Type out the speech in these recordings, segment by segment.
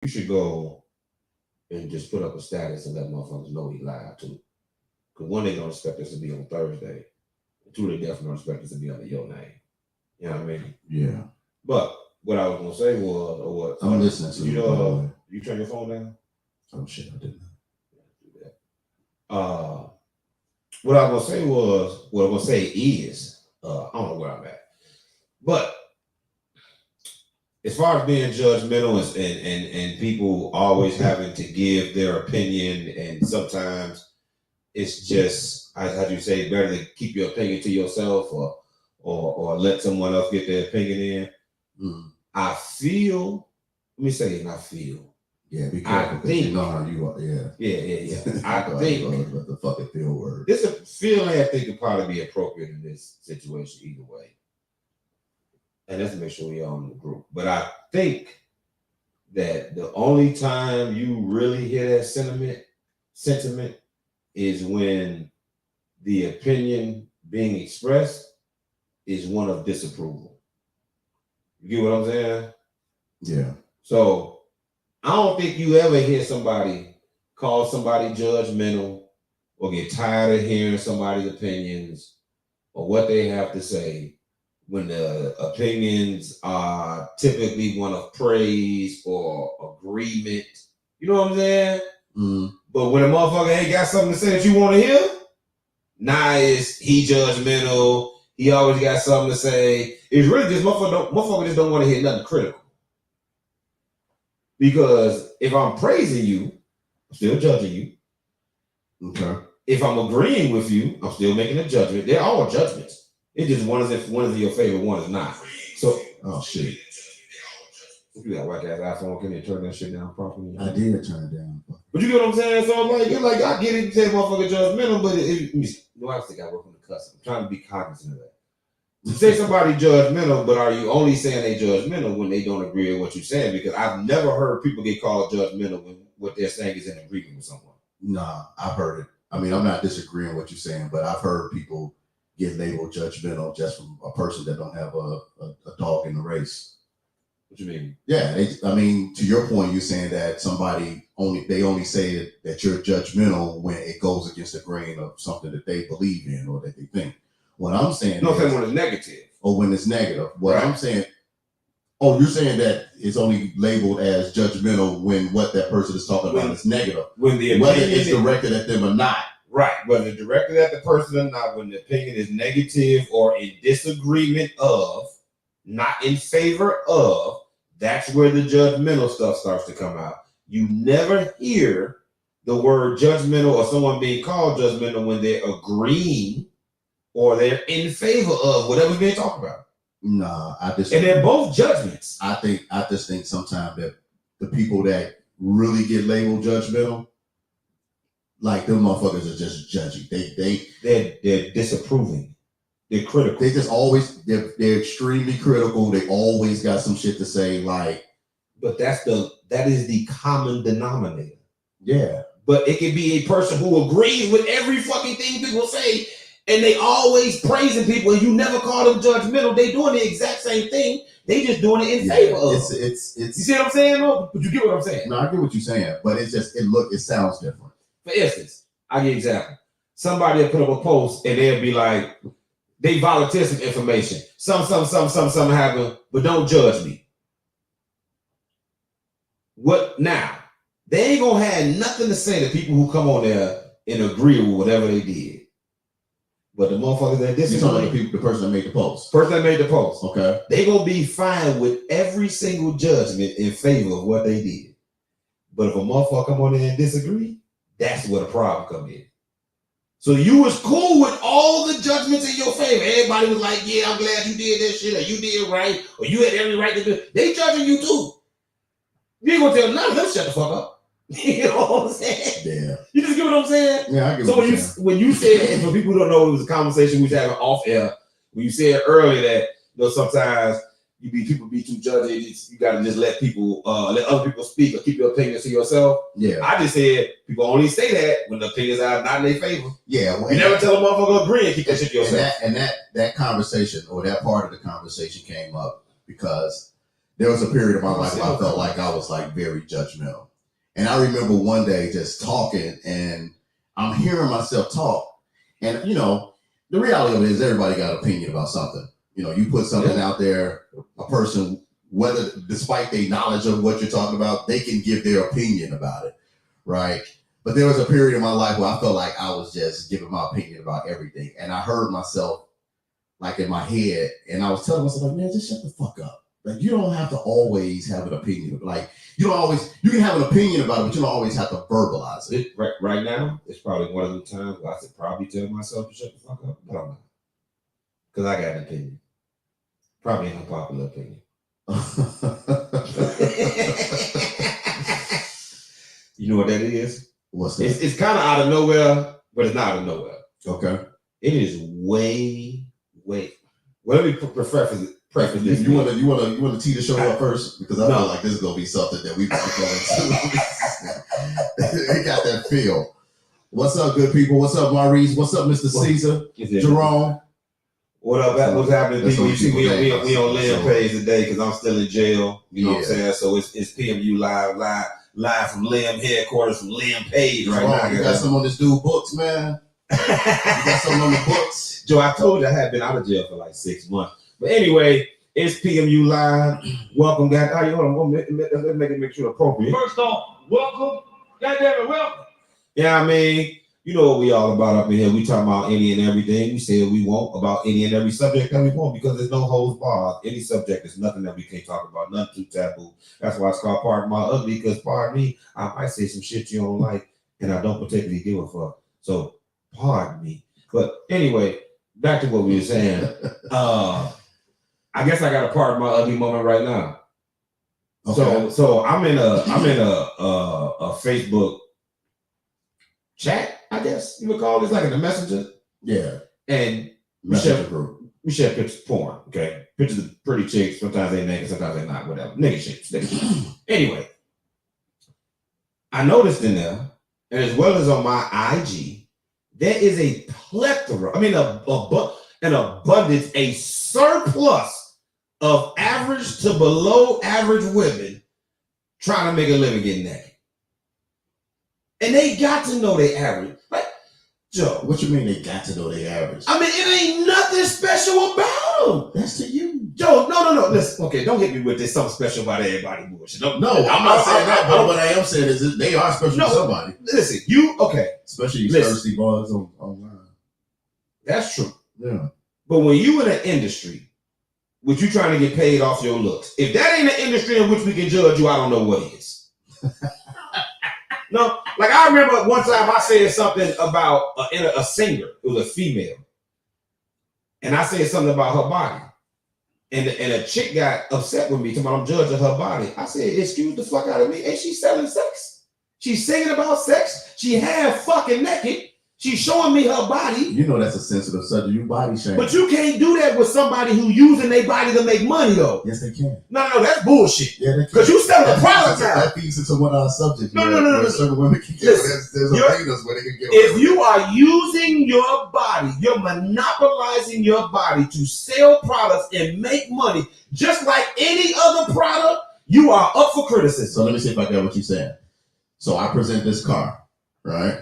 you should go and just put up a status and let motherfuckers know he lied too. Because one, they don't expect us to be on Thursday. And two, they definitely don't expect us to be under your name. You know what I mean? Yeah. But what I was gonna say was, or what? I'm listening to you. You turn your phone down? Oh shit, I didn't. Do that. What I was gonna say was, what I'm gonna say is, I don't know where I'm at, but as far as being judgmental and people always having to give their opinion, and sometimes it's just, how do you say, better to keep your opinion to yourself or let someone else get their opinion in. I feel, let me say it, I feel. Yeah, be careful because you know how you are. Yeah. Yeah. I think what the fucking feel word. This a feeling I think could probably be appropriate in this situation either way. And let's make sure we're all in the group. But I think that the only time you really hear that sentiment is when the opinion being expressed is one of disapproval. You get what I'm saying? Yeah. So I don't think you ever hear somebody call somebody judgmental or get tired of hearing somebody's opinions or what they have to say when the opinions are typically one of praise or agreement. You know what I'm saying? But when a motherfucker ain't got something to say that you want to hear, nah, it's he judgmental. He always got something to say. It's really just motherfucker just don't want to hear nothing critical. Because if I'm praising you, I'm still judging you. Okay. If I'm agreeing with you, I'm still making a judgment. They're all judgments. It's just one is if one is your favorite, one is not. So, oh shit. You got whack ass iPhone. Can you turn that shit down properly? I did turn it down. But you get what I'm saying? So I get it. You say motherfucker judgmental, but I think I work on the cuss. I'm trying to be cognizant of that. You say somebody judgmental, but are you only saying they judgmental when they don't agree with what you're saying? Because I've never heard people get called judgmental when what they're saying is in agreement with someone. Nah, I've heard it. I mean, I'm not disagreeing with what you're saying, but I've heard people get labeled judgmental just from a person that don't have a dog in the race. What you mean? Yeah, to your point, you're saying that somebody only say that you're judgmental when it goes against the grain of something that they believe in or that they think. What I'm saying when it's negative. Or when it's negative. What I'm saying, you're saying that it's only labeled as judgmental when what that person is talking about is negative. When the whether it's directed at them or not. Right. Whether it's directed at the person or not, when the opinion is negative or in disagreement of, not in favor of, that's where the judgmental stuff starts to come out. You never hear the word judgmental or someone being called judgmental when they're agreeing or they're in favor of whatever's being talked about. Nah, and they're both judgments. I just think sometimes that the people that really get labeled judgmental, like them motherfuckers are just judgy. They're disapproving. They're critical. They just always they're extremely critical. They always got some shit to say. Like, but that is the common denominator. Yeah. But it could be a person who agrees with every fucking thing people say. And they always praising people, and you never call them judgmental. They doing the exact same thing. They just doing it in favor of. It's. You see what I'm saying? No, but you get what I'm saying. No, I get what you're saying, but it's just it sounds different. For instance, I give an example. Somebody will put up a post, and they'll be like, they volunteer some information. Something happen, but don't judge me. What now? They ain't gonna have nothing to say to people who come on there and agree with whatever they did. But the motherfuckers that disagree, the person that made the post. Okay. They gonna be fine with every single judgment in favor of what they did. But if a motherfucker come on there and disagree, that's where the problem come in. So you was cool with all the judgments in your favor. Everybody was like, yeah, I'm glad you did that shit, or you did right, or you had every right to do it. They judging you too. You ain't gonna tell none of them shut the fuck up. You know what I'm saying? Yeah. You just get what I'm saying? Yeah, I get so what you're saying. When you said, and for people who don't know, it was a conversation we was having off air. When you said earlier that sometimes people be too judgy. You gotta just let other people speak or keep your opinions to yourself. Yeah. I just said people only say that when the opinions are not in their favor. Yeah. You never tell a motherfucker agree and keep that shit to yourself. And that conversation or that part of the conversation came up because there was a period of my life where I felt like I was like very judgmental. And I remember one day just talking, and I'm hearing myself talk. And, you know, the reality of it is everybody got an opinion about something. You know, you put something out there, a person, whether despite their knowledge of what you're talking about, they can give their opinion about it, right? But there was a period in my life where I felt like I was just giving my opinion about everything. And I heard myself like in my head, and I was telling myself, like, man, just shut the fuck up. Like, you don't have to always have an opinion. Like, you can have an opinion about it, but you don't always have to verbalize it. Right now, it's probably one of the times where I should probably tell myself to shut the fuck up, but I'm not. Because I got an opinion. Probably an unpopular opinion. You know what that is? What's that? It's kind of out of nowhere, but it's not out of nowhere. Okay. It is way. Well, let me preface this. You want to tee the show up first, because I feel like this is gonna be something that we got to go into. It got that feel. What's up, good people? What's up, Maurice? What's up, Mr. Caesar? Jerome? What up? What's happening, people? You see, we on Liam page today because I'm still in jail. You know what I'm saying? So it's PMU live from Liam headquarters, from Liam page right now. You got some on this dude books, man. You got some on the books. Joe, I told you I had been out of jail for like 6 months. But anyway, it's PMU live. Welcome, guys. How you hold on? Let's make sure appropriate. First off, welcome. Goddamn it, welcome. Yeah, I mean, you know what we all about up in here. We talking about any and everything. We say we want about any and every subject that we want, because there's no holds barred. Any subject is nothing that we can't talk about. Nothing too taboo. That's why it's called Pardon My Ugly, because pardon me, I might say some shit you don't like, and I don't particularly give a fuck. So pardon me. But anyway, back to what we were saying. I guess I got a pardon my ugly moment right now. Okay. So I'm in a Facebook chat, I guess you would call it. It's like in the messenger. Yeah. And we share pictures of porn. Okay. Pictures of pretty chicks. Sometimes they naked, sometimes they not, whatever. Nigga shit. Anyway, I noticed in there, and as well as on my IG, there is a plethora, an abundance, a surplus of average to below average women trying to make a living getting naked. And they got to know they average. Like, Joe. What you mean they got to know they average? I mean, it ain't nothing special about them. That's to you. Joe, no. Listen, okay, don't hit me with this something special about everybody bullshit. No, I'm not saying that, but what I am saying is that they are special to somebody. Listen, especially you thirsty boys online. That's true. Yeah. But when you in an industry which you trying to get paid off your looks, if that ain't an industry in which we can judge you, I don't know what is. No, like I remember one time I said something about a singer. It was a female, and I said something about her body, and a chick got upset with me, talking about I'm judging her body. I said, excuse the fuck out of me. Ain't she selling sex? She's singing about sex. She half fucking naked. She's showing me her body. You know that's a sensitive subject. You body shame. But you can't do that with somebody who using their body to make money, though. Yes, they can. No, that's bullshit. Yeah, they can. Because you selling a product now. That feeds into one of our subjects. No. Certain women can get. There's arenas where they can get. If you are using your body, you're monopolizing your body to sell products and make money, just like any other product, you are up for criticism. So let me see if I got what you're saying. So I present this car, right?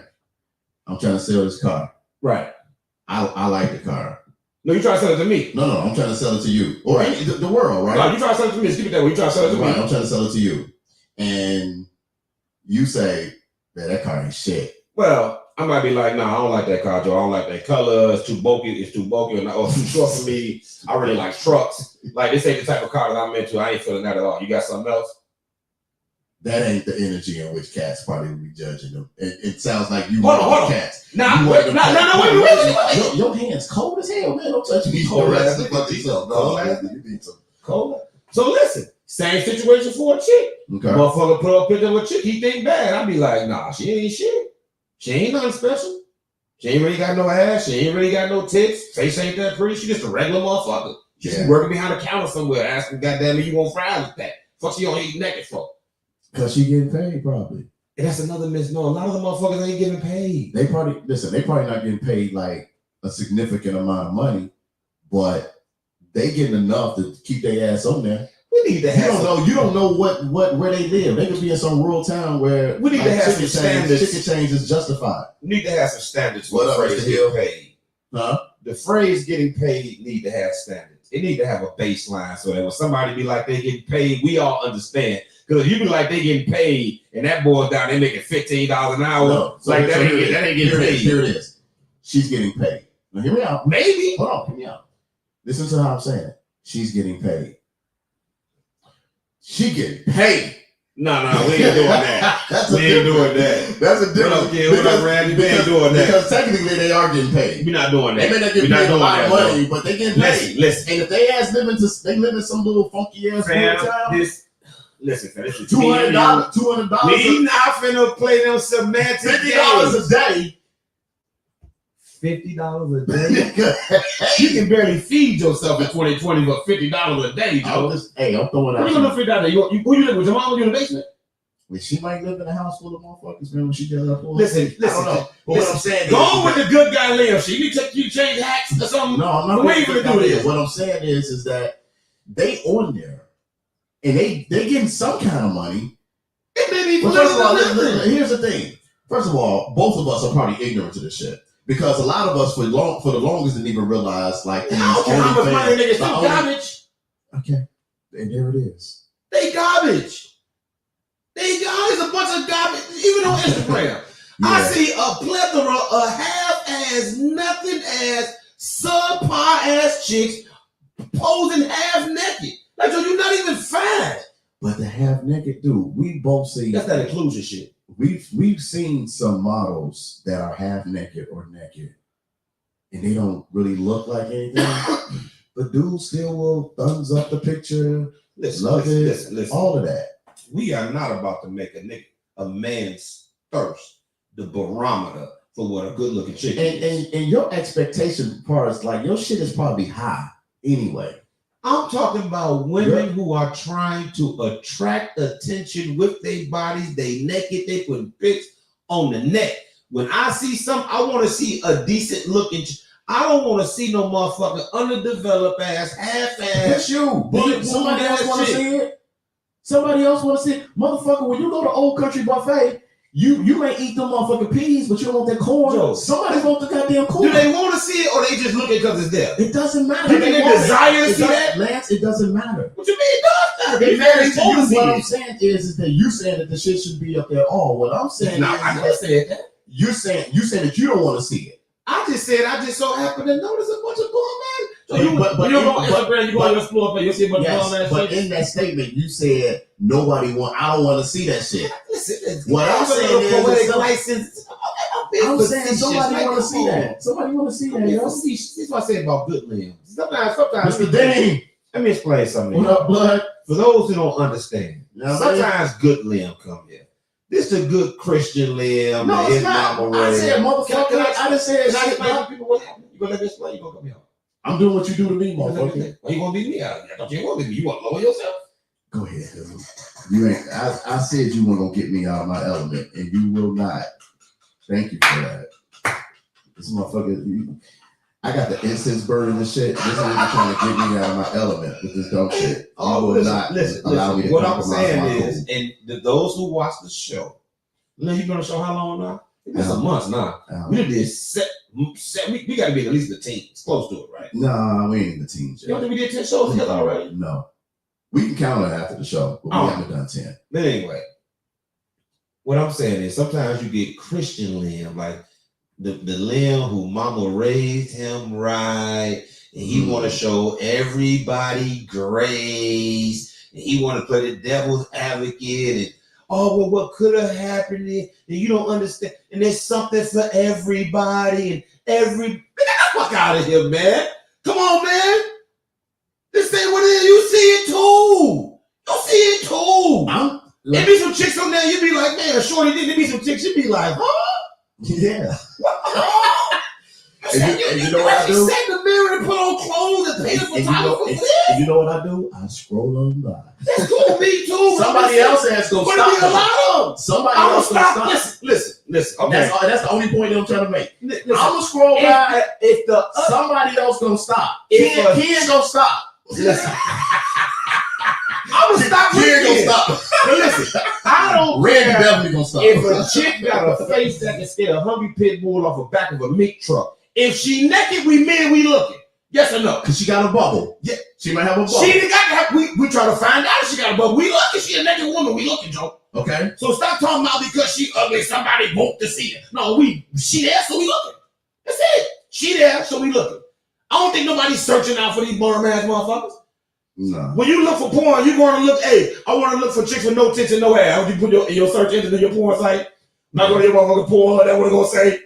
I'm trying to sell this car. Right. I like the car. No, you trying to sell it to me. No, I'm trying to sell it to you. Or the world, right? No, you trying to sell it to me. Let's keep it that way. You trying to sell it to me. I'm trying to sell it to you. And you say, man, that car ain't shit. Well, I might be like, I don't like that car, Joe. I don't like that color. It's too bulky. Or too short for me. I really like trucks. Like, this ain't the type of car that I'm into. I ain't feeling that at all. You got something else? That ain't the energy in which cats probably would be judging them. It sounds like you want the cats. Wait. Your hands cold as hell, man. Don't touch me. Cold ass yourself. You need some cold. So listen, same situation for a chick. Okay. Motherfucker put up a picture of a chick, he think bad. I be like, nah, she ain't shit. She ain't nothing special. She ain't really got no ass. She ain't really got no tits. Face ain't that pretty. She just a regular motherfucker. She's working behind the counter somewhere asking, goddamn it, you want fries with that? Fuck she don't eat naked for? Because she getting paid, probably. And that's another misnomer. A lot of the motherfuckers ain't getting paid. They probably not getting paid like a significant amount of money, but they getting enough to keep their ass on there. We need to have. You don't know where they live. They could be in some rural town where we need to have some standards. Chicken change is justified. We need to have some standards for What the up, phrase Mr. Hill? getting paid. Huh? The phrase getting paid need to have standards. It need to have a baseline so that when somebody be like they getting paid, we all understand. Because if you be like they getting paid and that boy's down, they making $15 an hour. No, that ain't getting paid. Here it is. She's getting paid. Now hear me out. Maybe. Hold on, hear me out. Listen to how I'm saying it. She's getting paid. She getting paid. No, we ain't doing that. We ain't doing that. That's a difference. What up, Randy? We ain't doing that. Because technically they are getting paid. We're not doing that. They may not get paid a lot of money, but they getting paid. Listen. And if they live in some little funky ass town. Listen, fam, this is $200. We not finna play them semantic $50 a day. $50 a day. You can barely feed yourself in 2020 for $50 a day, Joe. I'm throwing out. What you gonna do $50 a day? Who you live with? Your mom? You in the basement? Well, she might live in a house full of motherfuckers, man. When she gets up, listen. I don't know. But what I'm saying, go with the good guy Liam. She need to change hats or something. No, I'm not. The way you gonna do this? What I'm saying is that they on there and they getting some kind of money. But first of all, here's the thing. First of all, both of us are probably ignorant to this shit. Because a lot of us for the longest didn't even realize like these how much money they get. Garbage. Okay. And there it is. They garbage. They guys a bunch of garbage. Even on Instagram. I see a plethora of half-ass, nothing-ass, subpar-ass chicks posing half-naked. Like, so you're not even fine. But the half-naked dude, we both see that's that inclusion shit. We've seen some models that are half-naked or naked, and they don't really look like anything. But dude still will thumbs up the picture, listen, all of that. We are not about to make a man's thirst the barometer for what a good-looking chick is. And your expectation part is like your shit is probably high anyway. I'm talking about women who are trying to attract attention with their bodies. They naked, they putting pics on the net. When I see something, I want to see a decent looking. I don't want to see no motherfucking underdeveloped ass, half ass. That's you. Somebody else want to see it. Somebody else want to see it. Motherfucker, when you go to Old Country Buffet, you may eat them motherfucking peas, but you don't want that corn. Joe, somebody want the goddamn corn. Do they want to see it or they just look at it because it's there? It doesn't matter. You think they desire to see that? Lance, it doesn't matter. What you mean it does matter? It matters to you. What I'm saying is that you saying that the shit should be up there all. What I'm saying is I never said that. You're saying that you don't want to see it. I just said I just so happen to notice a bunch of bull man. So you go on Instagram, you go on your explore page, you'll see a bunch of bull man. But in that statement, you said I don't want to see that shit. Listen, what I'm saying is poetic license. I'm saying somebody want to see that. Somebody want to see that. This is what I say about good limbs. Sometimes. Mr. Dane. Let me explain something. What up, blood? For those who don't understand, sometimes good limb come here. This is a good Christian limb. No, it's not. I said, motherfucker. I just said, people what happened. You gonna let me explain? You gonna come here? I'm doing what you do to me, motherfucker. Why you gonna beat me out? Don't you want to? You want to lower yourself? Go ahead, dude. You ain't. I said you weren't gonna get me out of my element, and you will not. Thank you for that. This motherfucker. I got the incense burning and shit. This nigga trying to get me out of my element with this dumb shit. I will not allow me to. What I'm saying is, and those who watch the show, you've been on the show how long now? It's a month now. We did this we got to be at least the teens, close to it, right? Nah, we ain't in the teens yet. You don't think we did 10 shows together already? No. We can count it after the show, but we haven't done 10. But anyway, what I'm saying is sometimes you get Christian limb, like the limb who mama raised him right, and he want to show everybody grace, and he want to play the devil's advocate, and what could have happened, and you don't understand, and there's something for everybody, and get the fuck out of here, man. Come on, man. This ain't what it is. You see it too. You see it too. There be some chicks on there, you be like, man, shorty, there be some chicks, you be like, huh? Yeah. And you know what I do? You sat in the mirror and put on clothes and paid for time. You know what I do? I scroll on by. That's cool, me too. Somebody else has to stop. Somebody else gonna stop. Listen. Okay. That's the only point that I'm trying to make. I'm gonna scroll by. If somebody else gonna stop, Ken gonna stop. I'm gonna stop Kid gonna with stop. But listen, I don't Randy care definitely gonna stop. if a chick got a face that can scare a hungry pit bull off the back of a meat truck. If she naked, we looking. Yes or no? Cause she got a bubble. Yeah, she might have a bubble. She ain't got to have. We try to find out if she got a bubble. We looking. She a naked woman. We looking, Joe. Okay. So stop talking about because she ugly. Somebody woke to see it. No, she there, so we looking. That's it. She there, so we looking. I don't think nobody's searching out for these bum ass motherfuckers. No. When you look for porn, you going to look. Hey, I want to look for chicks with no tits and no hair. Would you put your search engine in your porn site? Not going to your motherfucking porn. That's what it's gonna say.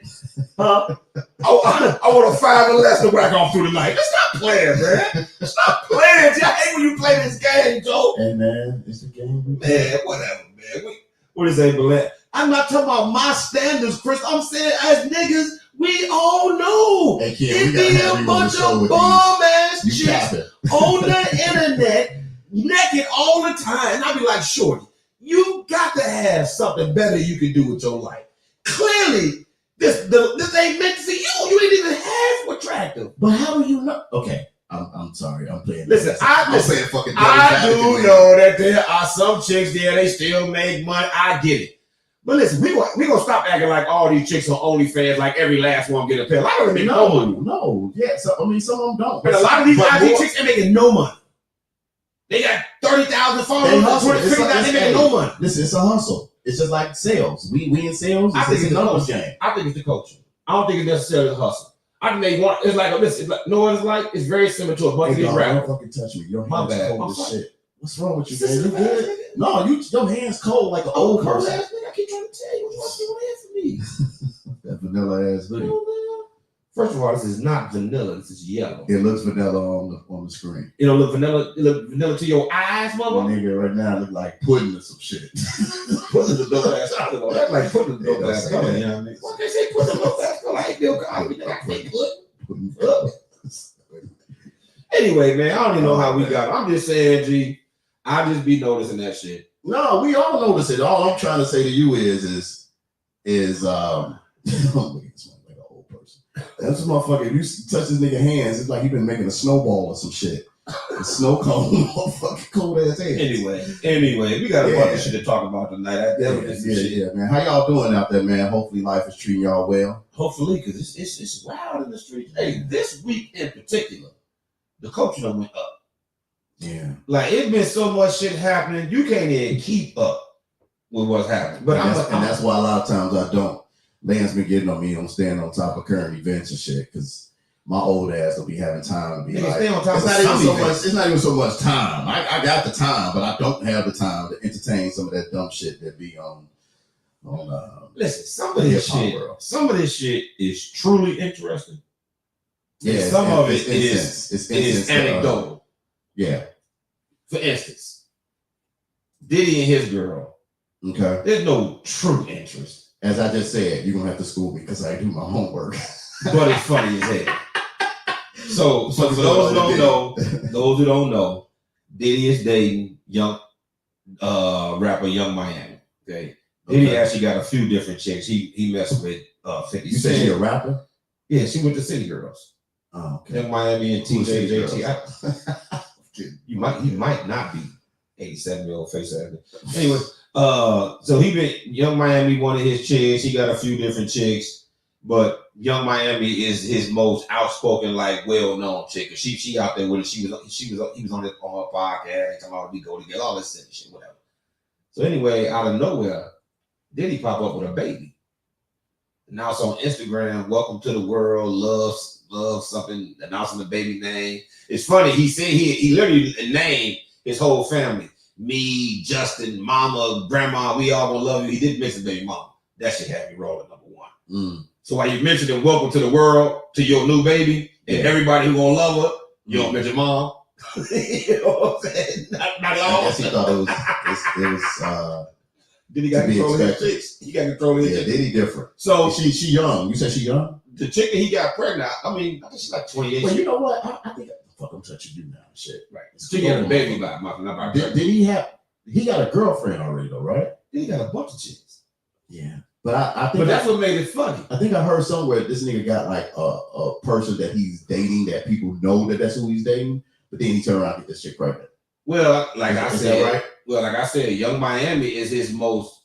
Huh? I want a 5 or less to whack off through the night. Stop playing, man. Stop playing. I hate when you play this game, Joe. Hey man, it's a game. Man, whatever, man. What is that, Black? I'm not talking about my standards, Chris. I'm saying as niggas, we all know Hey, kid, it be a bunch of bum ass chicks on the internet naked all the time. And I be like, shorty, you got to have something better you can do with your life. Clearly, this ain't meant for you. You ain't even half attractive. But how do you know? Okay, I'm sorry. I'm playing. Listen, I do know that there are some chicks there. They still make money. I get it. But listen, we gonna stop acting like all these chicks on OnlyFans, like every last one get a pill. A lot of them make no money. No, yeah. So I mean, some of them don't. But a lot of these IG chicks ain't making no money. They got 30,000 followers. They making no money. Listen, it's a hustle. It's just like sales. We in sales. I think it's a numbers game. I think it's the culture. I don't think it's necessarily a hustle. I think they want. It's like this. No one's like. It's very similar to a bunch of these rappers. Don't fucking touch me. Your My hands bad. cold as shit. What's wrong with you, man? You good? No, your hands cold like an old person. I keep trying to tell you what you want to hear from me. That vanilla ass hoodie. First of all, this is not vanilla. This is yellow. It looks vanilla on the screen. You know, look vanilla. It look vanilla to your eyes, mother. My nigga right now look like pudding or some shit. Putting the dope ass color. That's like putting the dope ass color. You know what I mean? Why can't say putting the dope ass color? I ain't Bill Cosby. I say pudding. Anyway, man, I don't even know how we got. I'm just saying, G. I just be noticing that shit. No, we all notice it. All I'm trying to say to you is look at this one like an old person. That's motherfucker. If you touch this nigga hands, it's like he been making a snowball or some shit. A snow cone, motherfucking cold ass hands. Anyway, we got a bunch of shit to talk about tonight. Yeah, man. How y'all doing out there, man? Hopefully life is treating y'all well. Hopefully, because it's wild in the streets. Hey, this week in particular, the culture done went up. Yeah. Like, it's been so much shit happening, you can't even keep up with what's happening. But that's why a lot of times I don't. Lance been getting on me. I'm staying on top of current events and shit because my old ass will be having time to be like. Stay on top it's not even so much time. I got the time, but I don't have the time to entertain some of that dumb shit that be on. Listen, some of this shit is truly interesting. Yeah, some of it is anecdotal. Yeah. For instance, Diddy and his girl. Okay. There's no true interest. As I just said, you're gonna have to school me because I do my homework. But it's funny as hell. So for those who don't know, Diddy is dating young rapper Young Miami. Okay. Diddy actually got a few different chicks. He messed with 50 You said she a rapper? Yeah, she went to City Girls. Oh, okay. Young Miami and TJJT. He might not be 87-year-old face ass. Anyway, so he been Young Miami, one of his chicks. He got a few different chicks, but Young Miami is his most outspoken, like well-known chick. She out there with it. He was on her podcast. Talking about we go together, all this shit, whatever. So anyway, out of nowhere, Diddy pop up with a baby. Now it's on Instagram. Welcome to the world. Love something. Announcing the baby name. It's funny. He said he literally named his whole family. Me, Justin, Mama, Grandma. We all gonna love you. He didn't mention baby mama. That shit had me rolling number one. So while you mentioned it, welcome to the world, to your new baby, and everybody who gonna love her, you don't mention mom. You know what I'm saying? Not at all. I guess he thought it was Did he got control of his chicks? He got control of his chicks. Did he different? So she young. You said she young? The chick that he got pregnant, I think she's like 28. Well, you know what? I think fuck, I'm touching you now. Shit. Right. She had a baby by did he got a girlfriend already though, right? He got a bunch of chicks. Yeah. But I think that's what made it funny. I think I heard somewhere this nigga got like a person that he's dating that people know that's who he's dating, but then he turned around and get this chick pregnant. Well, like I Is said, that right? well, like I said, Young Miami is his most,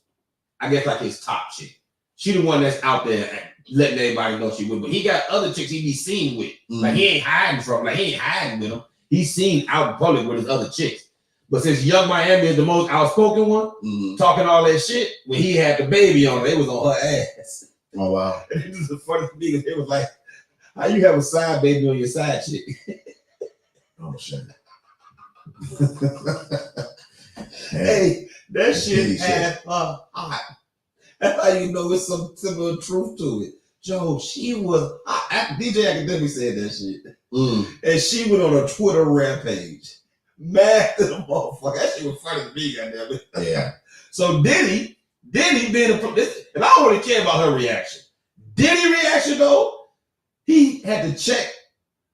I guess, like his top chick. She the one that's out there letting everybody know she with. But he got other chicks he be seen with. Like he ain't hiding from, like he ain't hiding with them. He's seen out in public with his other chicks. But since Young Miami is the most outspoken one, talking all that shit, when he had the baby on her, it was on her ass. Oh wow. This is the funny thing because it was like, how you have a side baby on your side chick? Oh shit. Hey, that shit Shit. had hot. That's how you know it's some similar truth to it. Joe, she was hot. DJ Academic said that shit. And she went on a Twitter rampage. Mad to the motherfucker. That shit was funny to me, goddamn it. Yeah. So Diddy being and I don't really care about her reaction. Diddy reaction though, he had to check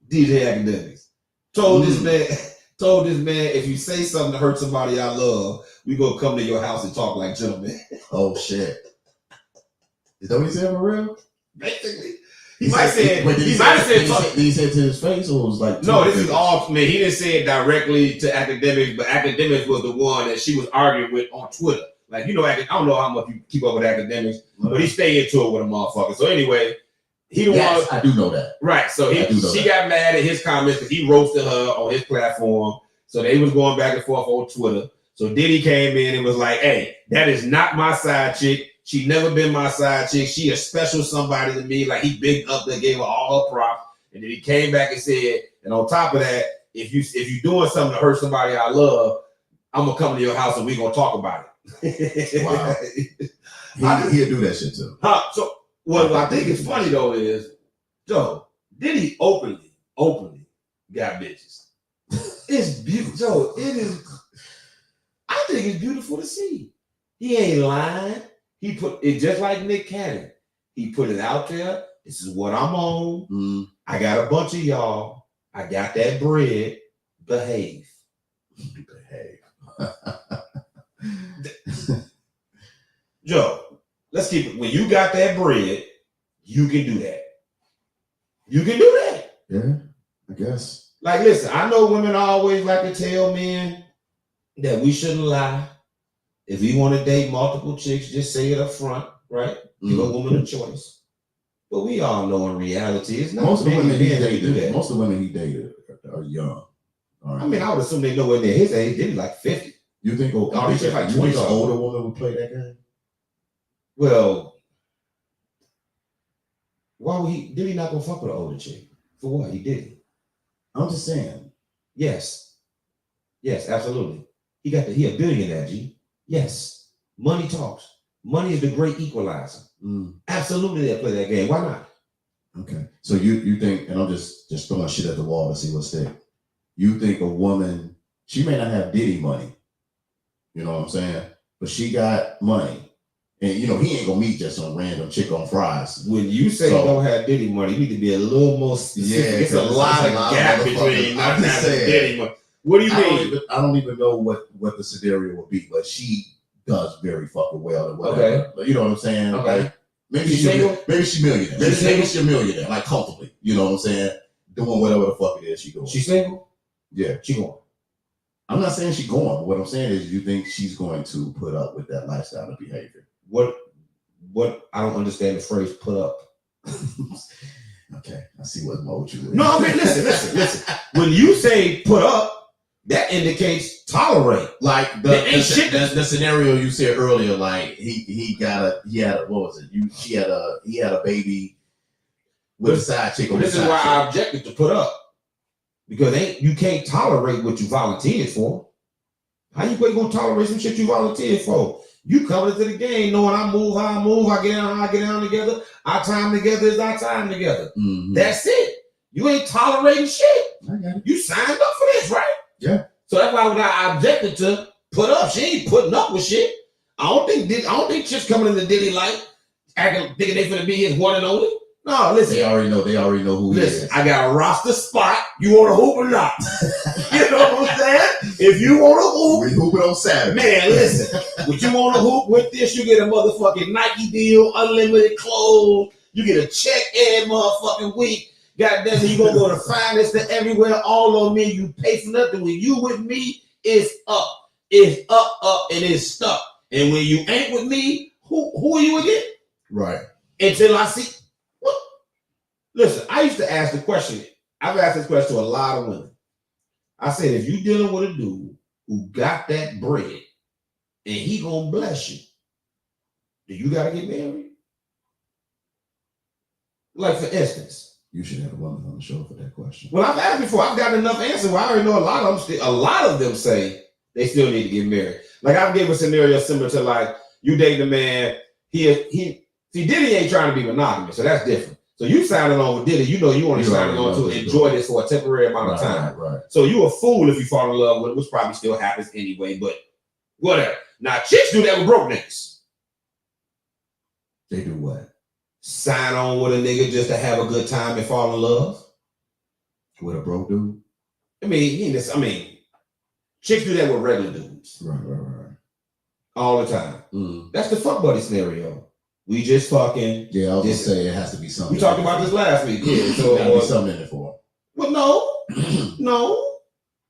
DJ Academics. Told this man, if you say something to hurt somebody I love, we gonna come to your house and talk like gentlemen. Oh shit. Is that what he said for real? Basically. He might have said Did he say it to his face or was like no, this is all man. He didn't say it directly to Academics, but Academics was the one that she was arguing with on Twitter. Like, you know, I don't know how much you keep up with Academics, but he stayed into it with a motherfucker. So anyway, he the one. I do know that. Right. So she got mad at his comments because he roasted her on his platform. So they was going back and forth on Twitter. So Diddy came in and was like, hey, that is not my side chick. She never been my side chick. She a special somebody to me. Like he bigged up and gave her all her props. And then he came back and said, and on top of that, if you doing something to hurt somebody I love, I'm gonna come to your house and we gonna talk about it. Wow. He'll do that shit too. So what I think is funny though is, Joe, Diddy openly got bitches. It's beautiful. Joe, it is. I think it's beautiful to see. He ain't lying. He put it just like Nick Cannon. He put it out there. This is what I'm on. I got a bunch of y'all. I got that bread. Behave. Joe, let's keep it. When you got that bread, you can do that. You can do that. Yeah, I guess. Like, listen, I know women always like to tell men that we shouldn't lie. If we want to date multiple chicks, just say it up front, right? Give a woman a choice. But we all know in reality, it's not most of the women he do that. dated. Most of the women he dated are young. All right. I mean, I would assume they know when they're his age. They're like 50. You think? Oh, You he's think like an 20 older woman would play that game? Well, why would he? Did he not gonna fuck with an older chick? For what? He didn't. I'm just saying. Yes, absolutely. He a billionaire, G. Yes, money talks. Money is the great equalizer. Absolutely, they'll play that game. Why not? Okay, so you think, and I'm just throwing shit at the wall to see what stick. You think a woman, she may not have Diddy money, you know what I'm saying, but she got money, and you know he ain't gonna meet just some random chick on fries. When you say you don't have Diddy money, you need to be a little more specific. Yeah, it's a lot of gap between not having Diddy money. What do you mean? I don't even know what the scenario would be, but she does very fucking well or whatever. Okay. You know what I'm saying? Okay. Like, maybe she's millionaire. Maybe she's a millionaire, like comfortably. You know what I'm saying? Doing whatever the fuck it is she doing. She's single? Yeah. She going. I'm not saying she's going, but what I'm saying is you think she's going to put up with that lifestyle and behavior. What I don't understand the phrase put up. Okay, I see what mode you in. No, I mean listen. When you say put up, that indicates tolerate. Like the scenario you said earlier, like he had a baby with a side chick on the side. This is why I objected to put up. Because you can't tolerate what you volunteered for. How you gonna tolerate some shit you volunteered for? You come into the game knowing I move how I move, I get down together, our time together is our time together. That's it. You ain't tolerating shit. I got it. You signed up for this, right? Yeah. So that's why when I objected to put up, she ain't putting up with shit. I don't think chicks coming in the Diddy life thinking they finna be his one and only. No, listen. They already know who he is. I got a roster spot. You want to hoop or not? You know what I'm saying? If you want to hoop, we hooping on Saturday. Man, listen. If you want to hoop with this, you get a motherfucking Nike deal, unlimited clothes. You get a check every motherfucking week. Goddamn, you gonna go to finest to everywhere, all on me. You pay for nothing. When you with me, it's up. It's up, and it's stuck. And when you ain't with me, who are you again? Right. Until I see. What? Listen, I used to ask the question. I've asked this question to a lot of women. I said, if you dealing with a dude who got that bread and he gonna bless you, do you gotta get married? Like for instance. You should have a woman on the show for that question. Well, I've asked before. I've got enough answers. Well, I already know a lot of them. A lot of them say they still need to get married. Like I gave a scenario similar to like you date a man. See, Diddy ain't trying to be monogamous, so that's different. So you signing on with Diddy, you know you only signing on to enjoy this for a temporary amount of time. Right. So you a fool if you fall in love with it, which probably still happens anyway. But whatever. Now chicks do that with broke niggas. They do what? Sign on with a nigga just to have a good time and fall in love with a broke dude. I mean, chicks do that with regular dudes. Right. All the time. That's the fuck buddy scenario. We just fucking. Yeah, I was gonna say it has to be something. We talked about this last week. Yeah, so gotta be something in it for. Well, no,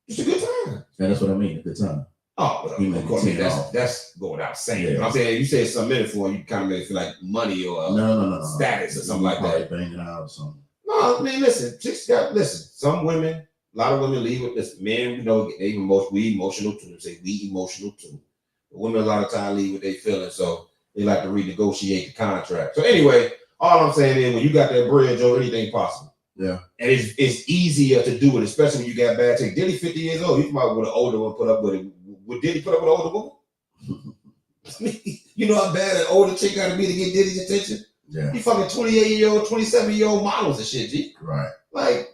it's a good time. And that's what I mean, a good time. Oh, well, of course, that's going out saying. Yeah. I'm saying you said some minute for you kind of make it feel like money or no. status or something like that. Banging out or something. No, I mean, listen, chicks listen. Some women, a lot of women leave with this. Men, we emotional too. They say we emotional too. But women a lot of time leave with their feelings, so they like to renegotiate the contract. So anyway, all I'm saying is when you got that bridge or anything possible. Yeah. And it's easier to do it, especially when you got bad chicks. Diddy 50 years old. He's probably with an older one put up with it. Would Diddy put up with an older woman? You know how bad an older chick got to be to get Diddy's attention? Yeah. He fucking 28-year-old, 27-year-old models and shit, G. Right. Like,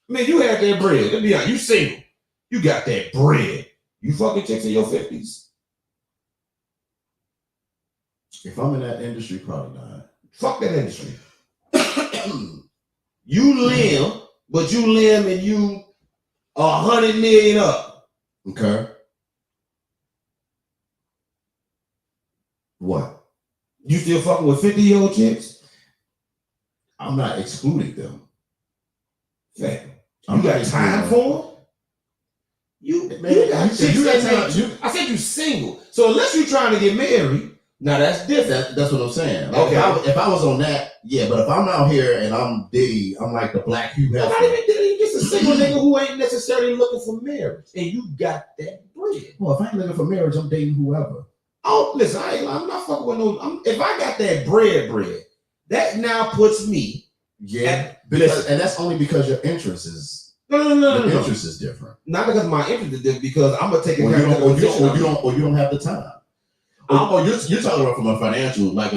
man, you had that bread. Let me be honest. You single. You got that bread. You fucking chicks in your 50s. If I'm in that industry, probably not. Fuck that industry. You limb, but you limb and you 100 million up. Okay. What? You still fucking with 50-year-old chicks? I'm not excluding them. Fam, you got time for them? You got time. I said you single. So unless you're trying to get married, now that's different. That's what I'm saying. Okay. If I was on that, yeah. But if I'm out here and I'm Diddy, I'm like the black Hugh Hefner. Not even Diddy, just a single nigga who ain't necessarily looking for marriage, and you got that bread. Well, if I ain't looking for marriage, I'm dating whoever. Oh, listen, I'm not fucking with no. If I got that bread, that now puts me. Yeah, and that's only because your interest is. No. Interest is different. Not because my interest is different, because I'm gonna take it. Or you don't have the time. You're talking about from a financial, like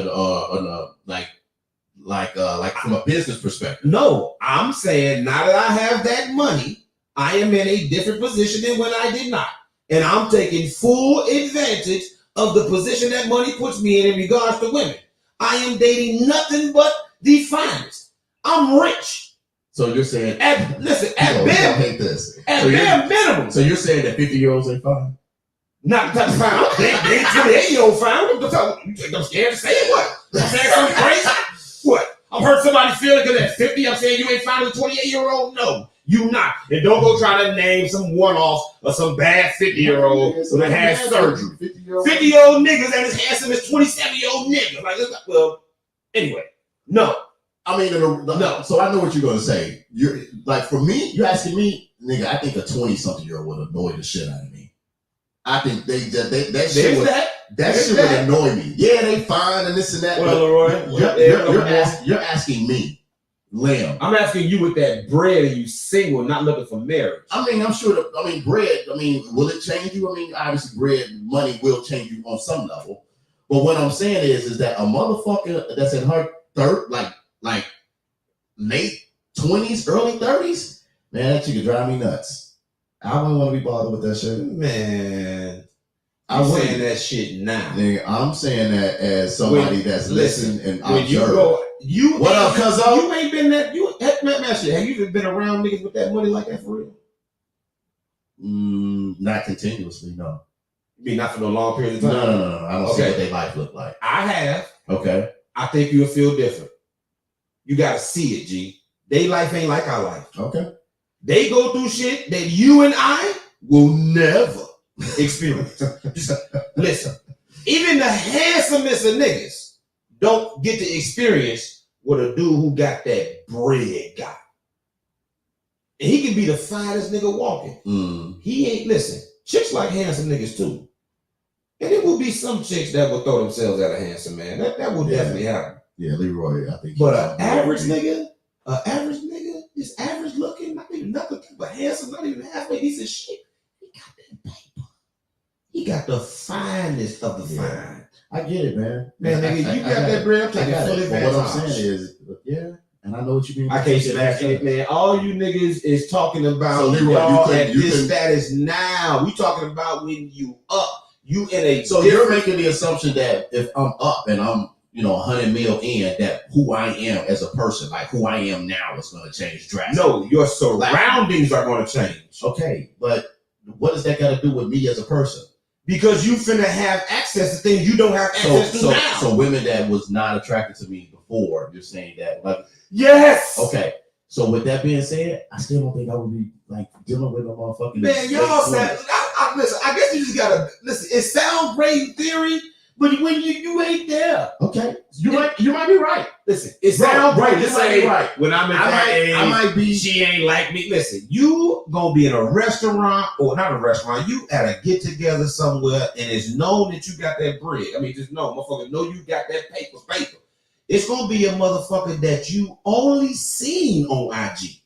from a business perspective. No, I'm saying now that I have that money, I am in a different position than when I did not, and I'm taking full advantage of the position that money puts me in regards to women. I am dating nothing but the finest. I'm rich. So you're saying, at bare minimum. So you're saying that 50-year-olds ain't fine? Not the type of fine. They 28-year-old fine. I'm scared to say it. What? I'm saying something crazy? What? I've heard somebody feeling because at 50, I'm saying you ain't fine with a 28-year-old? No, you not. And don't go try to name some one-offs or some bad 50-year-old that had surgery. 50-year-old niggas and as handsome as 27-year-old niggas. Like, well, anyway, no. I mean, no. So I know what you're going to say. You're like, for me, you're asking me, nigga, I think a 20-something-year-old would annoy the shit out of me. I think that shit would annoy me. Yeah, they fine and this and that. Well, Leroy, you're asking me, Lamb. I'm asking you with that bread and you single, not looking for marriage. I mean, I'm sure bread, will it change you? Obviously money will change you on some level. But what I'm saying is that a motherfucker that's in her third, like late 20s, early 30s, man, that shit could drive me nuts. I wouldn't want to be bothered with that shit. Man, I'm saying that shit now. Nigga, I'm saying that as somebody that's listening and observe. What up, cuzzo? You ain't been that. Have you even been around niggas with that money like that for real? Not continuously, no. You mean not for no long period of time? No. I don't see what their life look like. I have. Okay. I think you'll feel different. You got to see it, G. They life ain't like our life. Okay. They go through shit that you and I will never experience. Just listen. Even the handsomest of niggas don't get to experience what a dude who got that bread got. And he can be the finest nigga walking. He ain't, listen, chicks like handsome niggas too. And it will be some chicks that will throw themselves at a handsome man. That will definitely happen. Yeah, Leroy, I think. But an average nigga is average looking, not even nothing, but handsome, not even halfway decent shit. He got that paper. He got the finest of the fine. I get it, man. Man, nigga, you got that bread, I'm taking full advantage. But what I'm saying is, yeah, and I know what you mean. I can't smash it, man. All you niggas is talking about so, Leroy, y'all at this status now. We talking about when you up. You in a so you're making the assumption that if I'm up and I'm 100 mil in, that who I am as a person, like who I am now, is going to change drastically. No, your surroundings are going to change. Okay, but what does that got to do with me as a person? Because you finna have access to things you don't have access to now. So women that was not attracted to me before, you're saying that, like, yes. Okay. So with that being said, I still don't think I would be like dealing with a motherfucking man. Y'all said, listen. I guess you just gotta listen. It sounds great in theory, but when you ain't there, okay, you might be right. Listen, it sounds great to say right. When I'm in that age, I might be. She ain't like me. Listen, you gonna be in a restaurant or not a restaurant. You at a get together somewhere, and it's known that you got that bread. I mean, just know, motherfucker, know you got that paper. It's gonna be a motherfucker that you only seen on IG,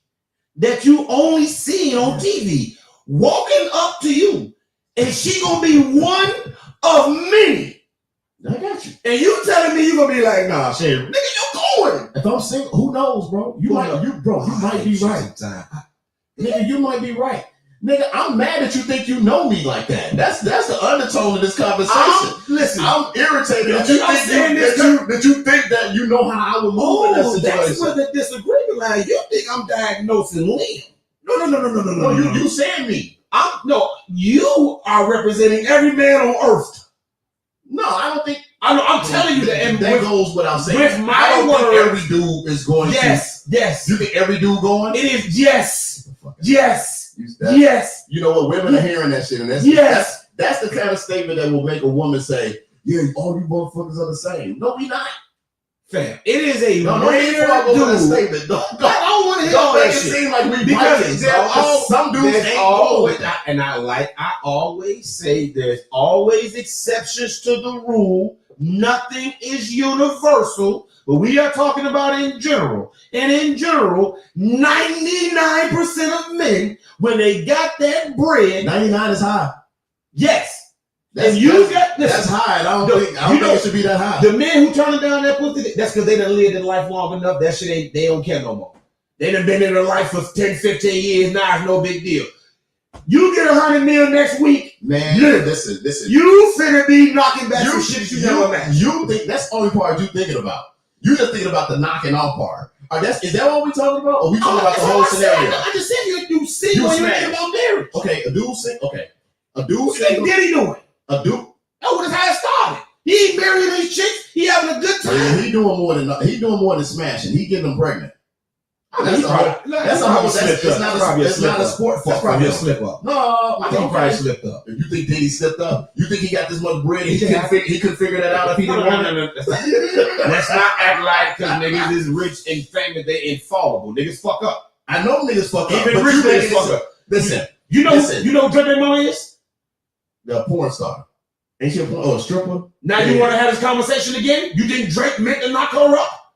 that you only seen on TV, walking up to you, and she gonna be one of many. I got you. And you telling me you gonna be like, nah, shit, nigga, you going. If I'm single, who knows, bro? You might be right. Nigga, you might be right. Nigga, I'm mad that you think you know me like that. That's the undertone of this conversation. I'm irritated that you think that you know how I would move in that situation. That's where the disagreement lies. You think I'm diagnosing Liam? No. You saying me? You are representing every man on earth. No, I don't think. I'm telling you that. And that goes without saying. With my I don't think words, every dude is going. Yes. You think every dude going? It is yes. Yes. You know what? Women are hearing that shit, and that's the kind of statement that will make a woman say, "Yeah, all you motherfuckers are the same." No, we not. Fam, it is a rare dude. Statement. I don't want to hear all that shit. Seem like we because some dudes ain't always. I always say, there's always exceptions to the rule. Nothing is universal, but we are talking about in general. And in general, 99% of men, when they got that bread, 99 is high. Yes. That's high. I don't think it should be that high. The men who turning down that pussy, that's because they done lived their life long enough. That shit they don't care no more. They done been in their life for 10, 15 years. Now it's no big deal. You get 100 mil next week. Man, listen. You finna be knocking back some shit you never met. You think that's the only part you thinking about. You just thinking about the knocking off part. Is that what we talking about? Or we talking about the whole scenario? I just said you see when you think about marriage. Okay, a dude sing. Okay, a dude. What you think Diddy doing? A dude. That was how it started. He ain't marrying these chicks. He having a good time. Yeah, he doing more than smashing. He getting them pregnant. It's not a sport. That's probably a slip up. No, I think he probably slipped up. If you think Diddy slipped up, you think he got this much bread and he couldn't figure that out if he didn't want it? Let's not act like because niggas is rich and famous, they infallible. Niggas fuck up. I know niggas fuck up. Even rich niggas fuck up. Listen, you know Drake Mama is? The porn star. Ain't she a stripper? Now you want to have this conversation again? You think Drake meant to knock her up?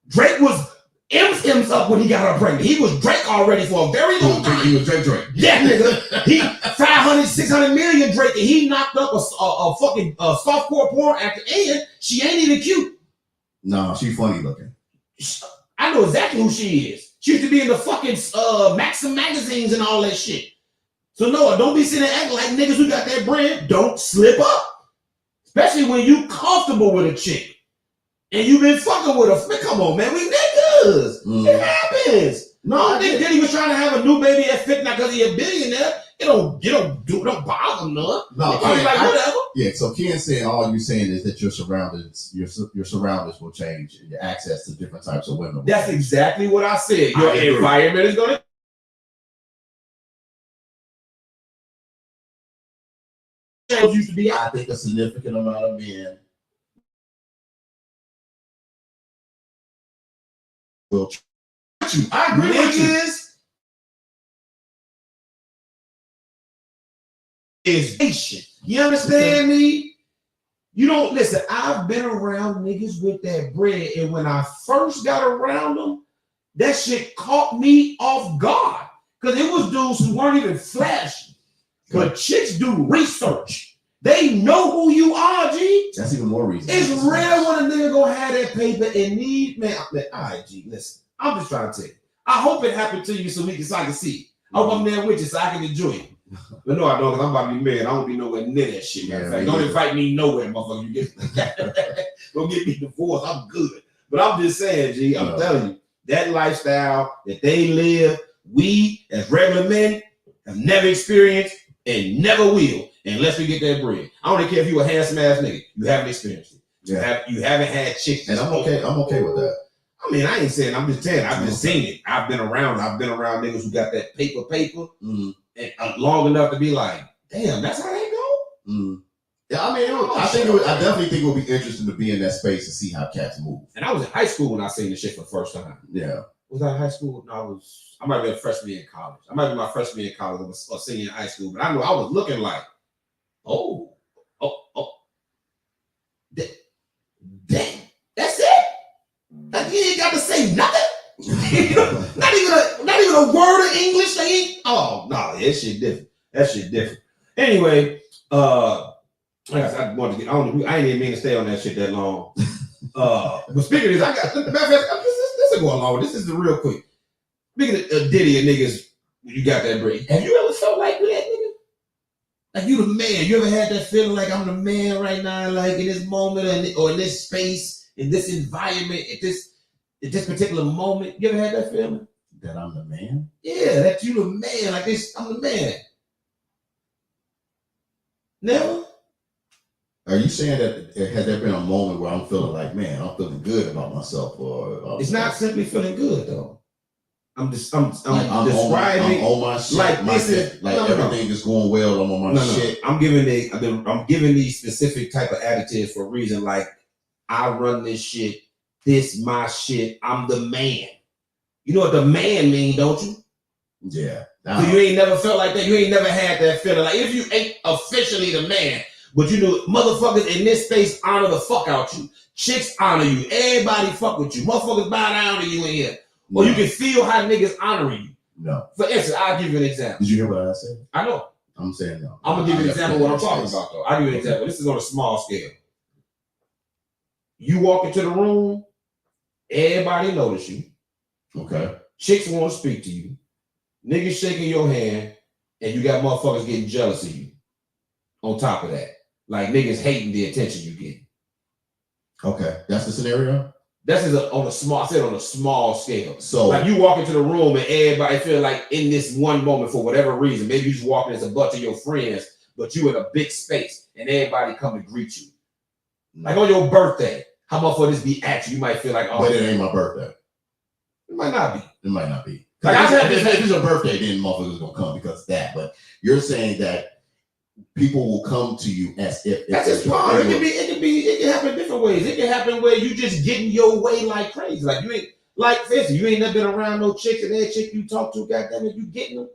Drake was M's up when he got her pregnant. He was Drake already for a very long time. He was Drake. Yeah, nigga. He 500, 600 million Drake, and he knocked up a fucking softcore porn actor, and she ain't even cute. No, she funny looking. I know exactly who she is. She used to be in the fucking Maxim magazines and all that shit. So no, don't be sitting there acting like niggas who got that bread. Don't slip up. Especially when you comfortable with a chick. And you been fucking with her. Man, come on, man. We niggas. It happens. No, I think Diddy was trying to have a new baby at 50 now because he a billionaire. It don't bother him none. No, like whatever. Yeah, so Ken's saying all you're saying is that your surroundings will change and your access to different types of women. That's exactly what I said. Your environment is gonna males used to be out. I think a significant amount of men will try you. I agree with you. Is patient. You understand me? You don't listen. I've been around niggas with that bread, and when I first got around them, that shit caught me off guard. Because it was dudes who weren't even flashy. But chicks do research. They know who you are, G. That's even more reason. It's rare when a nigga gonna have that paper and need, man. All right, G, listen. I'm just trying to tell you. I hope it happened to you so I can see it. I hope I'm there with you so I can enjoy it. But no, I don't, because I'm about to be married. I don't be nowhere near that shit. Matter of fact, don't invite me nowhere, motherfucker. You get don't get me divorced. I'm good. But I'm just saying, G, I'm telling you, that lifestyle that they live, we as regular men have never experienced and never will unless we get that bread. I don't care if you a handsome ass nigga. You haven't experienced it. You haven't had chicks. And I'm okay with that. I mean, I ain't saying, I'm just saying, I've just seen it. I've been around niggas who got that paper, and long enough to be like, damn, that's how they go? Yeah, I mean, I definitely think it would be interesting to be in that space to see how cats move. And I was in high school when I seen this shit for the first time. Yeah. Was I in high school? No, I might have been a freshman in college. I might have been my freshman in college or senior in high school, but I know I was looking like, damn, that's it? Like, you ain't got to say nothing? not even a word of English. They ain't. Oh no, that shit different. That shit different. Anyway, like I said, I ain't even mean to stay on that shit that long. But speaking of this, I got this is going long. This is the real quick. Speaking of Diddy and niggas, you got that break. Have you ever felt like that, nigga? Like you the man. You ever had that feeling like I'm the man right now, like in this moment or in this space, in this environment, at this particular moment? You ever had that feeling? That I'm the man? Yeah, that you the man. Like this, I'm the man. Never? Are you saying that has there been a moment where I'm feeling like, man, I'm feeling good about myself, or it's not simply feeling good though. I'm like describing I'm on my shit. Like this is like everything is going well. I'm on my shit. I'm giving these specific type of attitudes for a reason. Like I run this shit. This my shit. I'm the man. You know what the man mean, don't you? Yeah. So you ain't never felt like that. You ain't never had that feeling. Like if you ain't officially the man, but you know, motherfuckers in this space honor the fuck out you. Chicks honor you. Everybody fuck with you. Motherfuckers bow down to you in here. No. Or you can feel how niggas honoring you. No. For instance, I'll give you an example. Did you hear what I said? I know. I'm saying no. I'm gonna give you an example of what I'm talking about though. I'll give you an example. This is on a small scale. You walk into the room, everybody notice you. Okay. Chicks want to speak to you. Niggas shaking your hand, and you got motherfuckers getting jealous of you. On top of that, like niggas hating the attention you get. Okay, that's the scenario. That's on a small. I said on a small scale. So, like you walk into the room and everybody feel like in this one moment for whatever reason, maybe you just walking as a bunch of your friends, but you in a big space and everybody come to greet you. Like on your birthday, how much for this be at you? You might feel like, oh, but it ain't my birthday. It might not be. It might not be. Like if it's your birthday, then motherfuckers gonna come because of that. But you're saying that people will come to you as if that's just part. It can happen different ways. It can happen where you just getting your way like crazy. Like you ain't like listen, you ain't never been around no chicks and that chick you talk to, goddamn it, you getting them.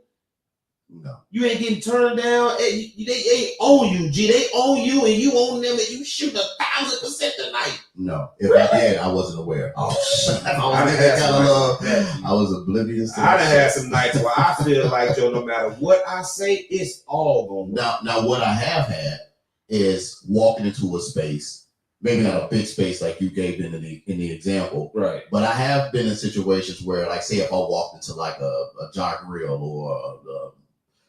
No. You ain't getting turned down. They own you, G. They own you and you own them and you shoot 1,000% tonight. No. If I did, I wasn't aware. Oh shit. I was oblivious to I done had some nights where I feel like, Joe, no matter what I say, it's all going to Now what I have had is walking into a space, maybe not a big space like you gave in the example. Right. But I have been in situations where, like, say if I walked into like a Jock Grill or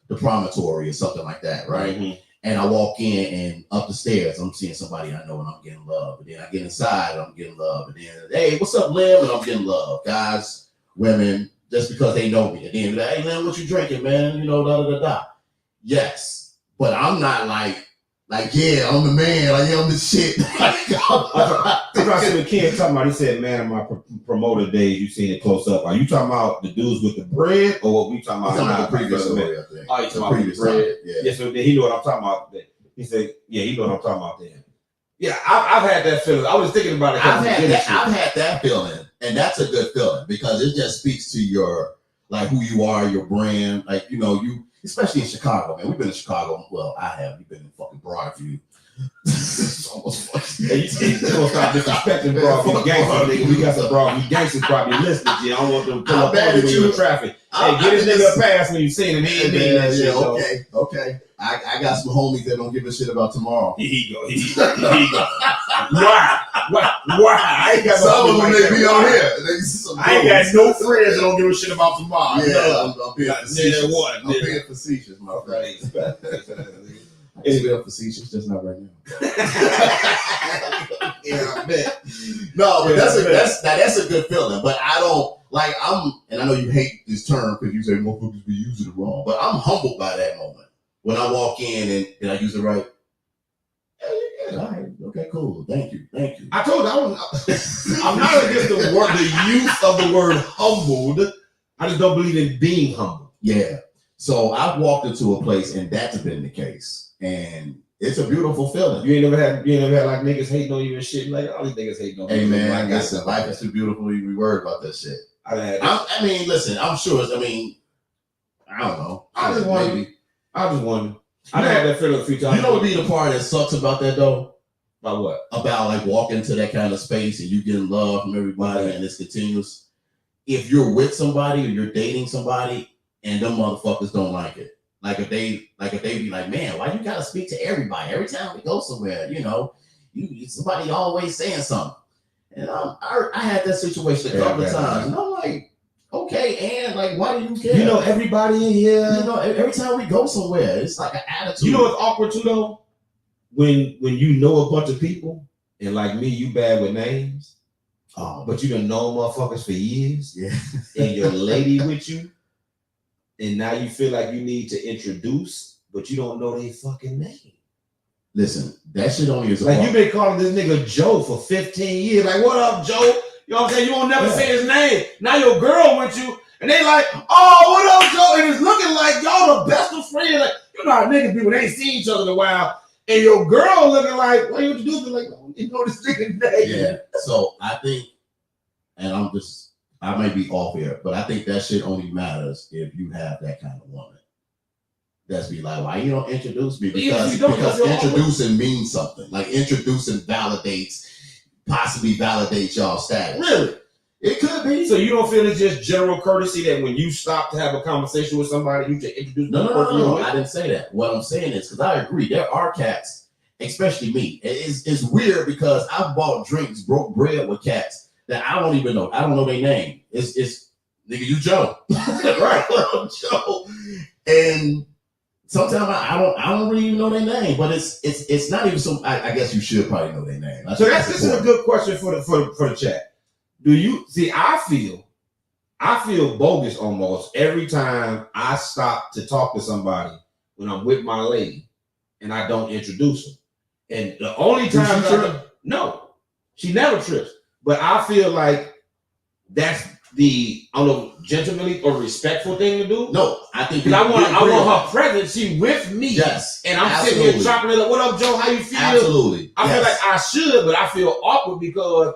the Promontory or something like that, right? Mm-hmm. And I walk in and up the stairs, I'm seeing somebody I know and I'm getting love. And then I get inside and I'm getting love. And then, hey, what's up, Lim? And I'm getting love. Guys, women, just because they know me. And then, hey, Lim, what you drinking, man? You know, da-da-da-da. Yes. But I'm not like, yeah, I'm the man. Like, yeah, I'm the shit. I see what Ken talking about. He said, man, in my promoter days, you seen it close up. Are you talking about the dudes with the bread or what we talking about? The previous story, I think. Oh, you talking about the bread? Yeah. So he knew what I'm talking about. He said, yeah, you know what I'm talking about then. Yeah, I've had that feeling. I was thinking about it. I've had that feeling, and that's a good feeling because it just speaks to your like who you are, your brand. Like you know, you especially in Chicago, man. We've been in Chicago. Well, I have. You've been in fucking Broadview. It's almost funny. Hey, you gonna stop disrespecting Broadview gangsters, nigga. We got some Broadview gangsters probably listening. I don't want them to pull up on you when you're in traffic. Hey, get this nigga a pass when you seen him. He ain't mean that shit. Okay. I got some homies that don't give a shit about tomorrow. Here he go. Why? I ain't got some of them like they be on here. I ain't got no friends that don't give a shit about tomorrow. Yeah, I'm being facetious. I'm being facetious, my friend. It's being facetious, just not right now. Yeah, I bet. No, but that's a good feeling. But I don't like and I know you hate this term because you say motherfuckers be using it wrong. But I'm humbled by that moment when I walk in and did I use it right? Yeah, all right, okay, cool. Thank you. I told you I'm not against the use of the word humbled. I just don't believe in being humble. Yeah. So I've walked into a place and that's been the case, and it's a beautiful feeling. You ain't never had like niggas hating on you and shit. Like all these niggas hating on you. Hey man, listen, life is too beautiful to be worried about that shit. I mean, listen, I'm sure. I mean, I don't know. I just wonder. I had that feeling a few times. You know what be the part that sucks about that though? About what? About like walking into that kind of space and you getting love from everybody and it's continuous. If you're with somebody or you're dating somebody and them motherfuckers don't like it. Like if they be like, man, why you gotta speak to everybody every time we go somewhere? You know, you somebody always saying something. And I had that situation a couple of times, and I'm like, okay, and like, why do you care? You know, everybody in here. You know, every time we go somewhere, it's like an attitude. You know what's awkward too though? When you know a bunch of people, and like me, you bad with names, but you done know motherfuckers for years, and your lady with you, and now you feel like you need to introduce, but you don't know their fucking name. Listen, that shit only is like you been calling this nigga Joe for 15 years. Like, what up, Joe? You know what I'm saying? You won't never say his name. Now your girl with you, and they like, oh, what up, Joe? And it's looking like y'all the best of friends. Like, you know how niggas be when they ain't seen each other in a while, and your girl looking like, what you do? Like, oh, you know this nigga name. Yeah. So I think, and I may be off here, but I think that shit only matters if you have that kind of woman. That's be like, why you don't introduce me? Because introducing means something. Like introducing possibly validates y'all status. Really? It could be. So you don't feel it's just general courtesy that when you stop to have a conversation with somebody, you just introduce them? No. I didn't say that. What I'm saying is, because I agree, there are cats, especially me. It's weird because I've bought drinks, broke bread with cats that I don't even know. I don't know their name. It's nigga, you Joe. Right. I'm Joe. And sometimes I don't really even know their name, but it's not even so. I guess you should probably know their name. So this is a good question for the chat. Do you see? I feel bogus almost every time I stop to talk to somebody when I'm with my lady and I don't introduce her. And the only time no, she never trips. But I feel like that's the gentlemanly or respectful thing to do. No, I think I want her present. She with me. Yes, and I'm sitting here chopping it up. What up, Joe? How you feel? Absolutely. I feel like I should, but I feel awkward because,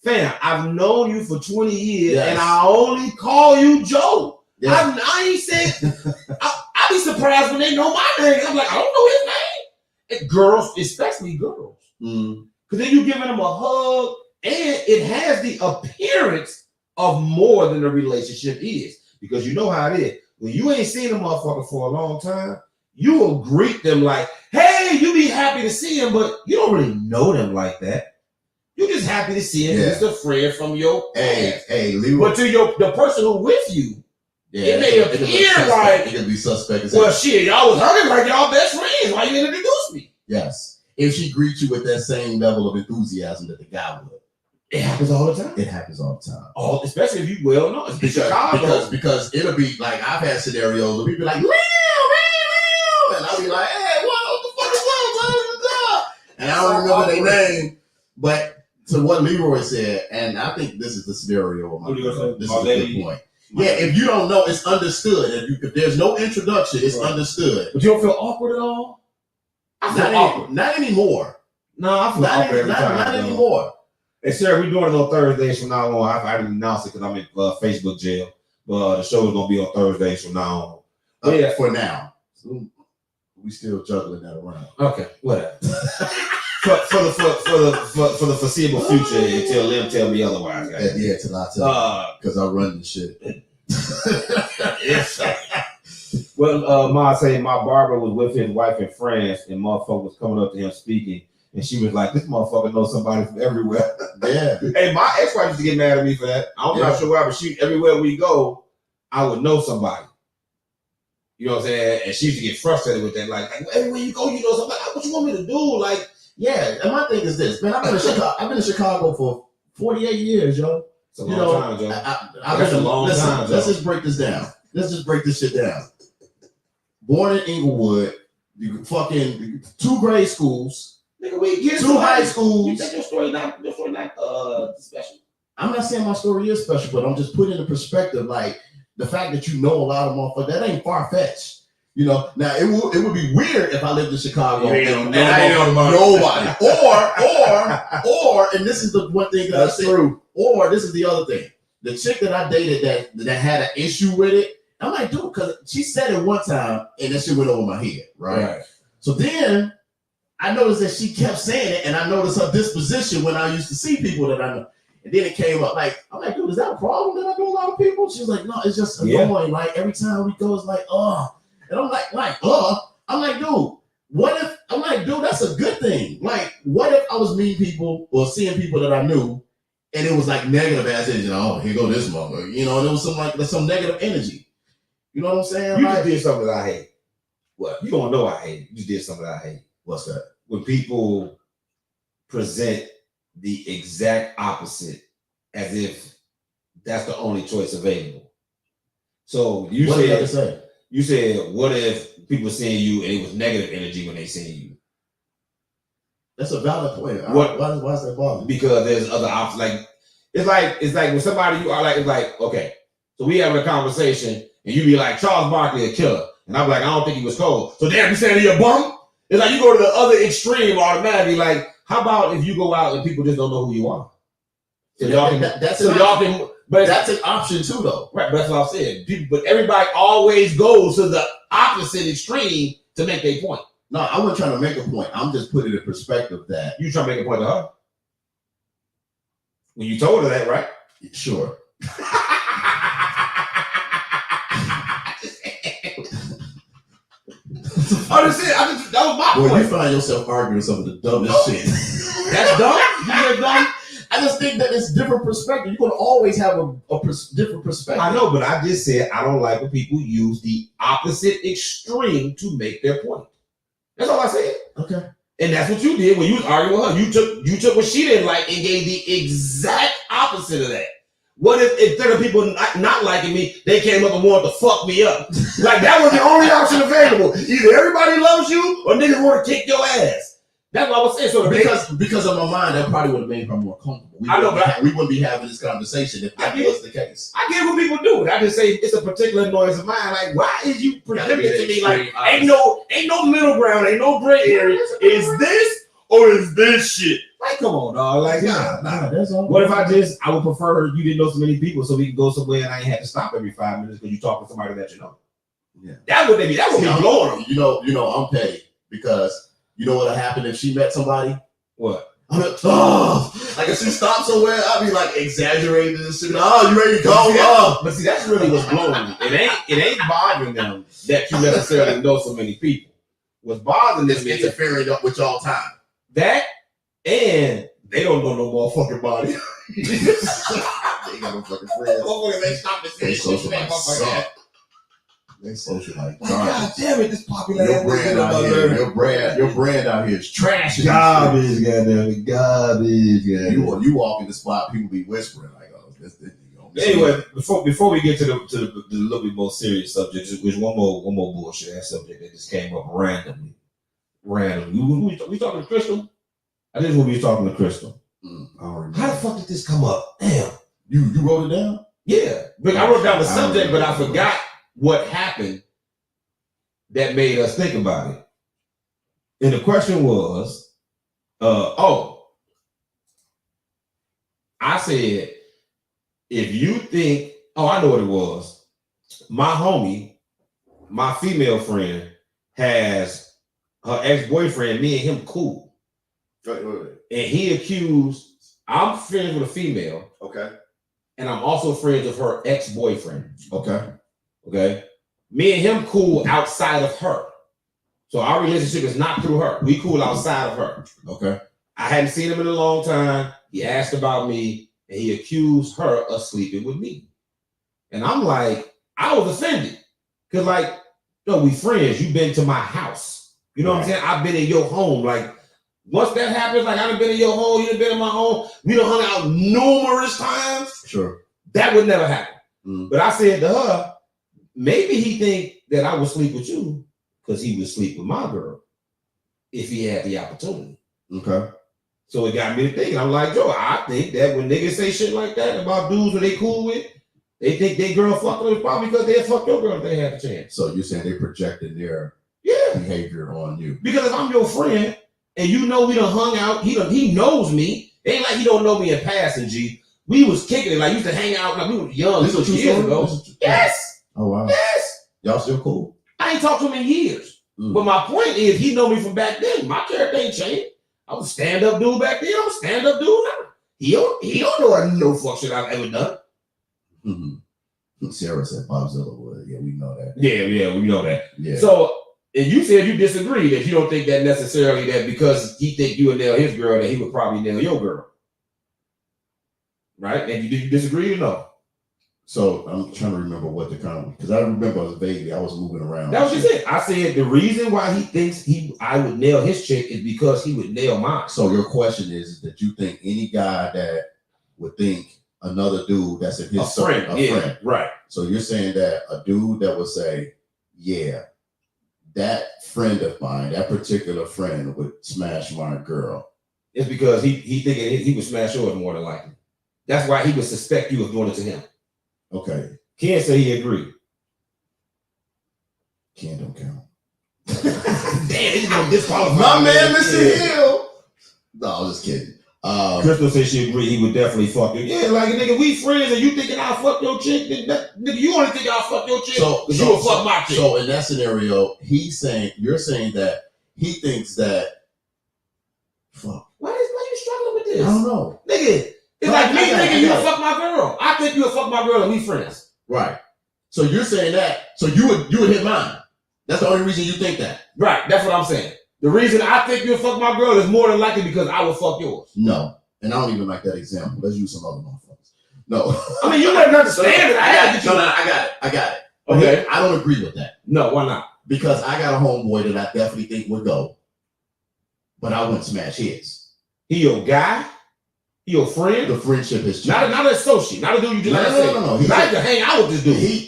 fam, I've known you for 20 years, and I only call you Joe. Yes. I ain't saying. I be surprised when they know my name. I'm like, I don't know his name. And girls, especially girls, because then you giving them a hug. And it has the appearance of more than the relationship is. Because you know how it is. When you ain't seen a motherfucker for a long time, you will greet them like, hey, you be happy to see him, but you don't really know them like that. You're just happy to see him. Yeah. It's a friend from your past. Hey, Leroy. But to the person who with you, it may appear like it could be suspect. Well, shit, y'all was hugging like y'all best friends. Why you didn't introduce me? Yes. If she greets you with that same level of enthusiasm that the guy would. It happens all the time. It happens all the time. Especially if you well know. Because it'll be like I've had scenarios where people be like, Leo, and I'll be like, hey, what the fuck is up? And I don't remember their name, but to what Leroy said, and I think this is the scenario of this is a good point. Yeah, if you don't know, it's understood. If there's no introduction, it's understood. But you don't feel awkward at all? I feel awkward. Not anymore. No, I feel awkward every time. Not anymore. Hey, sir, we're doing it on Thursdays from now on. I didn't announce it because I'm in Facebook jail. But the show is going to be on Thursdays from now on. Yeah, for now. So we still juggling that around. Okay, whatever. for the foreseeable future until Lim tell me otherwise. Guys. Yeah, till I tell because I run this shit. Yes, sir. Well, Ma say my barber was with his wife in France, and motherfucker was coming up to him speaking, and she was like, "This motherfucker knows somebody from everywhere." Yeah. Hey, my ex-wife used to get mad at me for that. I'm not sure why, but everywhere we go, I would know somebody. You know what I'm saying? And she used to get frustrated with that. Like everywhere you go, you know somebody. What you want me to do? Like, yeah. And my thing is this, man. I've been in Chicago for 48 years, yo. It's a long time, Joe. That's a long time. Let's just break this down. Let's just break this shit down. Born in Inglewood, you fucking 2 grade schools, nigga, we get 2 high schools. You think your story not special? I'm not saying my story is special, but I'm just putting in perspective, like the fact that you know a lot of motherfuckers, that ain't far fetched. You know, now it would be weird if I lived in Chicago and nobody. Or, and this is the one thing that I said. True. Or this is the other thing. The chick that I dated that had an issue with it, I'm like, dude, because she said it one time and that shit went over my head, right? So then I noticed that she kept saying it, and I noticed her disposition when I used to see people that I know. And then it came up, like, I'm like, dude, is that a problem that I know a lot of people? She's like, no, it's just annoying. Like, every time we go, it's like, oh. And I'm like, I'm like, dude, what if, I'm like, dude, that's a good thing. Like, what if I was meeting people or seeing people that I knew, and it was like negative ass energy, oh, here go this mother, you know, and it was some negative energy. You know what I'm saying? You just did something that I hate. What? You don't know I hate it. You just did something that I hate. What's that? When people present the exact opposite as if that's the only choice available. So you said, what if people seeing you and it was negative energy when they seeing you? That's a valid point. What? Why is that bothering? Because there's other options. Like it's like when somebody you are like, it's like, okay, so we having a conversation and you be like, Charles Barkley a killer. And I'm like, I don't think he was cold. So damn, you saying he a bum? It's like you go to the other extreme automatically. Like, how about if you go out and people just don't know who you are? So that's an option too, though. Right, that's what I'm saying. But everybody always goes to the opposite extreme to make their point. No, I wasn't trying to make a point. I'm just putting it in perspective that you trying to make a point to her. When you told her that, right? Sure. That was my point. You find yourself arguing some of the dumbest shit. That's dumb? You get dumb? I just think that it's different perspective. You're going to always have a different perspective. I know, but I just said I don't like when people use the opposite extreme to make their point. That's all I said. Okay. And that's what you did when you was arguing with her. You took what she didn't like and gave the exact opposite of that. What if instead of people not liking me, they came up and wanted to fuck me up? Like that was the only option available. Either everybody loves you or niggas want to kick your ass. That's what I was saying. So because of my mind, that probably would have made her more comfortable. We wouldn't be having this conversation if that was the case. I get what people do. I just say it's a particular annoyance of mine. Like, why is you presenting it to me like ain't no middle ground, ain't no gray area? Is this or is this shit? Like, come on, dog. Like, nah. That's all. What if I would prefer you didn't know so many people so we can go somewhere and I ain't had to stop every 5 minutes because you talk to somebody that you know. Yeah. That would be blowing them. You know, I'm petty because you know what'll happen if she met somebody? What? I'm like, like if she stopped somewhere, I'd be like exaggerating this shit. Oh, you ready to go? But see, that's really what's blowing me. It ain't bothering them that you necessarily know so many people. What's bothering them is interfering with y'all time. That and they don't know no motherfucking body. They got no fucking friends. They stop this shit. They social like God damn it, this popular your brand out here is trash. Garbage, goddamn garbage. You walk in the spot, people be whispering like, "Oh, this." Anyway, before we get to the little bit more serious subject, there's one more bullshit ass subject that just came up randomly. We talking to Crystal? I think we were talking to Crystal. How the fuck did this come up? Damn. You wrote it down? Yeah, but I wrote down the subject, but I forgot what happened that made us think about it. And the question was, I said, if you think, I know what it was. My homie, my female friend, has her ex-boyfriend, me and him cool. And he accused, I'm friends with a female. Okay. And I'm also friends with her ex-boyfriend. Okay. Okay. Me and him cool outside of her. So our relationship is not through her. We cool outside of her. Okay. I hadn't seen him in a long time. He asked about me and he accused her of sleeping with me. And I'm like, I was offended. Cause like, no, we friends. You've been to my house. You know what I'm saying? I've been in your home. Like, once that happens, like I've been in your home, you've been in my home. We done hung out numerous times. Sure. That would never happen. Mm. But I said to her, maybe he think that I would sleep with you because he would sleep with my girl if he had the opportunity. Okay. So it got me to thinking. I'm like, yo, I think that when niggas say shit like that about dudes who they cool with, they think they girl fuck them probably because they'd fuck your girl if they had a chance. So you're saying they projected their behavior on you? Because if I'm your friend and you know we done hung out, he knows me. It ain't like he don't know me in passing, G. We was kicking it, like used to hang out like we were young. This was years ago. Yes. Oh wow. Yes. Y'all still cool? I ain't talked to him in years. But my point is, he know me from back then. My character ain't changed. I was a stand-up dude back then. I'm a stand-up dude now. He don't know no fuck shit I've ever done. Sarah said Bobzilla would. Yeah, we know that. Yeah, we know that. Yeah. So, and you said you disagree, that you don't think that necessarily that because he think you would nail his girl, that he would probably nail your girl. Right? And you disagree or no? So I'm trying to remember what the comment, because I remember vaguely I was moving around. That was just it. I said the reason why he thinks I would nail his chick is because he would nail mine. So your question is that you think any guy that would think another dude that's in his friend, friend. Right. So you're saying that a dude that would say, yeah, that friend of mine, that particular friend would smash my girl. It's because he thinking he would smash yours more than likely. That's why he would suspect you of doing it to him. Okay. Ken said he agreed. Ken don't count. Damn, he's gonna disqualify my man, Mr. Hill. No, I was just kidding. Crystal said she agreed he would definitely fuck you. Yeah, like nigga, we friends and you thinking I'll fuck your chick, nigga, you only think I'll fuck your chick because you will fuck my chick. So in that scenario, you're saying that he thinks that fuck. Why you struggling with this? I don't know. Nigga, it's like me thinking you'll fuck my girl. I think you'll fuck my girl and we friends. Right. So you're saying that, so you would hit mine. That's the only reason you think that. Right, that's what I'm saying. The reason I think you'll fuck my girl is more than likely because I will fuck yours. No. And I don't even like that example. Let's use some other motherfuckers. No. I mean, you wouldn't understand it. I got it. Okay. I don't agree with that. No, why not? Because I got a homeboy that I definitely think would go, but I wouldn't smash his. He your guy? He your friend? The friendship is not an associate, not a dude you just No. He's not to hang out with this dude.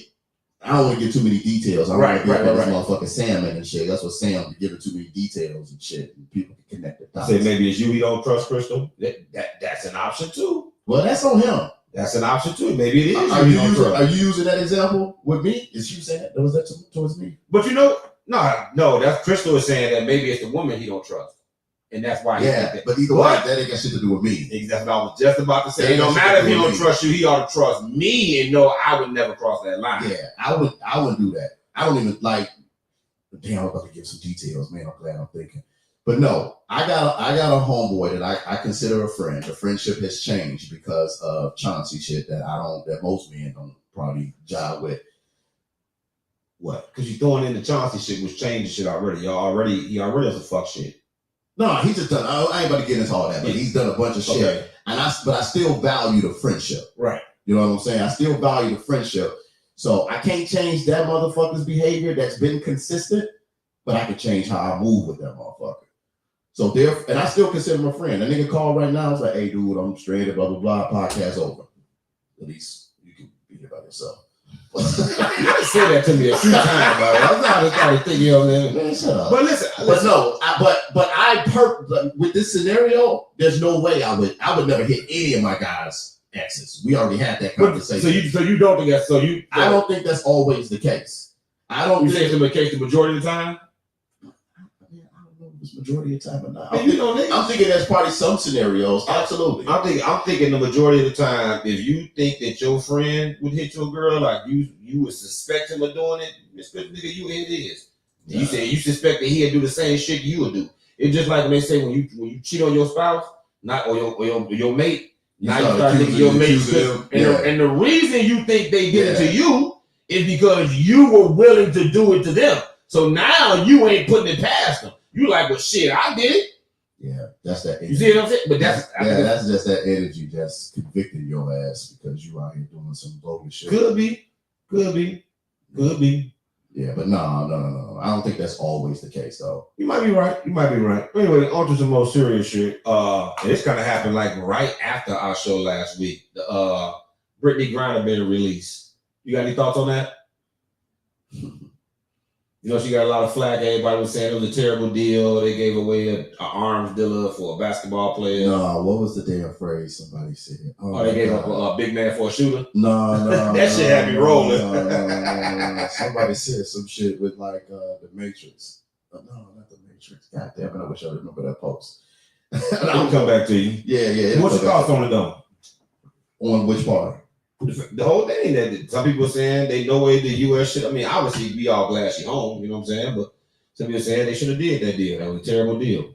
I don't want to give too many details. I don't want to give right. motherfucking Salmon and shit. That's what Sam be giving too many details and shit, and people can connect the dots. Say maybe it's you he don't trust, Crystal. That's an option too. Well, that's on him. That's an option too. Maybe it is. Are you using that example with me? Is you saying that? Was that towards me? But you know, no. That's Crystal is saying that maybe it's the woman he don't trust, and that's why. But either way, that ain't got shit to do with me. Exactly. I was just about to say. It don't matter if he don't trust you. He ought to trust me and know I would never cross that line. Yeah, I wouldn't do that. I don't even like. Damn, I'm about to give some details, man. I'm glad I'm thinking. But no, I got a homeboy that I consider a friend. The friendship has changed because of Chauncey shit that most men don't probably jive with. What? Because you throwing in the Chauncey shit, which changed shit already. He already has a fuck shit. No, he just done. I ain't about to get into all that, but he's done a bunch of shit. Okay. But I still value the friendship. Right. You know what I'm saying? I still value the friendship. So I can't change that motherfucker's behavior that's been consistent, but I can change how I move with that motherfucker. So and I still consider him a friend. That nigga called right now. It's like, hey, dude, I'm stranded, blah, blah, blah. Podcast over. At least you can be here by yourself. You just said that to me a few times, bro. I'm not thinking of that. Man, shut up. But listen. But no, with this scenario, there's no way I would never hit any of my guys' exes. We already had that conversation. So you don't think that's I don't think that's always the case. I don't think it's the case the majority of the time. It's majority of the time, but not. Man, you know, niggas, I'm thinking that's probably some scenarios. Absolutely. I'm thinking the majority of the time, if you think that your friend would hit your girl, like you would suspect him of doing it, nigga, you it is. Yeah. You say you suspect that he'll do the same shit you would do. It's just like when they say when you cheat on your spouse, not or your mate. Now you start thinking your mate's good. And the reason you think they did it to you is because you were willing to do it to them. So now you ain't putting it past them. You like, well, shit, I did it. Yeah, that's that energy. You see what I'm saying? But that's just that energy that's convicting your ass because you out here doing some bogus shit. Could be. Yeah, but no. I don't think that's always the case, though. You might be right. Anyway, on to some more serious shit. This kind of happened like right after our show last week. The Brittany Griner been released. You got any thoughts on that? You know, she got a lot of flack. Everybody was saying it was a terrible deal. They gave away an arms dealer for a basketball player. No, what was the damn phrase somebody said? Oh, they gave up a big man for a shooter? No. That shit had me rolling. No. Somebody said some shit with like the Matrix. No, not the Matrix. God damn it, I wish I remember that post. I'll come back to you. Yeah. What's your thoughts on it, though? On which part? The whole thing that some people saying they know where the U.S. shit. I mean, obviously we all glad she home. You know what I'm saying? But some people saying they should have did that deal. That was a terrible deal.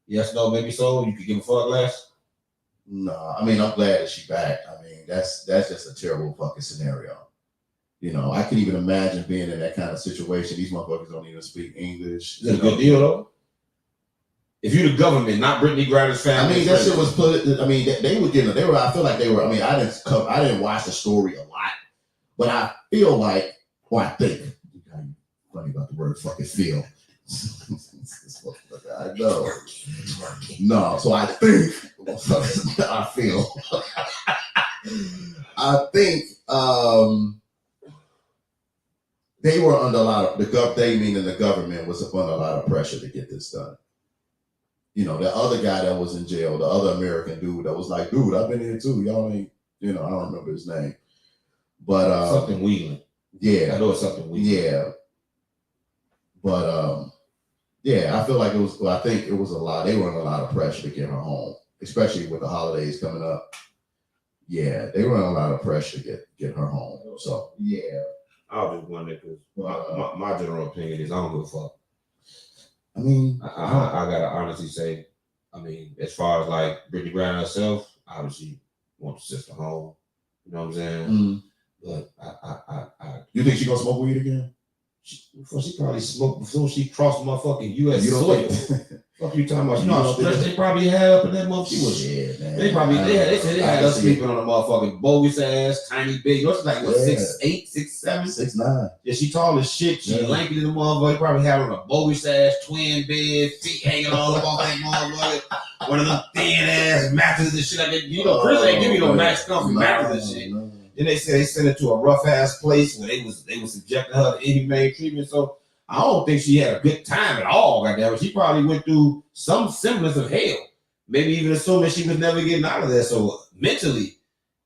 Yes, no, maybe so. You could give a fuck less. No, I mean I'm glad that she back. I mean that's just a terrible fucking scenario. You know, I can even imagine being in that kind of situation. These motherfuckers don't even speak English. It's a good deal though. If you're the government, not Brittany Griner's family. I mean, that shit was put. I mean, they were getting. They were. I feel like they were. I mean, I didn't watch the story a lot, but I feel like, or I think. Funny about the word fucking feel. I know. No, so I think. I feel. I think they were under a lot of they meaning the government was under a lot of pressure to get this done. You know, the other guy that was in jail, the other American dude that was like, dude, I've been here too. Y'all ain't, I don't remember his name. But something Wheeling. Yeah. I know it's something Wheeling. Yeah. But I feel like I think it was a lot. They were under a lot of pressure to get her home, especially with the holidays coming up. Yeah, they were under a lot of pressure to get her home. So yeah. I was just wondering because my general opinion is I don't give a fuck. I mean, I gotta honestly say, I mean, as far as like Brittany Griner herself, obviously wants the sister home. You know what I'm saying? Mm. But I you think she gonna smoke weed again? She probably smoked before she crossed my fucking U.S. You don't soil. think? Fuck you talking about? You know how stressed they probably had up in that month. She was. Yeah, man. They said they had us sleeping on a motherfucking bogus ass tiny big. What's like what 6'8", 6'7", 6'9". Yeah, she tall as shit. She lanky little motherfucker. They probably had on a bogus ass twin bed, feet hanging all up on that motherfucker. One of them thin ass mattresses and shit like that. Prison ain't give you no nice comfy mattress and shit. No. Then they said they sent her to a rough ass place where they was subjecting her to inhumane treatment. So I don't think she had a good time at all. Goddamn, she probably went through some semblance of hell. Maybe even assuming she was never getting out of there. So mentally,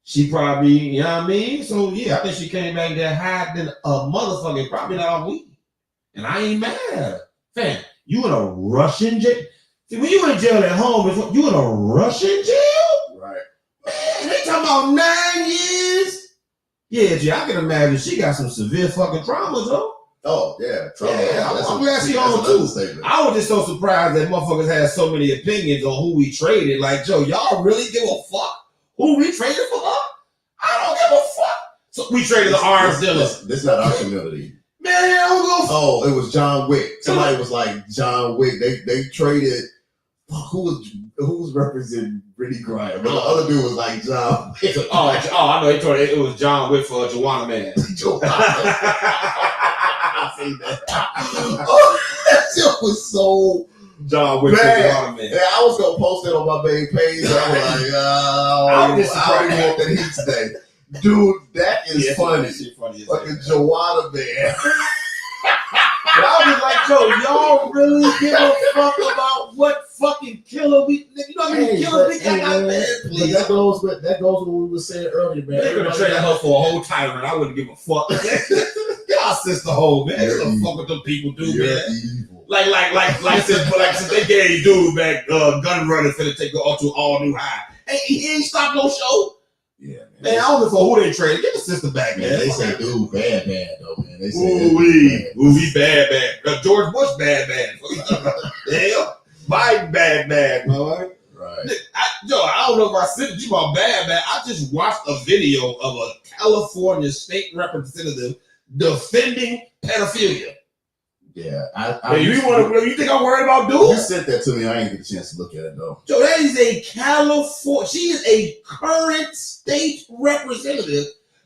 she probably, you know what I mean? So yeah, I think she came back there high than a motherfucker, probably not all week. And I ain't mad at her. Fam, you in a Russian jail? See, when you in jail at home, you in a Russian jail? Right. Man, they talking about 9 years. Yeah, G, I can imagine she got some severe fucking traumas, though. Oh, yeah. Trauma. Yeah, I'm glad she on too. I was just so surprised that motherfuckers had so many opinions on who we traded. Like, Joe, y'all really give a fuck who we traded for her? I don't give a fuck. So we traded the arms dealer. This is not our community. Man, I don't go. Oh, it was John Wick. Somebody was like John Wick. They traded. Who was representing Brittany Griner? But the other dude was like John Wick. I know. They told it was John Wick for Joanna Man. I seen that. That shit was so John Wick for Joanna Man. Yeah, I was gonna post it on my main page. I was like, I don't want that heat today. Dude, that is funny. Fucking Joanna Man. But I was like, Joe, y'all really give a fuck about what fucking killer we, you know what I mean? Killer we got out there. That goes with what we were saying earlier, man. They're gonna trade her for a whole tyrant. I wouldn't give a fuck. Y'all sister hole, man. Don't fuck with them people do, man. Evil. since they gave dude back gun running finna take her to all new high. Hey, he ain't stopped no show. Yeah, Man, I don't know for who they traded. Get the sister back, man. They say dude bad though, man. They say he bad. George Bush bad. Hell, Biden bad, man. Right. I don't know if I said you about bad. I just watched a video of a California state representative defending pedophilia. Yeah, you think I'm worried about You dudes? sent that to me. I ain't get a chance to look at it though. Joe, that is a California. She is a current state representative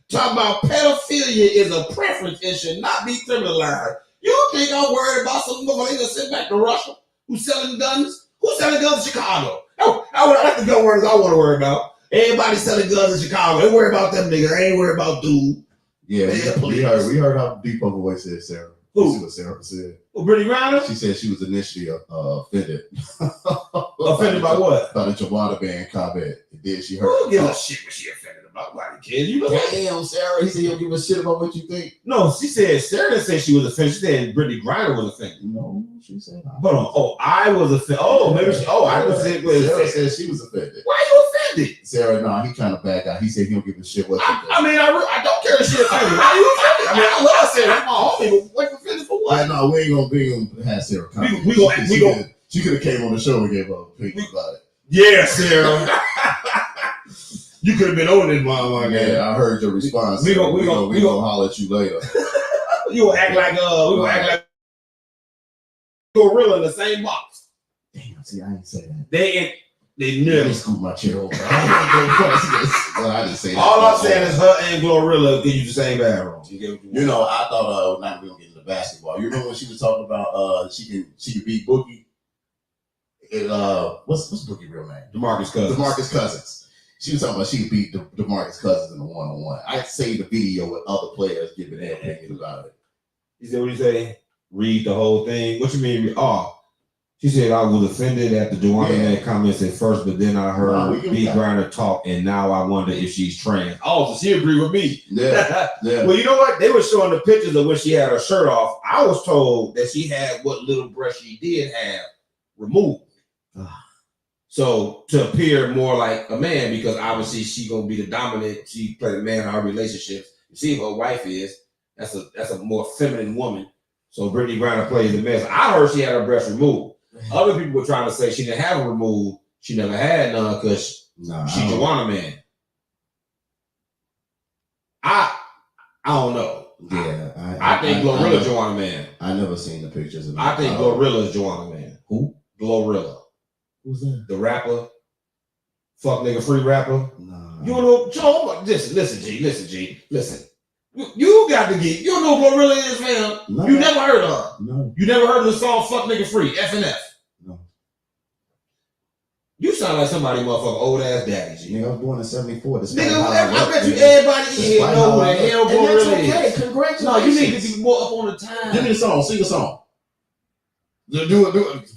talking about pedophilia is a preference and should not be criminalized. You think I'm worried about some motherfucker that sitting back to Russia who's selling guns? Who's selling guns in Chicago? That's the gun words I want to worry about. Everybody selling guns in Chicago. Ain't worry about them niggas. I ain't worry about dude. Yeah, we heard how deep of a voice is, Sarah. Who? See what Sarah said. Brittany Griner? She said she was initially offended. Offended by what? By the Jawada band comment. And then she heard. Who gives a shit what she offended about? Nobody cares. You know what? Damn, Sarah. He said he don't give a shit about what you think. No, she said Sarah didn't say she was offended. She said Brittany Griner was offended. No, she said. Hold on. Oh, I was offended. Oh, maybe she. Oh, I was offended. Sarah said she was offended. Why you offended? Sarah, no, he kind of back out. He said he don't give a shit what you think. I don't care if she offended. Why you offended? I love Sarah. That's my homie. But what offended for what? Yeah, no, we ain't gonna have Sarah comment. She could have came on the show and gave her opinion about it. Yeah, Sarah. You could have been on this motherfucker. Yeah, I heard your response. We gonna holler at you later. You gonna act like gorilla in the same box. Damn, see, I ain't say that. They never scoop my chair over. I didn't say that. All I'm saying is her and Glorilla can use the same bathroom. You know, I thought not gonna get into basketball. You remember when she was talking about she can beat Boogie? What's Boogie real name? DeMarcus Cousins. She was talking about she could beat DeMarcus Cousins in a 1-on-1. I saved the video with other players giving their opinion about it. You said what you say? Read the whole thing. What you mean? Oh, she said I was offended at the Duane man comments at first, but then I heard B. Griner talk, and now I wonder if she's trans. Oh, so she agreed with me. Yeah. Well, you know what? They were showing the pictures of when she had her shirt off. I was told that she had what little breast she did have removed. So to appear more like a man, because obviously she gonna be the dominant. She play the man in our relationships. You see, her wife is that's a more feminine woman. So Brittany Griner plays the man. So I heard she had her breast removed. Other people were trying to say she didn't have it removed. She never had none because she Joanna man. I don't know. Yeah, I think Glorilla Joanna man. I never seen the pictures of. I think Glorilla is Joanna man. Who? Glorilla. Who's that? The rapper. Fuck nigga free rapper. Nah. You don't know, Joe? Listen, G. Listen. You got to get. You don't know what Glorilla is, fam. No. You never heard of her. No. You never heard of the song "Fuck Nigga Free" FNF. No. You sound like somebody motherfucking old ass daddy. G. Nigga, I was born in '74. Nigga, I bet you everybody in here know who the hell Glorilla is. Congratulations. No, you need to be more up on the time. Give me the song. Sing a song. Do it.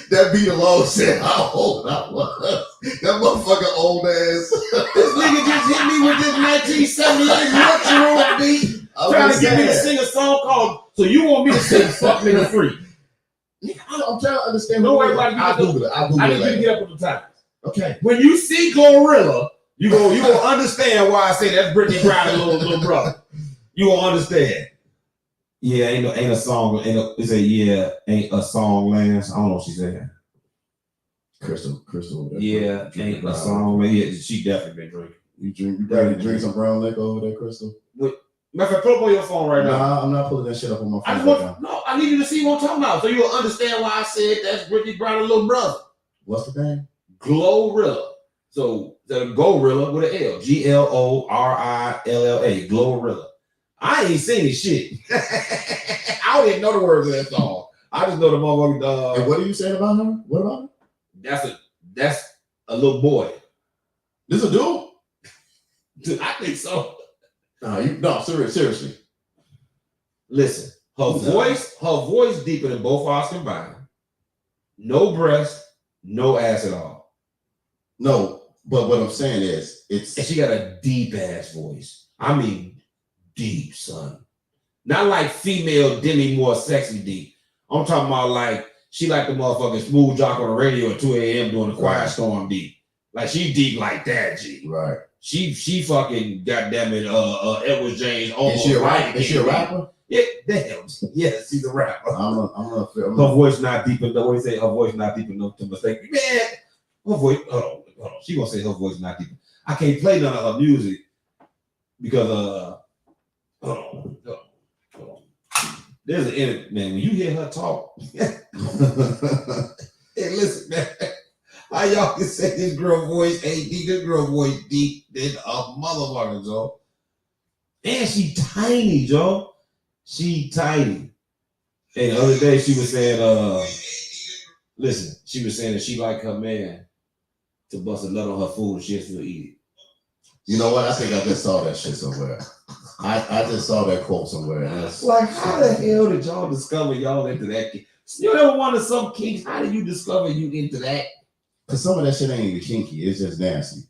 That beat alone said how old I was. That motherfucker old ass. This nigga just hit me with this 1978 retro beat, trying to get me to sing a song called. So you want me to sing "Fuck Nigga Free"? I'm trying to understand. Don't worry about it. I'll Google it. I need you to get up with the times. Okay. When you see Glorilla, you gonna understand why I say that's Brittany Griner little brother. You gonna understand. Yeah, ain't a song. Ain't a song, Lance. I don't know what she's saying. Crystal. Yeah, ain't a song. Yeah, she definitely been drinking. You drink some brown liquor over there, Crystal? Matter of fact, pull up on your phone right now. Nah, I'm not pulling that shit up on my phone. I need you to see what I'm talking about, so you'll understand why I said that's Brittany Griner's little brother. What's the name? Glorilla. So the Gorilla with an L. Glorilla. Glorilla. I ain't singing shit. I don't even know the words of that song. I just know the motherfucker. And what are you saying about her? What about her? That's a little boy. This a dude? I think so. No, seriously. Listen, her voice deeper than both of us combined. No breast, no ass at all. No, but what I'm saying is, and she got a deep ass voice. I mean, deep, son. Not like female Demi Moore sexy D. I'm talking about like she like the motherfucking smooth jock on the radio at 2 a.m. doing the quiet storm D. Like she deep like that, G. Right. She fucking goddamn it, Edward James. Is she a rapper? Is she a rapper? Yeah, damn. Yes, she's a rapper. Her voice not deep enough. What do you say? Her voice not deep enough to mistake. Man, her voice. Hold on. She gonna say her voice not deep. I can't play none of her music because hold on. There's an internet, man. When you hear her talk, hey, listen, man. How y'all can say this girl voice ain't deep? This girl voice deep than a motherfucker, Joe. And she tiny, Joe. She tiny. And the other day she was saying, listen, she was saying that she like her man to bust a nut on her food and she'll still eat it. You know what? I think I just saw that shit somewhere. I just saw that quote somewhere. And that's like, how the hell did y'all discover y'all into that? You ever wanted some kinks? How did you discover you into that? Because some of that shit ain't even kinky. It's just nasty.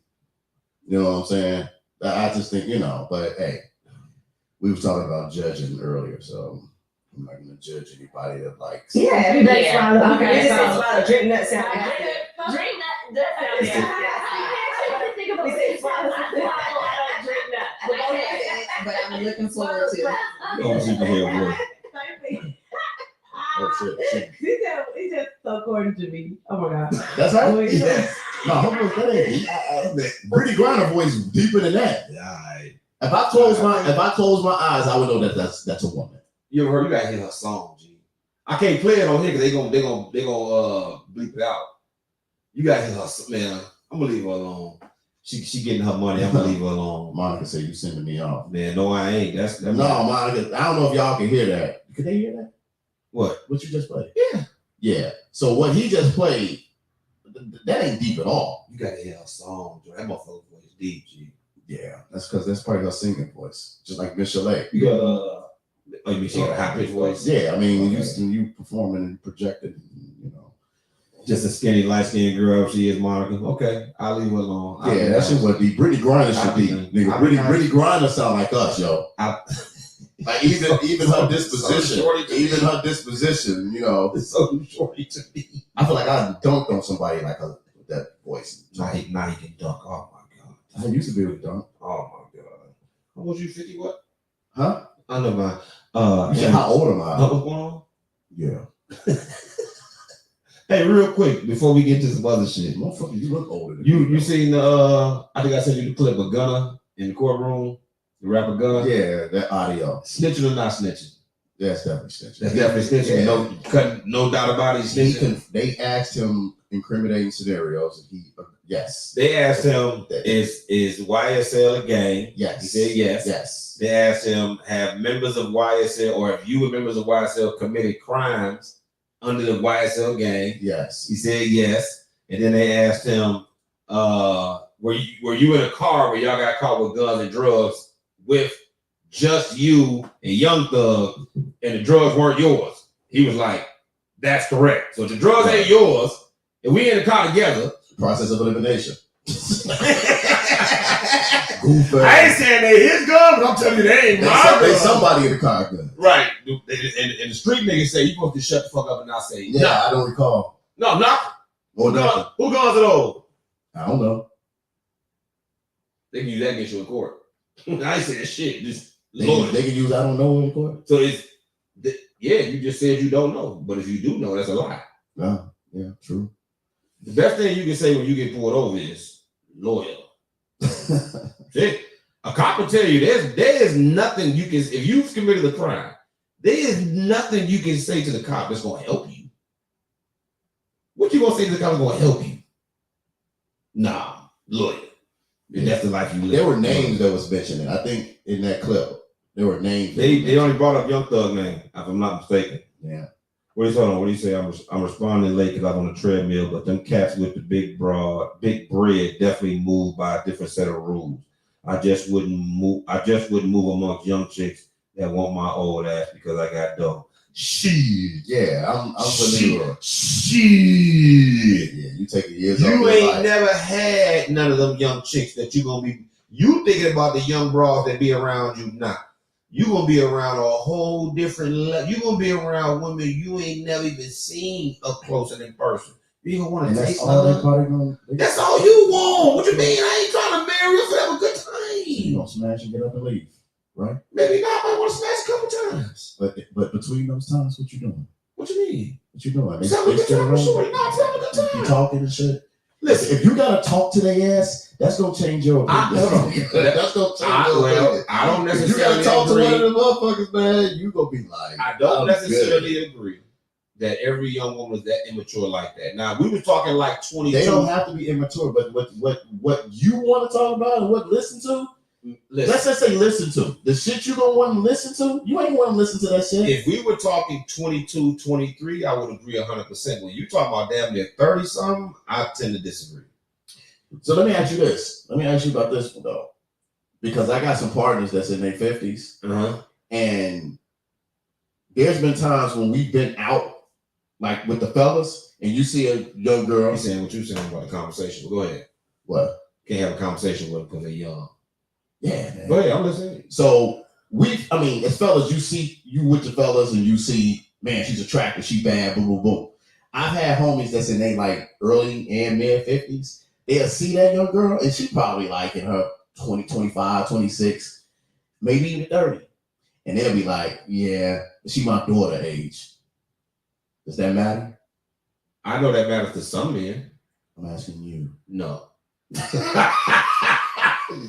You know what I'm saying? I just think, but hey, we were talking about judging earlier, so I'm not going to judge anybody that likes. Yeah, everybody's fine. Okay, This is so- about a drink nut sound. Drink nut. That sounds think about it. I don't drink nut. But I'm looking forward to it. Oh, she can hear a voice. Oh, shit. He's just so corny to me. Oh my god. That's Oh, right? yeah. No, that ain't deep. Brittany Griner voice is deeper than that. Right. If I close my eyes, I would know that that's a woman. You ever heard? You gotta hear her song, G. I can't play it on here because they gonna bleep it out. You gotta hear her, man. I'm gonna leave her alone. She getting her money. I'm gonna leave her alone. Monica said you sending me off. Man, no, I ain't. That's No, Monica. I don't know if y'all can hear that. Could they hear that? What? What you just played? Yeah. Yeah. So what he just played, that ain't deep at all. You gotta hear her song, Joe. That motherfucker voice is deep, G. Yeah, that's because that's part of her singing voice, just like Miss Chalet. You got oh, you mean she got a high pitched voice? Yeah, I mean, Okay. when you performing and projecting, Just a skinny, light skinned girl. She is Monica. Okay, I'll leave her alone. I'll Yeah, be that honest. shit would be. Brittany Griner should be. Nigga, Brittany Griner sound like us, yo. Like even her disposition, even her disposition, It's so shorty to me. I feel like I dunked on somebody like her with that voice. Now he can dunk. Oh my god. I used to be able to dunk. Oh my god. How much you 50 what? Huh? I know mine. You said, how old am I? What's going on? Yeah. Hey, real quick, before we get to some other shit. Motherfucker, you look older than You me. seen the I think I sent you the clip of Gunna in the courtroom, the rapper Gunna. Yeah, that audio. Snitching or not snitching? That's definitely snitching. That's definitely snitching. Yeah. No doubt about it. He's snitching. They asked him incriminating scenarios, and he yes. They asked him, is YSL a gang? Yes. He said yes. Yes. They asked him, have members of YSL, or if you were members of YSL committed crimes under the YSL gang? Yes. He said yes. And then they asked him, were you in a car where y'all got caught with guns and drugs with just you and Young Thug, and the drugs weren't yours? He was like, that's correct. So if the drugs ain't yours, and we in the car together. Process of elimination. I ain't saying they his gun, but I'm telling you they ain't my gun. There's somebody in the car gun. Right. And the street niggas say, you supposed to shut the fuck up and not say, Yeah, I don't recall. no, not. Or nothing. Who guns are those? I don't know. They can use that against you in court. I ain't saying shit. Just They Lord. can use I don't know in court. So you just said you don't know, but if you do know, that's a lie. No. Yeah, true. The best thing you can say when you get pulled over is loyal. Shit. A cop will tell you there is nothing you can, if you've committed a crime, there is nothing you can say to the cop that's gonna help you. What you gonna say to the cop that's gonna help you? Nah, loyal. And that's the life you live. There were names that was mentioned. I think in that clip, there were names. They only brought up Young Thug name, if I'm not mistaken. Yeah. What do you say? I'm responding late because I'm on a treadmill, but them cats with the big bread definitely move by a different set of rules. I just wouldn't move amongst young chicks that want my old ass because I got dough. Shit. Yeah, I'm familiar. Shit. Yeah, you take years off You your ain't life. never had none of them young chicks that you gonna be. You thinking about the young bras that be around you now. you're gonna be around a whole different level. You're gonna be around women you ain't never even seen up close and in person. You gonna want And to that's taste all they none. probably gonna. That's all you want. What you mean? I ain't trying to marry you for have a good You time. gonna smash and get up and leave, right? Maybe not. I want to smash a couple times. But between those times, what you doing? What you mean? What you doing? Just have a good time, shorty. No, just have a good You time. talking and shit. Listen, If you gotta talk to their ass, that's gonna change your opinion. hold on. That's gonna change your opinion. I don't If you gotta necessarily talk to agree. one of them motherfuckers, man, you gonna be like, I don't I'm necessarily good. agree that every young woman is that immature like that. Now we were talking like 22. They don't have to be immature, but what you want to talk about and what listen to. Listen, Let's just say listen to the shit you don't want to listen to. You ain't want to listen to that shit. if we were talking 22, 23, I would agree 100%. When you talk about damn near 30 something, I tend to disagree. So let me ask you this. Let me ask you about this one though, because I got some partners that's in their 50s, and there's been times when we've been out, like with the fellas, and you see a young girl. You saying what you saying about the conversation? But go ahead. What? Can't have a conversation with them because they're young. Yeah, man. Go ahead, I'm listening. So as fellas, you with the fellas and you see, man, she's attractive, she bad, boom, boom, boom. I've had homies that's in their like early and mid 50s. They'll see that young girl and she probably like in her 20, 25, 26, maybe even 30. And they'll be like, yeah, she my daughter age. Does that matter? I know that matters to some men. I'm asking you. No.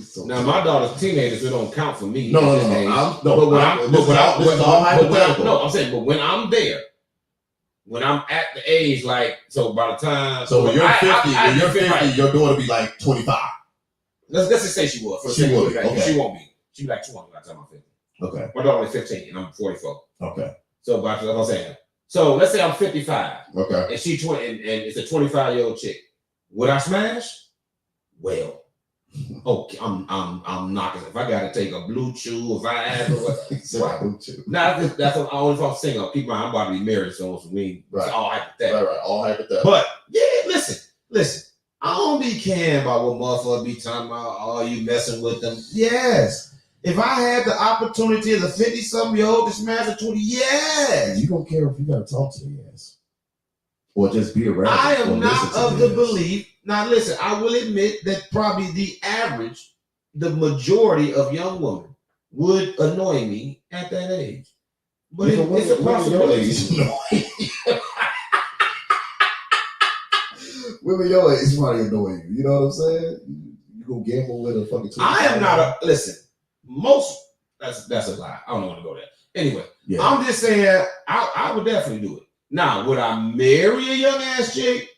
So Now my daughter's teenager, so it don't count for me. No. at this age. This is all hypothetical. No, I'm saying, but when I'm there, when I'm at the age, like, so by the time, So when you're 50, right. your daughter be like 25. Let's just say she was. She would be, Like, okay. She won't be. She be like 20 by the time I'm 50. Okay. My daughter is 15 and I'm 44. Okay. So that's what I'm saying. So let's say I'm 55 Okay. and she 20 and it's a 25-year-old chick. Would I smash? Well, okay, I'm knocking. If I gotta take a blue chew, if I have now that's only if I'm single. Keep in mind, I'm about to be married, so we Right. it's all hypothetical. Right. All hypothetical. But yeah, listen. I don't be caring about what motherfuckers be talking about. Oh, you messing with them? Yes. If I had the opportunity as a 50-something-year-old to smash a 20, yes. You don't care if you gotta talk to the ass. Or just be around. I am or not listen to of the ass. belief. Now, listen, I will admit that probably the average, the majority of young women would annoy me at that age. But it's a possibility. Women your age probably annoy you. You know what I'm saying? You go gamble with a fucking 25. I am not listen. That's a lie. I don't want to go there. Anyway, Yeah. I'm just saying I would definitely do it. Now, would I marry a young ass chick?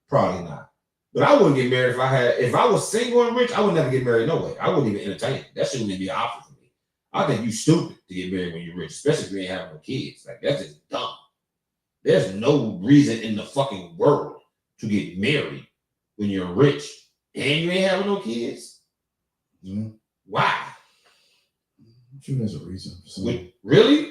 Probably not. But I wouldn't get married if I was single and rich. I would never get married no way. I wouldn't even entertain it. That shouldn't even be an option for me. I think you stupid to get married when you're rich, especially if you ain't having no kids. Like that's just dumb. There's no reason in the fucking world to get married when you're rich and you ain't having no kids. Mm-hmm. Why? I'm sure there's a reason. Really?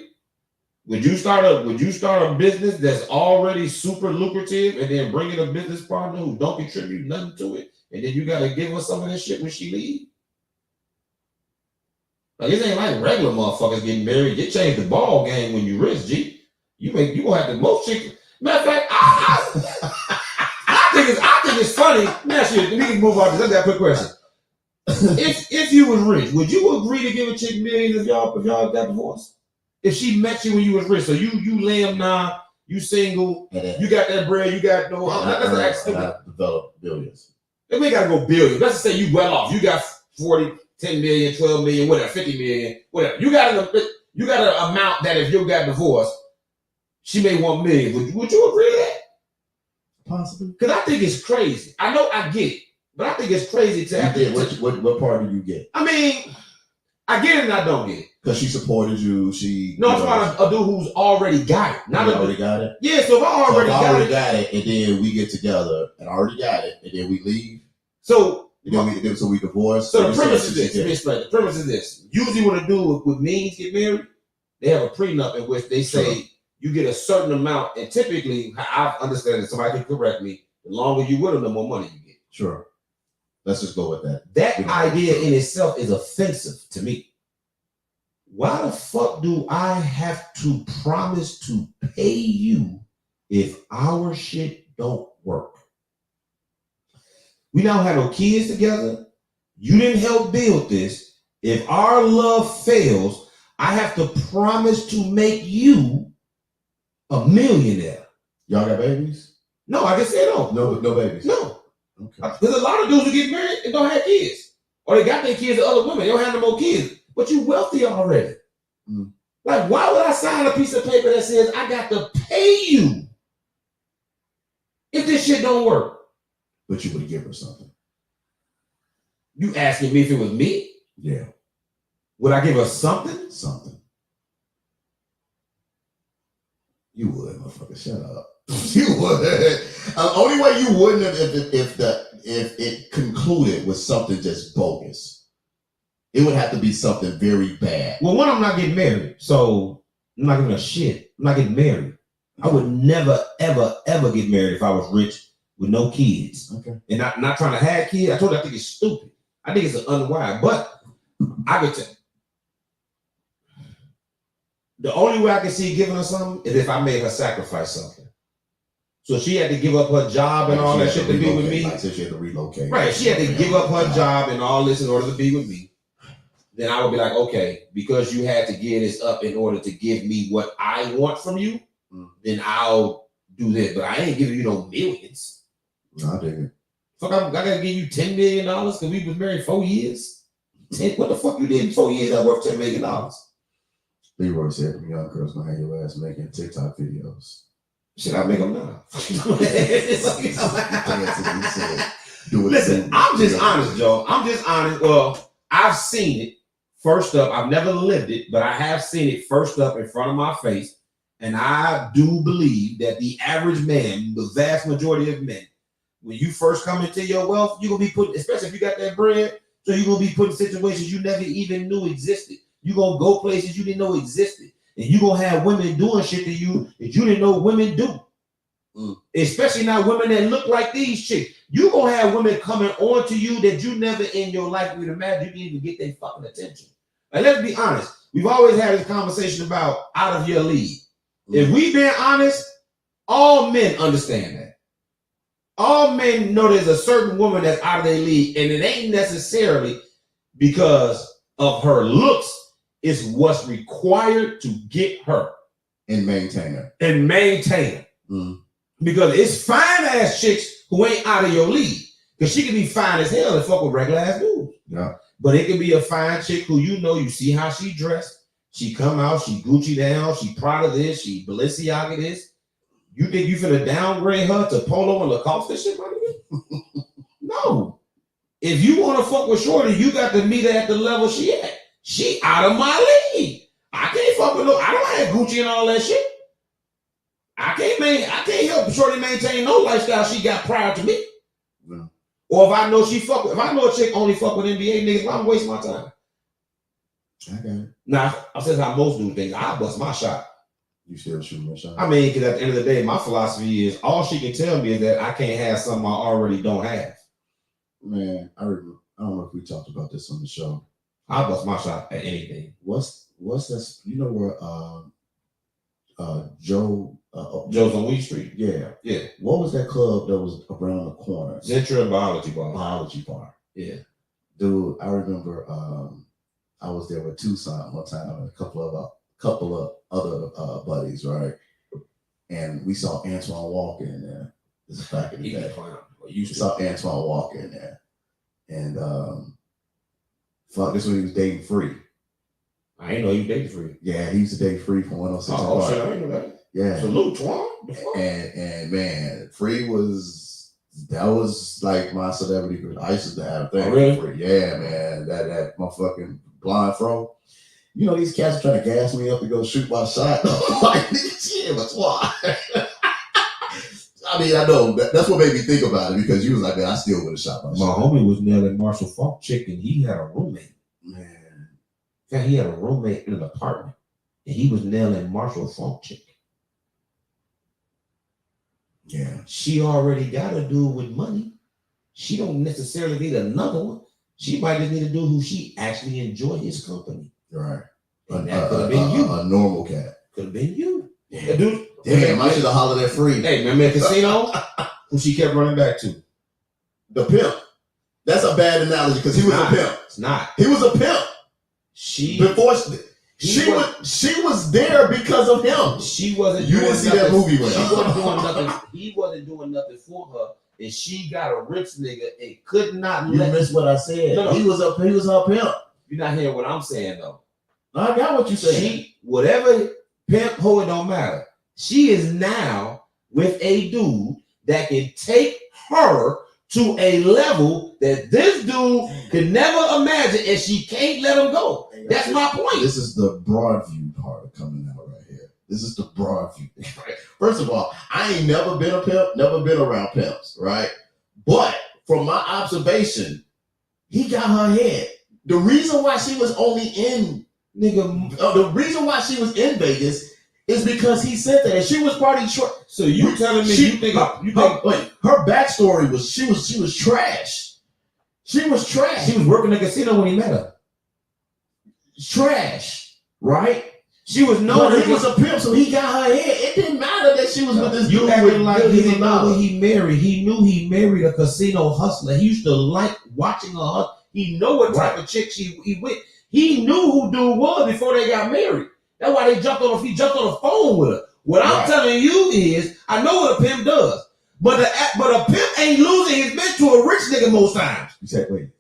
Would you start a business that's already super lucrative and then bring in a business partner who don't contribute nothing to it, and then you gotta give her some of that shit when she leave? Like it ain't like regular motherfuckers getting married. You change the ball game when you rich, G. You gonna have the most chicken. Matter of fact, I think it's funny. Let me move on to this. I got a quick question. If you was rich, would you agree to give a chick millions if y'all got divorced? If she met you when you was rich, so you lamb now, you single, you got that bread, you got no. That's developed billions. Then we gotta go billion. Let's just say you well off. You got 40, 10 million, 12 million, whatever, 50 million, whatever. You got an amount that if you got divorced, she may want millions. Would you agree to that? Possibly. Because I think it's crazy. I know I get it, but I think it's crazy to have to. What part do you get? I mean, I get it and I don't get it. Because she supported you. I'm talking about a dude who's already got it. Not already got it? Yeah, so if I already got it, and then we get together and I already got it, and then we leave. So we divorce. So the premise is this. Let me explain. The premise is this. Usually when a dude with means get married, they have a prenup in which they say you get a certain amount, and typically, I understand that somebody can correct me, the longer you with them, the more money you get. Sure. Let's just go with that. That idea in itself is offensive to me. why the fuck do I have to promise to pay you if our shit don't work? We now have no kids together. You didn't help build this. If our love fails, I have to promise to make you a millionaire. Y'all got babies? No, I just said no. No babies. No. Okay. There's a lot of dudes who get married and don't have kids. Or they got their kids to other women. They don't have no more kids. But you wealthy already. Mm. Like, why would I sign a piece of paper that says I got to pay you if this shit don't work? But you would give her something. You asking me if it was me? Yeah. Would I give her something? Something. You would, motherfucker. Shut up. You would. Only way you wouldn't have if it concluded with something just bogus. It would have to be something very bad. Well, one, I'm not getting married, so I'm not giving a shit. I'm not getting married. I would never, ever, ever get married if I was rich with no kids. Okay. And not trying to have kids. I told you I think it's stupid. I think it's unwise. But I could tell. The only way I can see giving her something is if I made her sacrifice something. So she had to give up her job and all that shit to be with me. Like, so she had to relocate. Right. She had to give up her job and all this in order to be with me. Then I would be like, okay, because you had to give this up in order to give me what I want from you, then I'll do this. But I ain't giving you no millions. No, I dig it. Fuck, I gotta give you $10 million because we was married 4 years. What the fuck you did in 4 years that worth $10 million? Leroy said, "The young girls gonna have your ass making TikTok videos." Should I make them now? Listen, I'm just honest, Joe. I'm just honest. Well, I've seen it first up. I've never lived it, but I have seen it first up in front of my face. And I do believe that the average man, the vast majority of men, when you first come into your wealth, you're going to be put, especially if you got that bread, so you're going to be put in situations you never even knew existed. You're going to go places you didn't know existed. And you're going to have women doing shit to you that you didn't know women do. Especially not women that look like these chicks. You're going to have women coming on to you that you never in your life would imagine you can even get their fucking attention. Like, let's be honest. We've always had this conversation about out of your league. If we being honest, all men understand that. All men know there's a certain woman that's out of their league, and it ain't necessarily because of her looks. It's what's required to get her and maintain her. Because it's fine ass chicks who ain't out of your league. Because she can be fine as hell and fuck with regular ass dudes. Yeah. But it can be a fine chick who you see how she dressed. She come out, she Gucci down, she Prada this, she Balenciaga this. You think you finna downgrade her to Polo and Lacoste and shit, my nigga? No. If you want to fuck with Shorty, you got to meet her at the level she at. She out of my league. I can't fuck with no. I don't have Gucci and all that shit. I can't help Shorty maintain no lifestyle she got prior to me. No. Or if I know a chick only fuck with NBA niggas, why I'm wasting my time? I got it. Now, I said how most do things. I bust my shot. You still shooting your shot? I mean, because at the end of the day, my philosophy is all she can tell me is that I can't have something I already don't have. Man, I don't know if we talked about this on the show. I bust my shot at anything. What's this? You know where Joe's on Wheat Street. Yeah. Yeah. What was that club that was around the corner? Central Biology Bar. Biology Bar. Yeah. Dude, I remember I was there with Tucson one time and a couple of other buddies, right? And we saw Antoine Walker in there. This is back in the day. We saw Antoine Walker in there. And this when he was dating Free. I ain't know you dated Free. Yeah, he used to date Free from 106. Oh, shit, I ain't know that. Yeah. Salute, Twan. And man, Free was like my celebrity. I used to have a thing. Oh, really? Free. Yeah, man. That motherfucking blind fro. You know, these cats are trying to gas me up to go shoot my shot. I'm like, shit, but why? I mean, I know that's what made me think about it because you was like, man, I still would have shot my shot. My homie was nailing Marshall Falk chick and he had a roommate. Man. Yeah, he had a roommate in an apartment and he was nailing Marshall Falk chick. Yeah. She already got a dude with money. She don't necessarily need another one. She might just need a dude who she actually enjoy his company. Right. And that could have been you. A normal cat. Could have been you. Damn, Dude, Damn, I should have hollered at Free. Hey, remember at casino? Who she kept running back to? The pimp. That's a bad analogy because he was a pimp. It's not. He was a pimp. Before She was there because of him. She wasn't. You didn't see that movie with She her. wasn't doing nothing. He wasn't doing nothing for her, and she got a rich nigga and could not You let. missed what I said. No. He was her pimp. You're not hearing what I'm saying though. I got what you said. She, whatever pimp, hoe, it don't matter. She is now with a dude that can take her to a level that this dude could never imagine, and she can't let him go. That's my point. This is the broad view part of coming out right here. This is the broad view. First of all, I ain't never been a pimp, never been around pimps, right? But from my observation, he got her head. The reason why she was only in the reason why she was in Vegas is because he said that, and she was part of Detroit. So you telling me you think her backstory was she was trash. She was trash. She was working the casino when he met her. Trash, right? She was known. But he was a pimp, so he got her head. It didn't matter that she was with this You dude. acting like he didn't know $1 who he married. He knew he married a casino hustler. He used to like watching her hustle. He know what type of chick he with. He knew who dude was before they got married. That's why he jumped on the phone with her. What I'm telling you is, I know what a pimp does, but a pimp ain't losing his bitch to a rich nigga most times. You said, wait.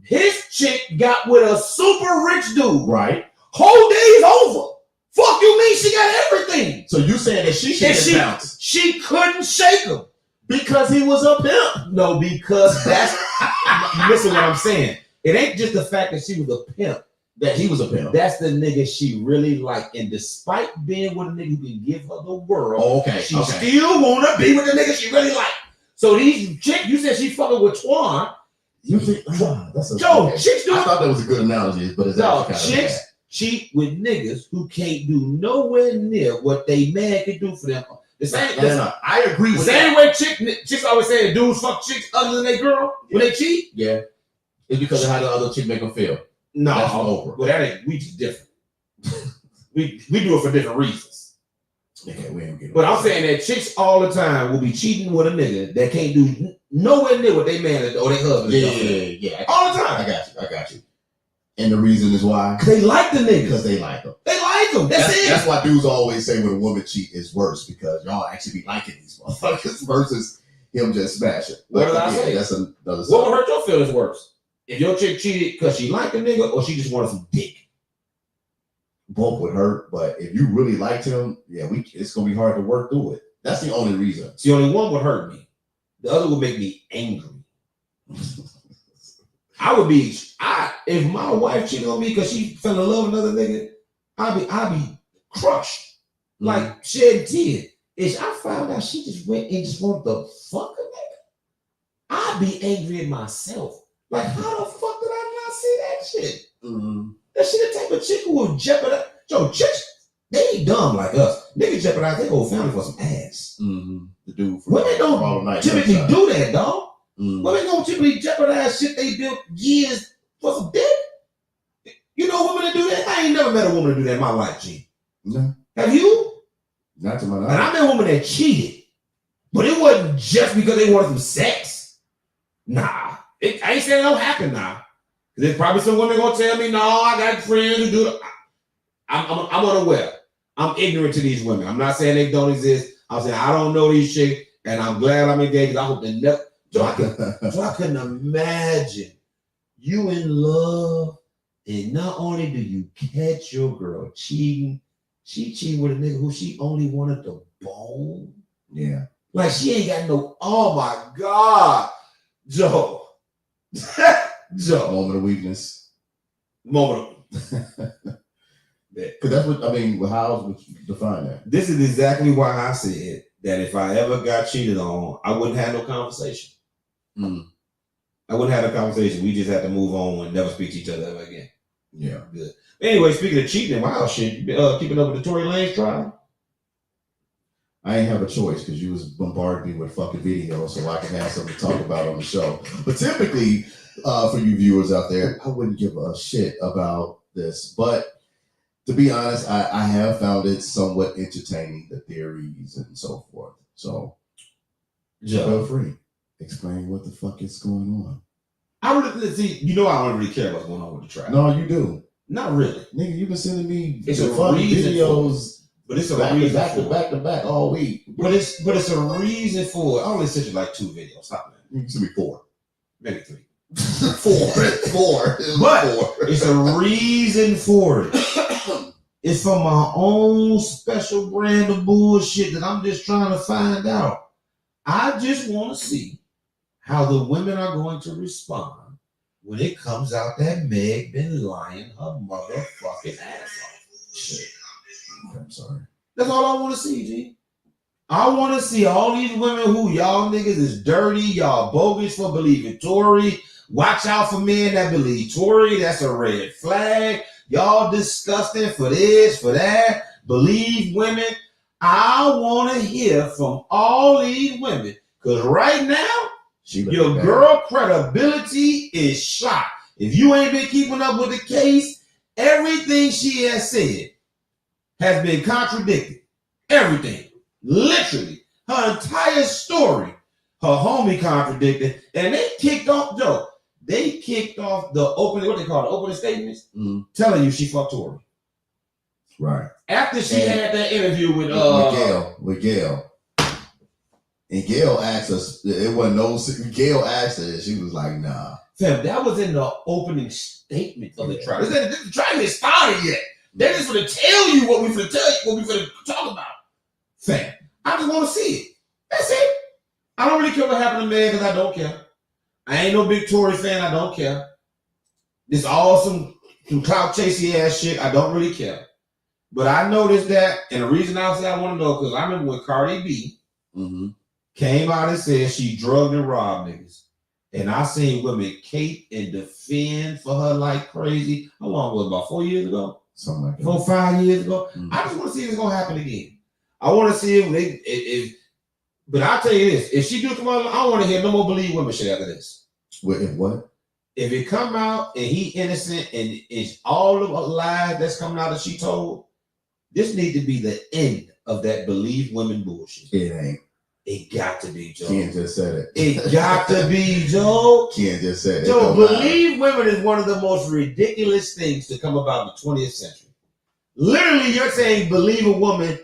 His chick got with a super rich dude. Right. Whole day's over. Fuck you mean she got everything. So you saying that she should bounce She couldn't shake him. because he was a pimp? No, because that's listen what I'm saying. It ain't just the fact that she was a pimp. That he was a pimp. That's the nigga she really liked. And despite being with a nigga who can give her the world, she still wanna be with the nigga she really liked. So these chicks, you said she fucking with Twan. You think that's a chicks do I thought that was a good analogy, but it's actually kind chicks cheat with niggas who can't do nowhere near what they man can do for them. The same, no. I agree with the same way chicks always say dudes fuck chicks other than their girl when they cheat. Yeah, it's because of how the other chick make them feel. No, that's over. Well, that ain't. We just different. we do it for different reasons. Okay, we ain't getting. But I'm saying that chicks all the time will be cheating with a nigga that can't do nowhere near what they man or their husband. Yeah. All the time. I got you. And the reason is why? They like the nigga. Because they like them. They like them. That's it. That's why dudes always say when a woman cheat is worse because y'all actually be liking these motherfuckers versus him just smashing. What did I say? That's another. What would hurt your feelings worse? If your chick cheated because she liked a nigga or she just wanted some dick? Both would hurt, but if you really liked him, it's gonna be hard to work through it. That's the only reason. See, only one would hurt me. The other would make me angry. If my wife cheated on me because she fell in love with another nigga, I'd be crushed, like shedding tears. If I found out she just went and just wanted to fuck a nigga, I'd be angry at myself. Like, how the fuck did I not see that shit? Mm-hmm. That shit the type of chick who will jeopardize. Yo, chicks, they ain't dumb like us. Niggas jeopardize their whole family for some ass. Mm-hmm. The dude from women don't typically do that, dog. Mm-hmm. Women don't typically jeopardize shit they built years for some dick. You know women that do that? I ain't never met a woman to do that in my life, G. No. Have you? Not to my knowledge. And I met a woman that cheated. But it wasn't just because they wanted some sex. Nah. I ain't saying it don't happen now. There's probably some women gonna tell me, no, I got friends who do it. I'm unaware. I'm ignorant to these women. I'm not saying they don't exist. I'm saying I don't know these chicks, and I'm glad I'm engaged. I hope they never. So I couldn't imagine you in love, and not only do you catch your girl cheating, she cheating with a nigga who she only wanted to bone. Yeah. Like she ain't got no. Oh my God, Joe. Joe. Moment of weakness. Moment. Because that's what I mean. How would you define that? This is exactly why I said that if I ever got cheated on, I wouldn't have no conversation. I wouldn't have a conversation. We just had to move on and never speak to each other ever again. Yeah. Good. Anyway, speaking of cheating, wow, shit, you been keeping up with the Tory Lanez trial? I ain't have a choice because you was bombarding me with fucking videos so I can have something to talk about on the show. But typically, for you viewers out there, I wouldn't give a shit about this. But To be honest, I have found it somewhat entertaining, the theories and so forth. So feel free. Explain what the fuck is going on. I really see. You know, I don't really care what's going on with the trial. No, you do. Not really. Nigga, you've been sending me It's a funny reason videos, but it's a back reason to back all week. But it's a reason for it. I only sent you like 2 videos. Stop that. You sent me 4. Maybe 3. 4. But 4. it's a reason for it. It's for my own special brand of bullshit that I'm just trying to find out. I just want to see how the women are going to respond when it comes out that Meg been lying her motherfucking ass off. Shit. I'm sorry. That's all I want to see, G. I want to see all these women who y'all niggas is dirty, y'all bogus for believing Tory. Watch out for men that believe Tory. That's a red flag. Y'all disgusting for this, for that. Believe women. I want to hear from all these women. Because right now, your girl credibility is shot. If you ain't been keeping up with the case, everything she has said has been contradicted. Everything. Literally. Her entire story. Her homie contradicted. And they kicked off, Joe. They kicked off the opening, what they call it, opening statements, telling you she fucked Tory. Right. After she had that interview with Gail. And Gail asked us, it wasn't no, Gail asked her, and she was like, nah. Fam, that was in the opening statement of the trial. The trial ain't started yet. They're just going to tell you what we're going to tell you, what we're going to talk about. Fam, I just want to see it. That's it. I don't really care what happened to Meg because I don't care. I ain't no big Tory fan. I don't care. This all some clout chasey ass shit. I don't really care. But I noticed that, and the reason I say I want to know, because I remember when Cardi B came out and said she drugged and robbed niggas. And I seen women cape and defend for her like crazy. How long was it? About 4 years ago? Something like that. 4, 5 years ago? I just want to see if it's going to happen again. I want to see if but I'll tell you this. If she do come out, I don't want to hear no more believe women shit after this. What? If it come out and he innocent and it's all the lies that's coming out that she told, this need to be the end of that believe women bullshit. It ain't. It got to be, Joe. Ken just said it. It got to be, Joe. Ken just said it. Joe, believe women is one of the most ridiculous things to come about in the 20th century. Literally, you're saying believe a woman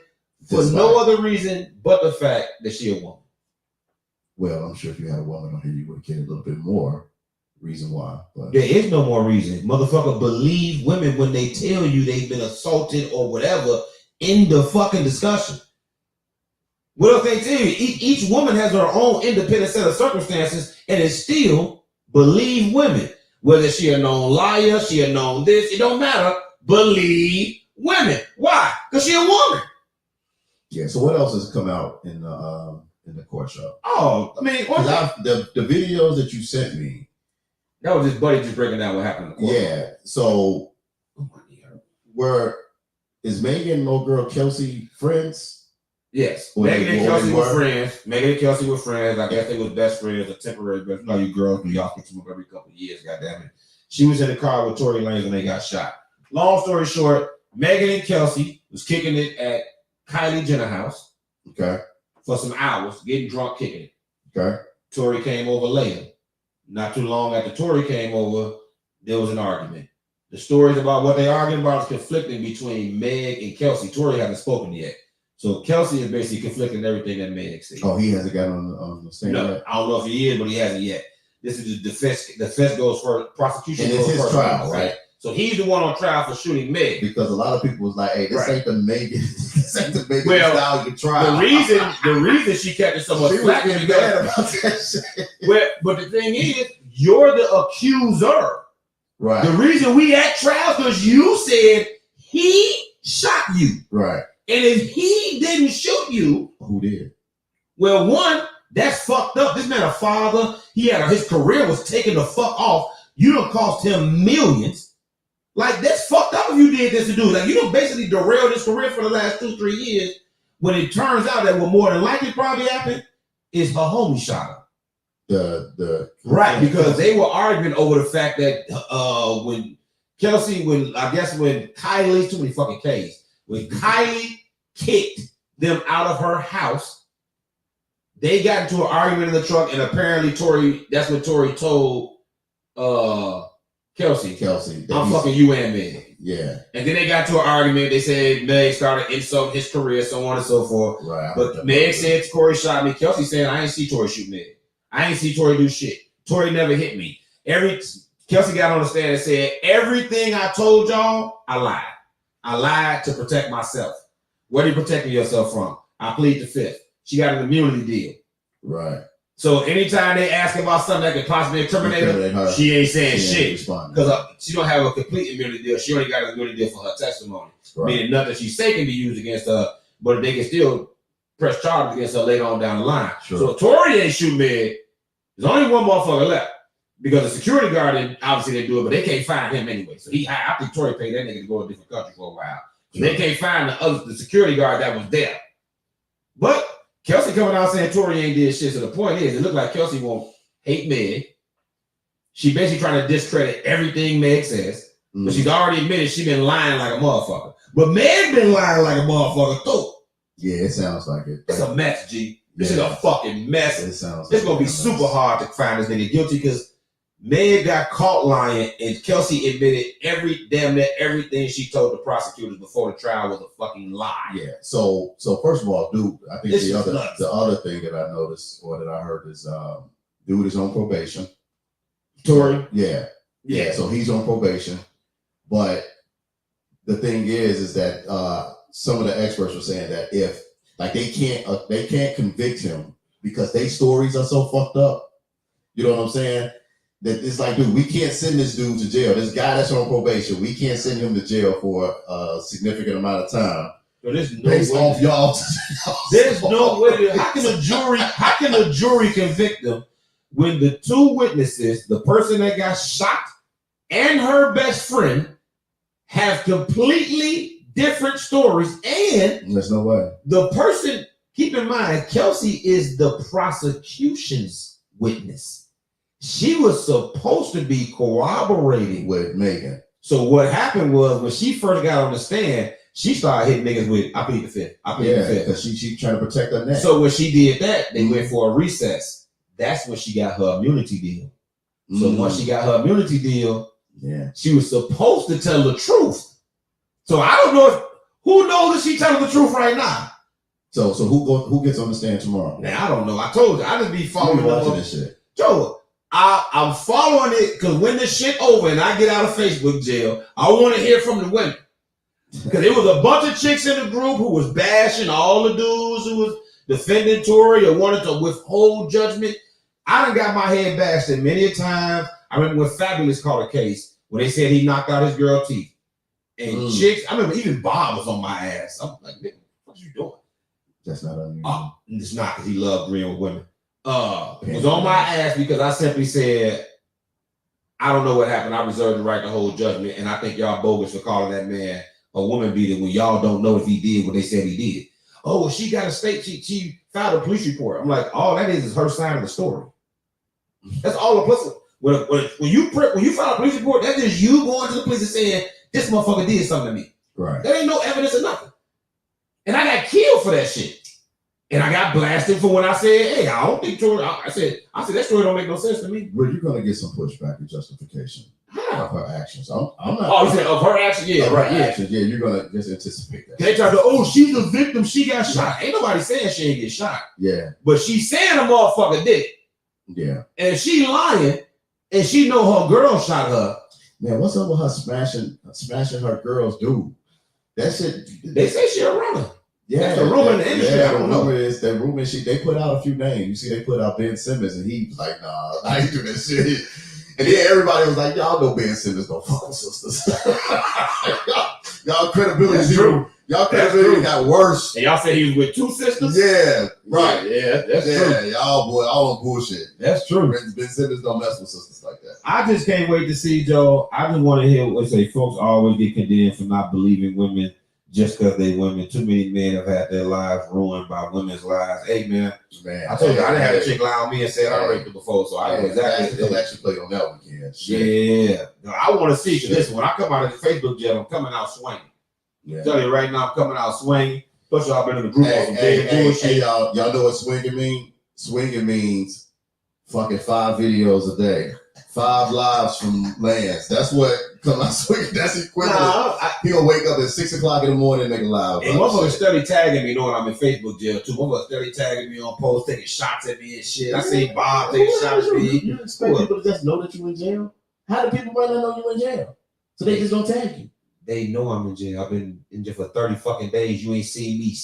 for no other reason but the fact that she a woman. Well, I'm sure if you had a woman on here, you would get a little bit more reason why. But there is no more reason. Motherfucker, believe women when they tell you they've been assaulted or whatever in the fucking discussion. What else they tell you? Each woman has her own independent set of circumstances and is still believe women. Whether she a known liar, she a known this, it don't matter. Believe women. Why? Because she a woman. Yeah. So what else has come out in the court show? Oh, I mean, the videos that you sent me. That was his buddy just breaking down what happened in the court. Yeah. So is Megan and old girl Kelsey friends? Yes. Megan and Kelsey were friends. Megan and Kelsey were friends. I guess they was best friends, a temporary best friends. You girls, y'all get them up every couple of years, goddammit. She was in the car with Tory Lanez when they got shot. Long story short, Megan and Kelsey was kicking it at Kylie Jenner house. Okay. For some hours, getting drunk, kicking it. Okay. Tory came over later. Not too long after Tory came over, there was an argument. The stories about what they arguing about is conflicting between Meg and Kelsey. Tory hasn't spoken yet. So Kelsey is basically conflicting everything that Meg said. Oh, he hasn't got on the stand no, yet? I don't know if he is, but he hasn't yet. This is the defense. The defense goes first. Prosecution and goes it's his first. trial, right? So he's the one on trial for shooting Meg. Because a lot of people was like, "Hey, this ain't the Megan. This ain't the Megan Stallion trial." The reason she kept it so much flack is because about that shit. Well, but the thing is, you're the accuser. Right. The reason we at trial because you said he shot you. Right. And if he didn't shoot you, who did? Well, one, that's fucked up. This man a father. His career was taken the fuck off. You done cost him millions. Like, that's fucked up if you did this to do. Like, you done basically derailed his career for the last 2-3 years when it turns out that what more than likely probably happened is her homie shot her. The Right, because they were arguing over the fact that when Kelsey, when Kylie, too many fucking K's, when Kylie kicked them out of her house, they got into an argument in the truck, and apparently that's what Tori told Kelsey, I'm fucking you and Meg. Yeah. And then they got to an argument. They said Meg started insulting his career, so on and so forth. Right. But Meg said Tori shot me. Kelsey said, I ain't see Tori shoot Meg. I ain't see Tori do shit. Tori never hit me. Kelsey got on the stand and said, everything I told y'all, I lied. I lied to protect myself. What are you protecting yourself from? I plead the fifth. She got an immunity deal. Right. So anytime they ask about something that could possibly incriminate her, she ain't saying shit. Because she don't have a complete immunity deal. She only got an immunity deal for her testimony. Right. Meaning nothing she say can be used against her, but they can still press charges against her later on down the line. Sure. So if Tori ain't shoot Meg, there's only one motherfucker left. Because the security guard, obviously they do it, but they can't find him anyway. So I think Tori paid that nigga to go to a different country for a while. So they can't find the security guard that was there. But Kelsey coming out saying Tori ain't did shit. So the point is, it looked like Kelsey won't hate Meg. She basically trying to discredit everything Meg says. But she's already admitted she been lying like a motherfucker. But Meg been lying like a motherfucker too. Yeah, it sounds like it. It's a mess, G. This is a fucking mess. It's gonna be super hard to find this nigga guilty because Meg got caught lying, and Kelsey admitted damn near everything she told the prosecutors before the trial was a fucking lie. Yeah. So first of all, dude, I think the other thing that I noticed or that I heard is dude is on probation. Tori? Yeah. So he's on probation. But the thing is that some of the experts were saying that if they can't convict him because their stories are so fucked up. You know what I'm saying? That it's like, dude, we can't send this dude to jail. This guy that's on probation, we can't send him to jail for a significant amount of time. So there's no based way off y'all. There's no way. How can a jury convict them when the two witnesses, the person that got shot and her best friend, have completely different stories? And there's no way. The person, keep in mind, Kelsey is the prosecution's witness. She was supposed to be corroborating with Megan. So what happened was when she first got on the stand, she started hitting niggas with, I plead the fifth. I plead the fifth. Because she trying to protect her neck. So when she did that, they went for a recess. That's when she got her immunity deal. So once she got her immunity deal, she was supposed to tell the truth. So I don't know who knows if she telling the truth right now. So who gets on the stand tomorrow? Now I don't know. I told you I just be following this shit. Joe, I'm following it because when this shit over and I get out of Facebook jail, I want to hear from the women. Because there was a bunch of chicks in the group who was bashing all the dudes who was defending Tori or wanted to withhold judgment. I done got my head bashed in many a time. I remember when Fabulous called a case when they said he knocked out his girl teeth. And chicks, I remember even Bob was on my ass. I'm like, nigga, what you doing? That's not unusual. It's not because he loved agreeing with women. Was on my ass because I simply said, I don't know what happened. I reserve the right to hold judgment. And I think y'all bogus for calling that man a woman beater when y'all don't know if he did what they said he did. Oh, well, she got a state. She filed a police report. I'm like, all that is her side of the story. That's all the police. When you file a police report, that's just you going to the police and saying, this motherfucker did something to me. Right. There ain't no evidence of nothing. And I got killed for that shit. And I got blasted for when I said, hey, I don't think Tori, I said that story don't make no sense to me. Well, you're going to get some pushback and justification of her actions. I'm not. Oh, you said of her action? Yeah, right. Yeah. Actions, yeah, you're going to just anticipate that. They try to, she's a victim. She got shot. Ain't nobody saying she ain't get shot. Yeah. But she's saying a motherfucker did. Yeah. And she lying, and she know her girl shot her. Man, what's up with her smashing her girl's dude? That shit. They say she a runner. Yeah, that's the rumor in the industry. Yeah, the rumor is that rumor. They put out a few names. You see, they put out Ben Simmons, and he was like, "Nah, I ain't do that shit." And then everybody was like, "Y'all know Ben Simmons don't fuck with sisters." y'all credibility that's true. Y'all credibility got worse. And y'all said he was with two sisters. Yeah, right. Yeah, that's true. Y'all all on bullshit. That's true. Ben Simmons don't mess with sisters like that. I just can't wait to see, Joe. I just want to hear what say folks always get condemned for not believing women just because they women. Too many men have had their lives ruined by women's lives. Hey man, Man, I told you I done had a chick lie on me and said I raped her before, so I know exactly. The collection played on that weekend. Yeah, no, I want to see. Listen, when I come out of the Facebook jail, I'm coming out swinging. Yeah. Tell you right now, I'm coming out swinging. Plus, y'all been in the group on some dead bullshit. Y'all know what swinging mean? Swinging means fucking 5 videos a day, 5 lives from Lance. That's what come out swinging. That's equivalent. He'll wake up at 6 o'clock in the morning and make a live. And motherfuckers study tagging me knowing I'm in Facebook jail too. Motherfuckers study tagging me on posts, taking shots at me and shit. I see Bob taking shots at me. You expect people to just know that you in jail? How do people might not know you in jail? So they just don't tag you. They know I'm in jail. I've been in jail for 30 fucking days. You ain't seen me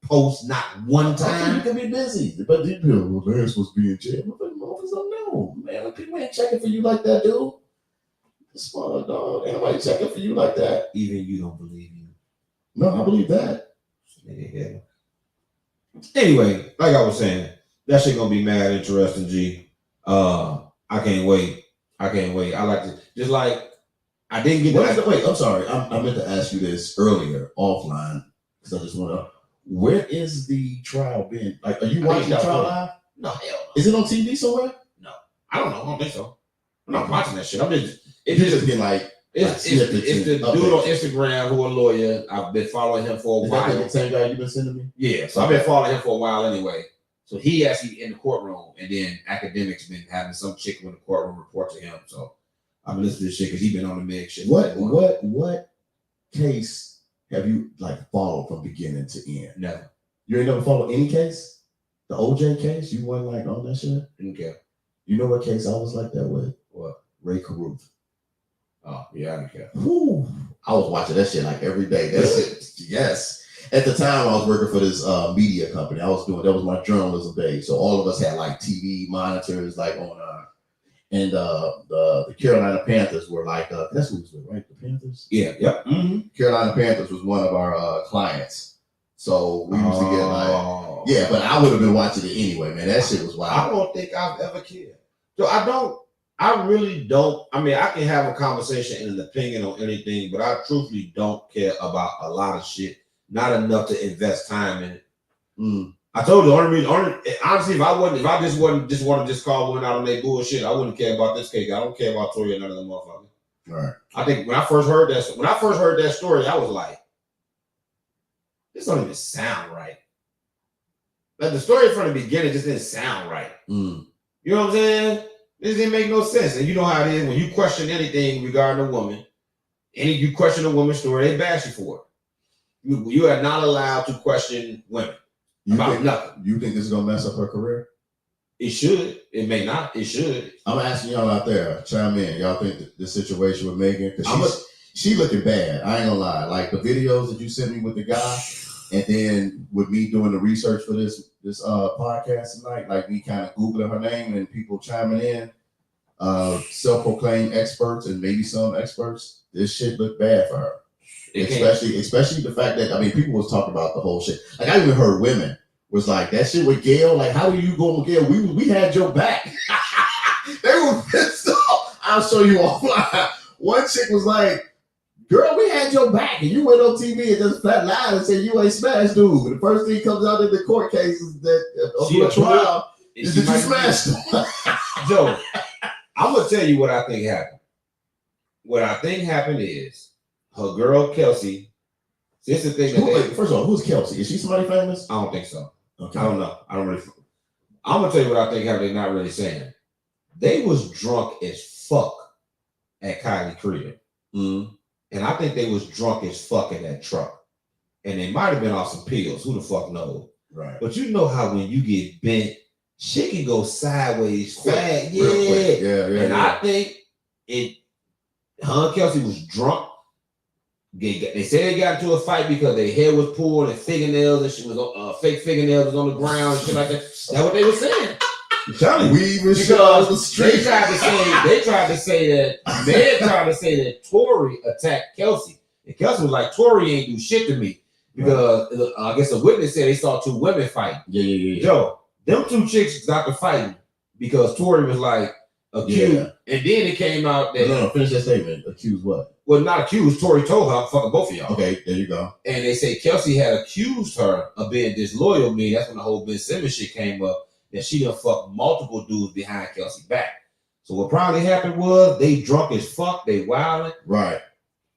post not one time. You can be busy, but these people, they're supposed to be in jail. Motherfuckers don't know, man. People ain't checking for you like that, dude. Smart dog. Ain't nobody checking for you like that. Even you don't believe you. No, I believe that. Yeah. Anyway, like I was saying, that shit gonna be mad interesting, G. I can't wait. I like to just like I didn't get Wait, I'm sorry. I meant to ask you this earlier offline because I just want to. Where is the trial been? Like, are you watching the trial live? No, hell no. Is it on TV somewhere? No, I don't know. I don't think so. I'm not watching that shit. It's just been like it's the dude on Instagram who a lawyer. I've been following him for a while. Is that the same guy you've been sending me? Yeah, so I've been following him for a while anyway. So he actually in the courtroom, and then academics been having some chick in the courtroom report to him. So I've been listening to this shit because he's been on the Meg shit. What case have you like followed from beginning to end? Never. You ain't never followed any case? The OJ case? You weren't like on that shit? Didn't care. You know what case I was like that with? What? Ray Caruth. Oh, yeah, I didn't care. Whew. I was watching that shit like every day. That's it. Yes. At the time, I was working for this media company. That was my journalism day. So all of us had like TV monitors, like on and the Carolina Panthers were like that's who was with, right? The Panthers. Yeah. Yep. Mm-hmm. Carolina Panthers was one of our clients. So we used to get like, yeah, but I would have been watching it anyway, man. That shit was wild. I don't think I've ever cared. So I really don't. I mean, I can have a conversation and an opinion on anything, but I truthfully don't care about a lot of shit. Not enough to invest time in it. I told you, honestly, if I just want to just call one out on their bullshit, I wouldn't care about this case. I don't care about Tory or none of them motherfuckers. Right. I think when I first heard that story, I was like, this don't even sound right. Like the story from the beginning just didn't sound right. You know what I'm saying? This didn't make no sense. And you know how it is when you question anything regarding a woman, you question a woman's story, they bash you for it. You are not allowed to question women about nothing. You think this is gonna mess up her career? It should. It may not. It should. I'm asking y'all out there, chime in. Y'all think the situation with Megan? Because she looking bad. I ain't gonna lie. Like the videos that you sent me with the guy, and then with me doing the research for this podcast tonight, like me kind of Googling her name and people chiming in, self-proclaimed experts and maybe some experts. This shit look bad for her. Especially the fact that, I mean, people was talking about the whole shit. Like I even heard women was like, that shit with Gail, like how do you go with Gail? We had your back. They were pissed off. I'll show you offline. One chick was like, girl, we had your back, and you went on TV and just flat lied and said you ain't smashed dude. The first thing comes out in the court case is that She a trial is that you smashed him. Joe, I'm gonna tell you what I think happened. What I think happened is her girl Kelsey. This is the thing. First of all, who's Kelsey? Is she somebody famous? I don't think so. Okay. I don't know. I don't really. I'm gonna tell you what I think happened. They're not really saying. They was drunk as fuck at Kylie crib. And I think they was drunk as fuck in that truck. And they might have been off some pills. Who the fuck knows? Right. But you know how when you get bent, shit can go sideways fast. Real quick. Yeah. And I think her and Kelsey was drunk. They said they got into a fight because their hair was pulled and fingernails and shit was fake fingernails was on the ground and shit like that. That's what they were saying. I'm telling you. Because they tried to say that Meg tried to say that Tory attacked Kelsey. And Kelsey was like, Tory ain't do shit to me. Because I guess a witness said they saw two women fighting. Yeah. Joe, them two chicks got to fighting because Tory was like, accused, Yeah. and then it came out that No, finish that statement. Accused what? well, not accused. Tori told her, "Fucking both of y'all." Okay, there you go. And they say Kelsey had accused her of being disloyal. Me, that's when the whole Ben Simmons shit came up. That she done fucked multiple dudes behind Kelsey back. So what probably happened was they drunk as fuck, they wilding. Right.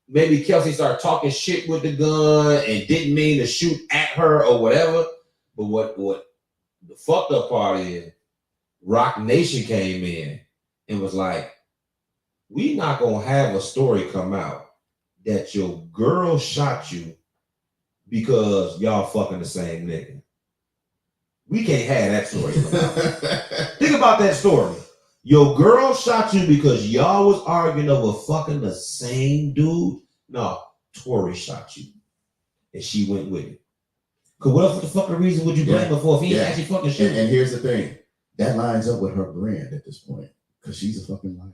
Maybe Kelsey started talking shit with the gun and didn't mean to shoot at her or whatever. But what the fucked up part is, Rock Nation came in and was like, we not gonna have a story come out that your girl shot you because y'all fucking the same nigga. We can't have that story come out. Think about that story. Your girl shot you because y'all was arguing over fucking the same dude. No, Tori shot you. And she went with it. Cause what the fucking reason would you blame her for if he ain't actually fucking shooting? And here's the thing. That lines up with her brand at this point. Because she's a fucking liar.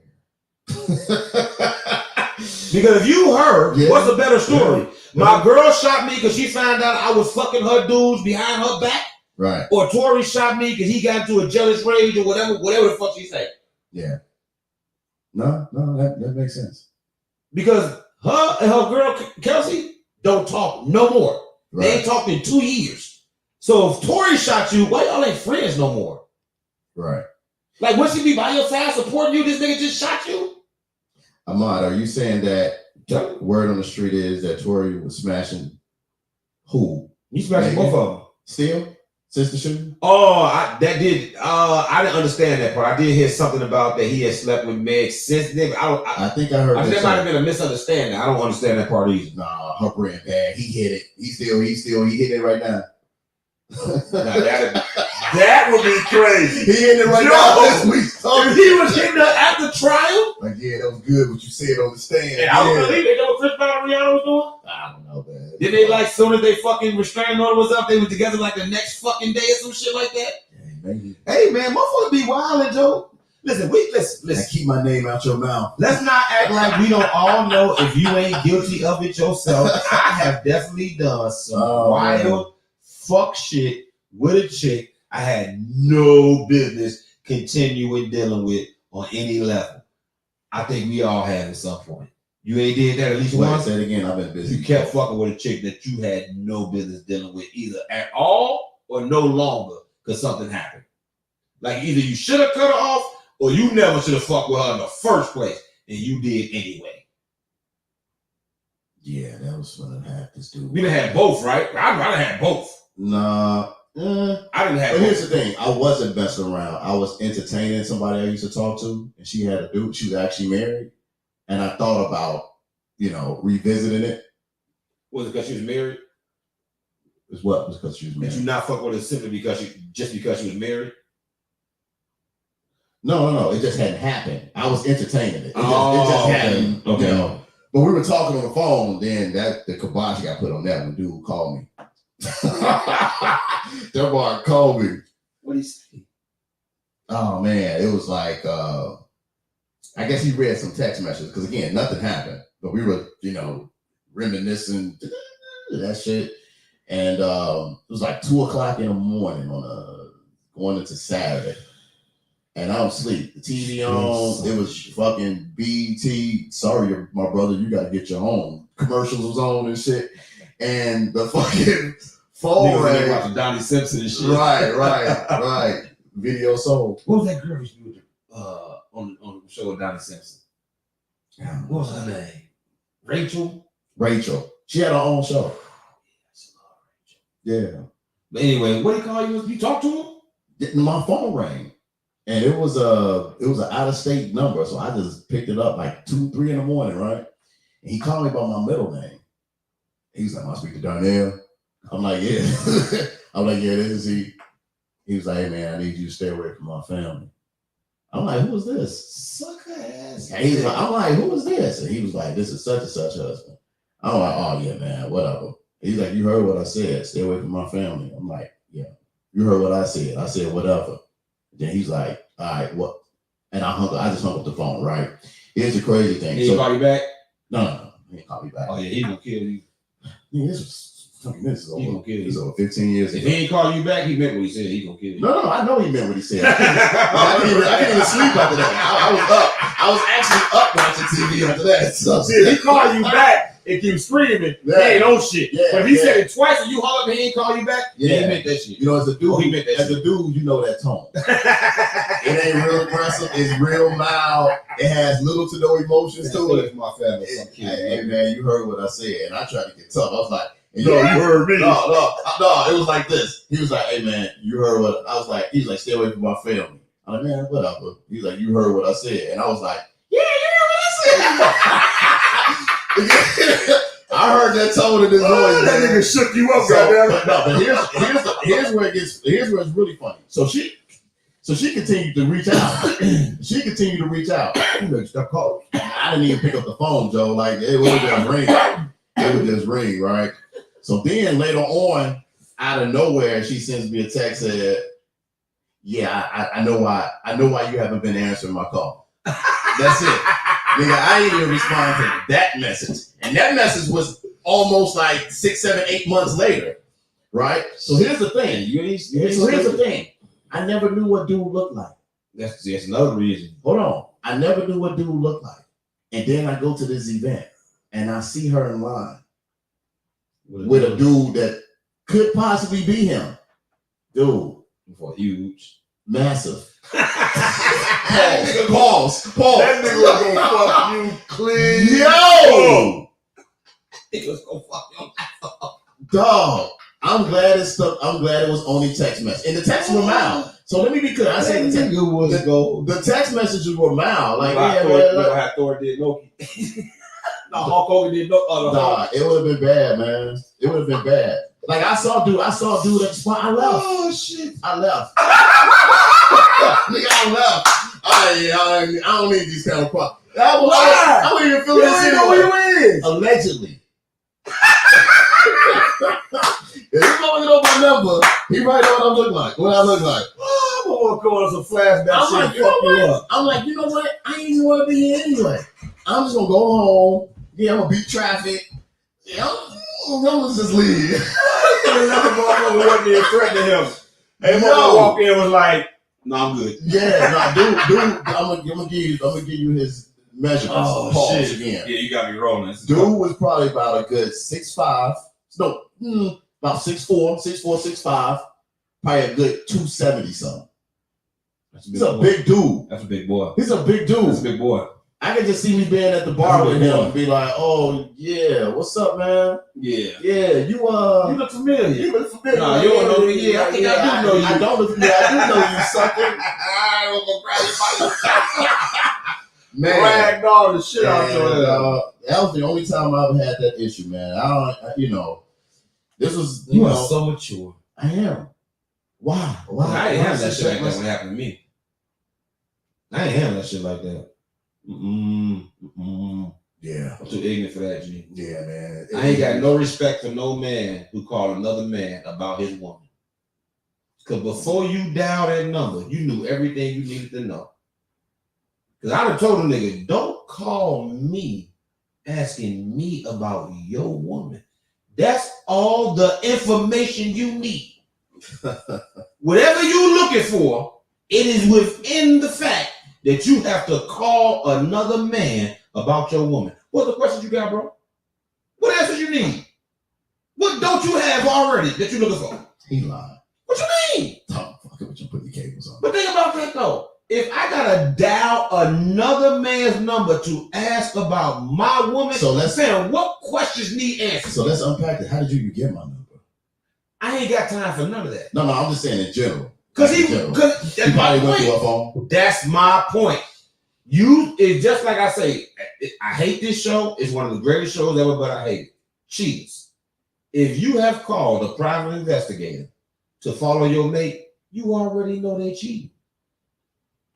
Because if you heard, what's a better story? Yeah. My girl shot me because she found out I was fucking her dudes behind her back. Right. Or Tori shot me because he got into a jealous rage or whatever the fuck she say. Yeah. No, that makes sense. Because her and her girl Kelsey don't talk no more. Right. They ain't talked in 2 years. So if Tori shot you, why y'all ain't friends no more? Right. Like, would she be by your side supporting you? This nigga just shot you? Ahmad, are you saying that word on the street is that Tori was smashing who? You smashing both of them. Still? Since the shooting? Oh, I didn't understand that part. I did hear something about that he had slept with Meg since then. I think I heard I think that that might have been a misunderstanding. I don't understand that part either. Nah, her brand bad. He hit it. He hitting it right now. That would be crazy. He hitting it right now. That's what he's talking. If he was hitting her at the trial, like, yeah, that was good what you said on the stand. and I don't believe it. They know what Chris Brown and Rihanna was doing. I don't know, man. Did they like soon as they fucking restraining order was up, they were together like the next fucking day or some shit like that? Yeah, maybe. Hey man, motherfuckers be wildin', Joe. Listen. Now keep my name out your mouth. Let's not act like we don't all know if you ain't guilty of it yourself. I have definitely done some wild fuck shit with a chick I had no business continuing dealing with on any level. I think we all have at some point. You ain't did that at least once? Say it again. I've been busy. You kept fucking with a chick that you had no business dealing with either at all or no longer because something happened. Like either you should have cut her off or you never should have fucked with her in the first place and you did anyway. Yeah, that was when I had this dude. We done had both, right? I'd rather have both. Nah. I didn't have But both. here's the thing. I wasn't messing around. I was entertaining somebody I used to talk to, and she had a dude. She was actually married. And I thought about, revisiting it. Was it because she was married? It was because she was married. Did you not fuck with her simply because she was married? No. It just hadn't happened. I was entertaining it. It just hadn't. Okay. But we were talking on the phone. Then the kibosh got put on that when dude called me. That boy called me. What did he say? Oh man, it was like I guess he read some text messages because again, nothing happened. But we were, reminiscing that shit. And it was like 2:00 in the morning on going into Saturday. And I'm asleep. The TV on. It was fucking BT. Sorry, my brother, you gotta get your own. Commercials was on and shit. And the fucking phone rang. Watching Donnie Simpson and shit. Right. Video sold. What was that girl you with on the show with Donnie Simpson? What was her name? Rachel. She had her own show. Yeah. But anyway, what did he call you? You talked to him? My phone rang. And it was an out-of-state number. So I just picked it up like 2-3 in the morning, right? And he called me by my middle name. He's like, "I speak to Darnell." I'm like, "Yeah." I'm like, "Yeah, this is he." He was like, "Hey man, I need you to stay away from my family." I'm like, "Who is this?" Sucker ass. And I'm like, "Who is this?" And he was like, "This is such and such husband." I'm like, "Oh yeah, man, whatever." He's like, "You heard what I said. Stay away from my family." I'm like, "Yeah, you heard what I said." I said, "Whatever." Then he's like, "All right, what?" And I just hung up the phone, right? Here's the crazy thing. Did he call you back? No. He didn't call me back. Oh yeah, he gonna kill you. Yeah, this was I mean, this is He gonna kill this is you. over 15 years If ago. he ain't call you back, he meant what he said. He gonna kill you. No, I know he meant what he said. I couldn't even sleep after that. I was up. I was actually up watching TV after that. So, See, if he call you back and keep screaming, Yeah. he ain't on shit. Yeah, But if he yeah. said it twice and you haul up and he ain't call you back, Yeah. he meant that shit. You know, as a dude, Oh, he meant that as a dude, you know that tone. It ain't real aggressive. It's real mild. It has little to no emotions to it. My family. Hey, man, you heard what I said, and I tried to get tough. I was like, No, you heard me. No, it was like this. He was like, hey, man, you heard what I was like. He was like, stay away from my family. I'm like, man, whatever. He's like, you heard what I said. And I was like, yeah, you heard what I said. I heard that tone in his voice. That man. nigga shook you up, So, goddamn. but here's where it's really funny. So she continued to reach out. She continued to reach out. Stop calling. I didn't even pick up the phone, Joe. Like it would just ring. It would just ring, right? So then later on, out of nowhere, she sends me a text said, "Yeah, I know why. I know why you haven't been answering my call." That's it. Nigga, I ain't even respond to that message. And that message was almost like 6, 7, 8 months later. Right? So here's the thing. So here's the thing. I never knew what dude looked like. That's another reason. Hold on. I never knew what dude looked like. And then I go to this event and I see her in line with a dude that could possibly be him. Dude. For huge. Massive. Pause. That nigga was gonna fuck you clean. Yo! He was gonna fuck you. Dog. I'm glad it stuck. I'm glad it was only text message. And the texts were mild. So let me be clear. I said the text messages were mild. Like, how Thor did Loki. No, Hulk Hogan did no other. nah, it would have been bad, man. It would have been bad. Like I saw dude at the spot. I left. Oh shit. I left. Nigga, I left. I don't need these kind of problems. Why? I wouldn't even feel You this ain't know anyway. who you is. Allegedly. If he's going to know my number, he might know what I look like. What I look like. Oh, I'm gonna go on some flashback I'm shit. like, you know what? I'm like, you know what? I ain't even want to be here anyway. I'm just gonna go home. Yeah, I'm gonna beat traffic. Yeah, I'm gonna just leave. Another motherfucker wasn't even threatening him. And No. motherfucker walked in and was like, "No, I'm good." Yeah, nah, dude. I'm gonna give you his measurements. Oh, Pause shit. again. Yeah, you got me rolling. Dude was probably about a good 6'5". No, about 6'4", 6'5". Probably a good 270 something. He's a big dude. That's a big boy. He's a big dude. That's a big boy. I can just see me being at the bar That's a with big him boy. and be like, "Oh yeah, what's up, man? Yeah. Yeah, you You look familiar. you look familiar. Nah, you don't know me. Yeah, I think I do know you. I don't look familiar. I do know you, sucker. I was gonna grab Man, Rag doll the shit out your man, ass. that was the only time I ever had that issue, man. This was, You are so mature. I am. Why? I ain't have that shit like that when it happened to me. I ain't have that shit like that. Yeah, I'm too ignorant for that, G. yeah, man. I ain't got no respect for no man who called another man about his woman. Because before you dialed that number, you knew everything you needed to know. Because I done told a nigga, don't call me asking me about your woman. That's all the information you need. Whatever you're looking for, it is within the fact that you have to call another man about your woman. What's the questions you got, bro? What answers you need? What don't you have already that you're looking for? He lied. What you mean? Oh, fuck it, what you put the cables on? But think about that though. If I gotta dial another man's number to ask about my woman, So let's- saying what questions need answers? So let's unpack it. How did you even get my number? I ain't got time for none of that. No, I'm just saying in general. Cause In general. that's He my probably went point. through a phone. That's my point. It's just like I say, I hate this show. It's one of the greatest shows ever, but I hate it. Cheaters. If you have called a private investigator to follow your mate, you already know they cheating.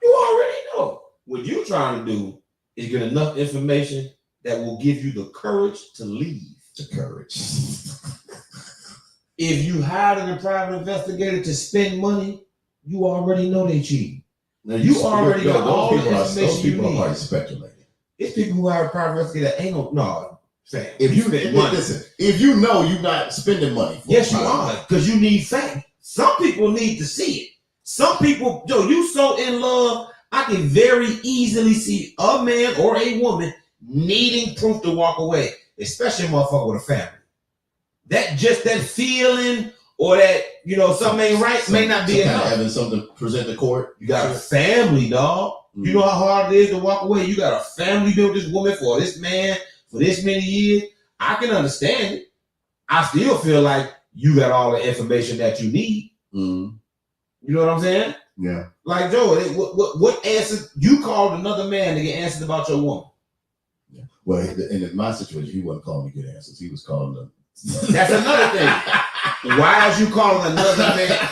You already know. What you're trying to do is get enough information that will give you the courage to leave. The courage. If you hired a private investigator to spend money, you already know they cheating. Now, You already got all the those information you people are need. probably speculating. It's people who hire a private investigator that ain't no. Fam, If you spend money. listen, if you know you're not spending money, for Yes, you it, are, because you need fact. Some people need to see it. Some people, you so in love, I can very easily see a man or a woman needing proof to walk away, especially a motherfucker with a family. That feeling or that, something ain't right may not be enough. Having something to present to court. You got a family, dog. Mm. You know how hard it is to walk away. You got a family built this woman for this man for this many years. I can understand it. I still feel like you got all the information that you need. Mm. You know what I'm saying? Yeah. Like Joe, what answer you called another man to get answers about your woman? Yeah. Well, in my situation, he wasn't calling to get answers. He was calling them. That's another thing. Why is you calling another man?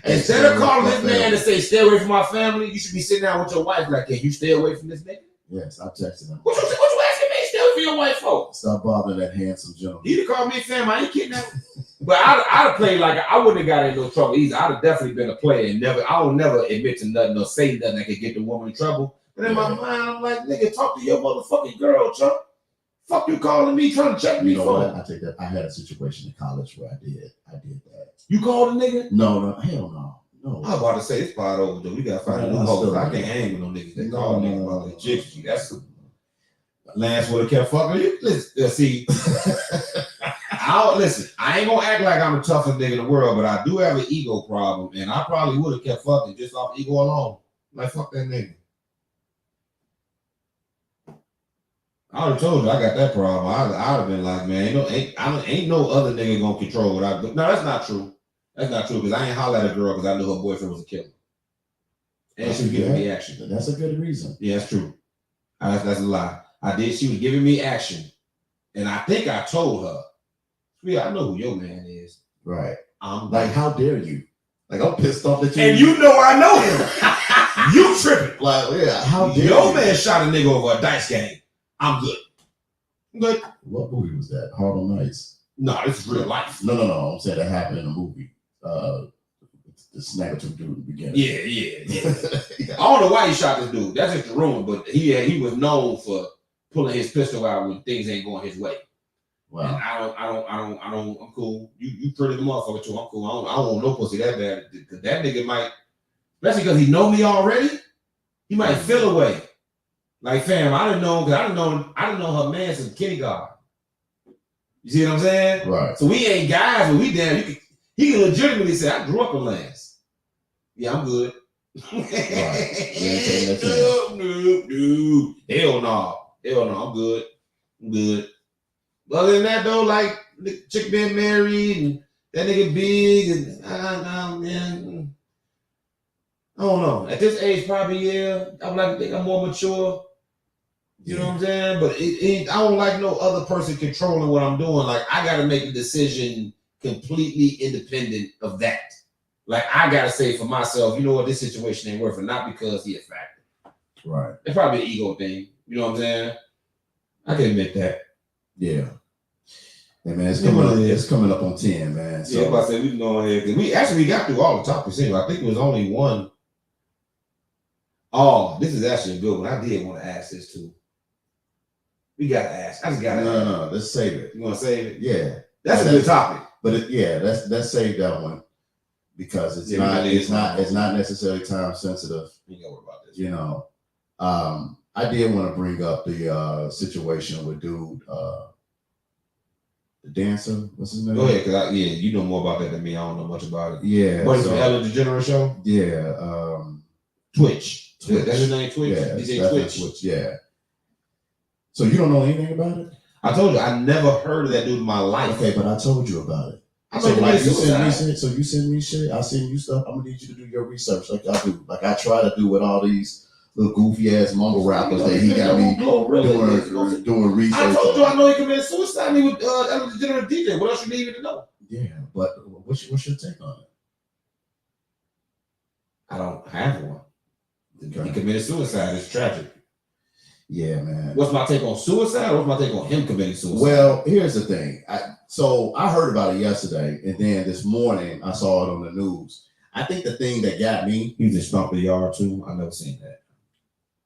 Instead of calling this man to say, stay away from my family, you should be sitting down with your wife like, can you stay away from this nigga? Yes, I texted him. What you asking me? Stay away from your wife for? Stop bothering that handsome gentleman. He'd have called me fam. I ain't kidding him. But I'd have played like I wouldn't have got in no trouble either. I'd have definitely been a player and I will never admit to nothing or say nothing that could get the woman in trouble. But in my mind, I'm like, nigga, talk to your motherfucking girl, Chuck. Fuck you calling me, trying to check me You know for? what? I take that. I had a situation in college where I did that. You called a nigga? No, hell no. No. I was about to say it's part over, dude. We gotta find a new host. I can't hang with no niggas that call niggas about that gypsy. That's Lance would have kept fucking you. Listen, see, I ain't gonna act like I'm the toughest nigga in the world, but I do have an ego problem, and I probably would have kept fucking just off ego alone. Like, fuck that nigga. I already told you I got that problem. I'd have been like, man, ain't no other nigga gonna control what I do. No, that's not true. That's not true, because I ain't holler at a girl because I knew her boyfriend was a killer. And she was giving me action. That's a good reason. Yeah, that's true. That's a lie. She was giving me action. And I think I told her, I know who your man is. Right. I'm like, how dare you? Like, I'm pissed off that you. And you know I know him. You tripping. Like, yeah, how dare your you? man shot a nigga over a dice game. I'm good. Good. What movie was that? Harlem Nights. No, this is real life. No. I'm saying that happened in a movie. The snatcher dude in the beginning. Yeah. I don't know why he shot this dude. That's just the rumor, but he was known for pulling his pistol out when things ain't going his way. Wow. And I don't. I'm cool. You pretty the motherfucker too. I'm cool. I don't want no pussy that bad. Cause that nigga might, especially because he know me already. He might feel away. Like, fam, I didn't know her man since kindergarten. You see what I'm saying? Right. So we ain't guys, but we damn. He can legitimately say, I grew up in Lance. Yeah, I'm good. Right. No. Hell no. I'm good. Other than that, though, like the chick been married and that nigga big and man, I don't know. At this age, probably I would like to think I'm more mature. You know what I'm saying? But I don't like no other person controlling what I'm doing. Like, I got to make a decision completely independent of that. Like, I got to say for myself, you know what, this situation ain't worth it. Not because he a factor. Right. It's probably an ego thing. You know what I'm saying? I can admit that. Yeah. Hey, man, it's coming up on 10, man. So. Yeah, I said we can go ahead. We got through all the topics anyway. I think it was only one. Oh, this is actually a good one. I did want to ask this too. We gotta ask. I just gotta. No. Let's save it. You want to save it? Yeah, that's a good topic. But let's save that one because it's not necessarily time sensitive. You gotta worry about this. You know, I did want to bring up the situation with dude, the dancer. What's his name? Go ahead, because you know more about that than me. I don't know much about it. Yeah. What is the Ellen DeGeneres show? Yeah. Twitch. That's his name. Twitch. Yeah, DJ Twitch. Yeah. So you don't know anything about it? I told you I never heard of that dude in my life. Okay, but I told you about it. I So know like you send me shit. So you send me shit. I send you stuff. I'm gonna need you to do your research, like I do. Like I try to do with all these little goofy ass mumble rappers that he got me doing research. I told you I know he committed suicide. He was Ellen DeGeneres DJ. What else you need me to know? Yeah, but what's your take on it? I don't have one. Okay. He committed suicide. It's tragic. Yeah, man. What's my take on suicide, or what's my take on him committing suicide? Well, here's the thing. I heard about it yesterday, and then this morning I saw it on the news. I think the thing that got me. He's a stomp the yard too. I never seen that.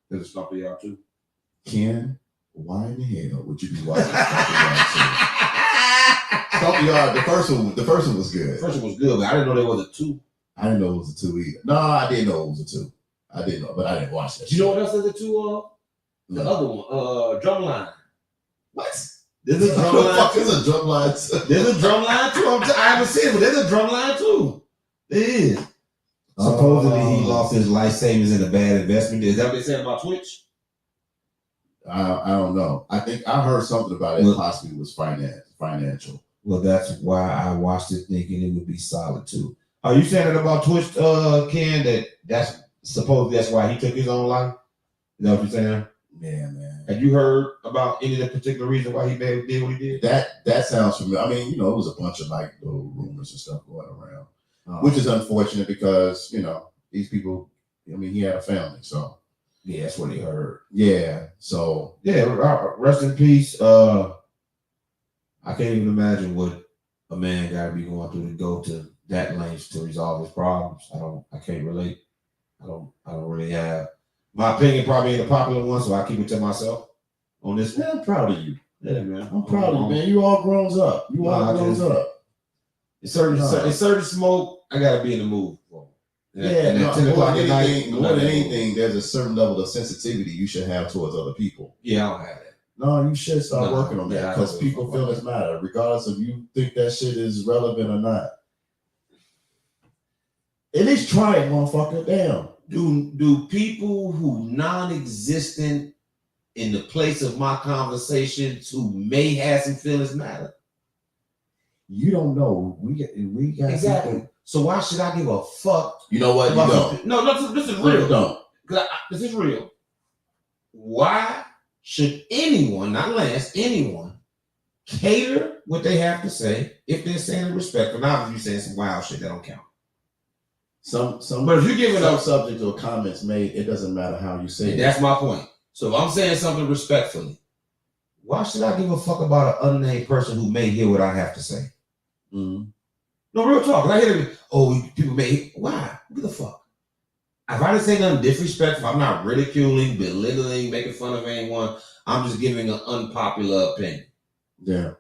There's a stomp the yard too. Ken why in the hell would you be watching Stomp Yard 2? The first one was good. First one was good, but I didn't know there was a 2. I didn't know it was a 2 either. No, I didn't know it was a 2. I didn't know, but I didn't watch that. You know what else is a 2 of? The other one, Drumline. What? There's a What the Drumline. fuck is a Drumline? There's a Drumline too. I haven't seen it, but there's a Drumline too. There is. Supposedly he lost his life savings in a bad investment. Is that what they said about Twitch? I don't know. I think I heard something about it. Well, Possibly was financial. Well, that's why I watched it thinking it would be solid too. Are you saying that about Twitch, Ken? That's supposedly that's why he took his own life? Is that what you're saying? Yeah, man. Have you heard about any of the particular reason why he did what he did? That sounds familiar. I mean, it was a bunch of like little rumors and stuff going around, which is unfortunate because these people. I mean, he had a family, so Yeah, that's what he heard. yeah. So Yeah, rest in peace. I can't even imagine what a man got to be going through to go to that length to resolve his problems. I can't relate. I don't really have my opinion. Probably ain't a popular one, so I keep it to myself on this one. yeah, I'm proud of you. Yeah, man. I'm proud of you, man. You all grown up. You all grown up. It's certain smoke. I gotta be in the mood for. Yeah, at 10 o'clock at night. more than anything, there's a certain level of sensitivity you should have towards other people. Yeah, I don't have that. No, you should start No, working on that yeah, I because don't people fuck feel with this matter, regardless if you think that shit is relevant or not. At least try it, motherfucker. Damn. Do people who non-existent in the place of my conversations who may have some feelings matter? You don't know. We got Exactly. people- So why should I give a fuck? You know what? You don't. No, this is You real. don't. This is real. Why should anyone, not Lance, anyone, cater what they have to say if they're saying it respectful? Now, if you're saying some wild shit, that don't count. Some But if you're giving some up, subjects or comments made, it doesn't matter how you say it. that's my point. So if I'm saying something respectfully, why should I give a fuck about an unnamed person who may hear what I have to say? Mhm. No, real talk. I hear them, people may, why? Who give a fuck? If I didn't say nothing disrespectful, I'm not ridiculing, belittling, making fun of anyone. I'm just giving an unpopular opinion. Yeah.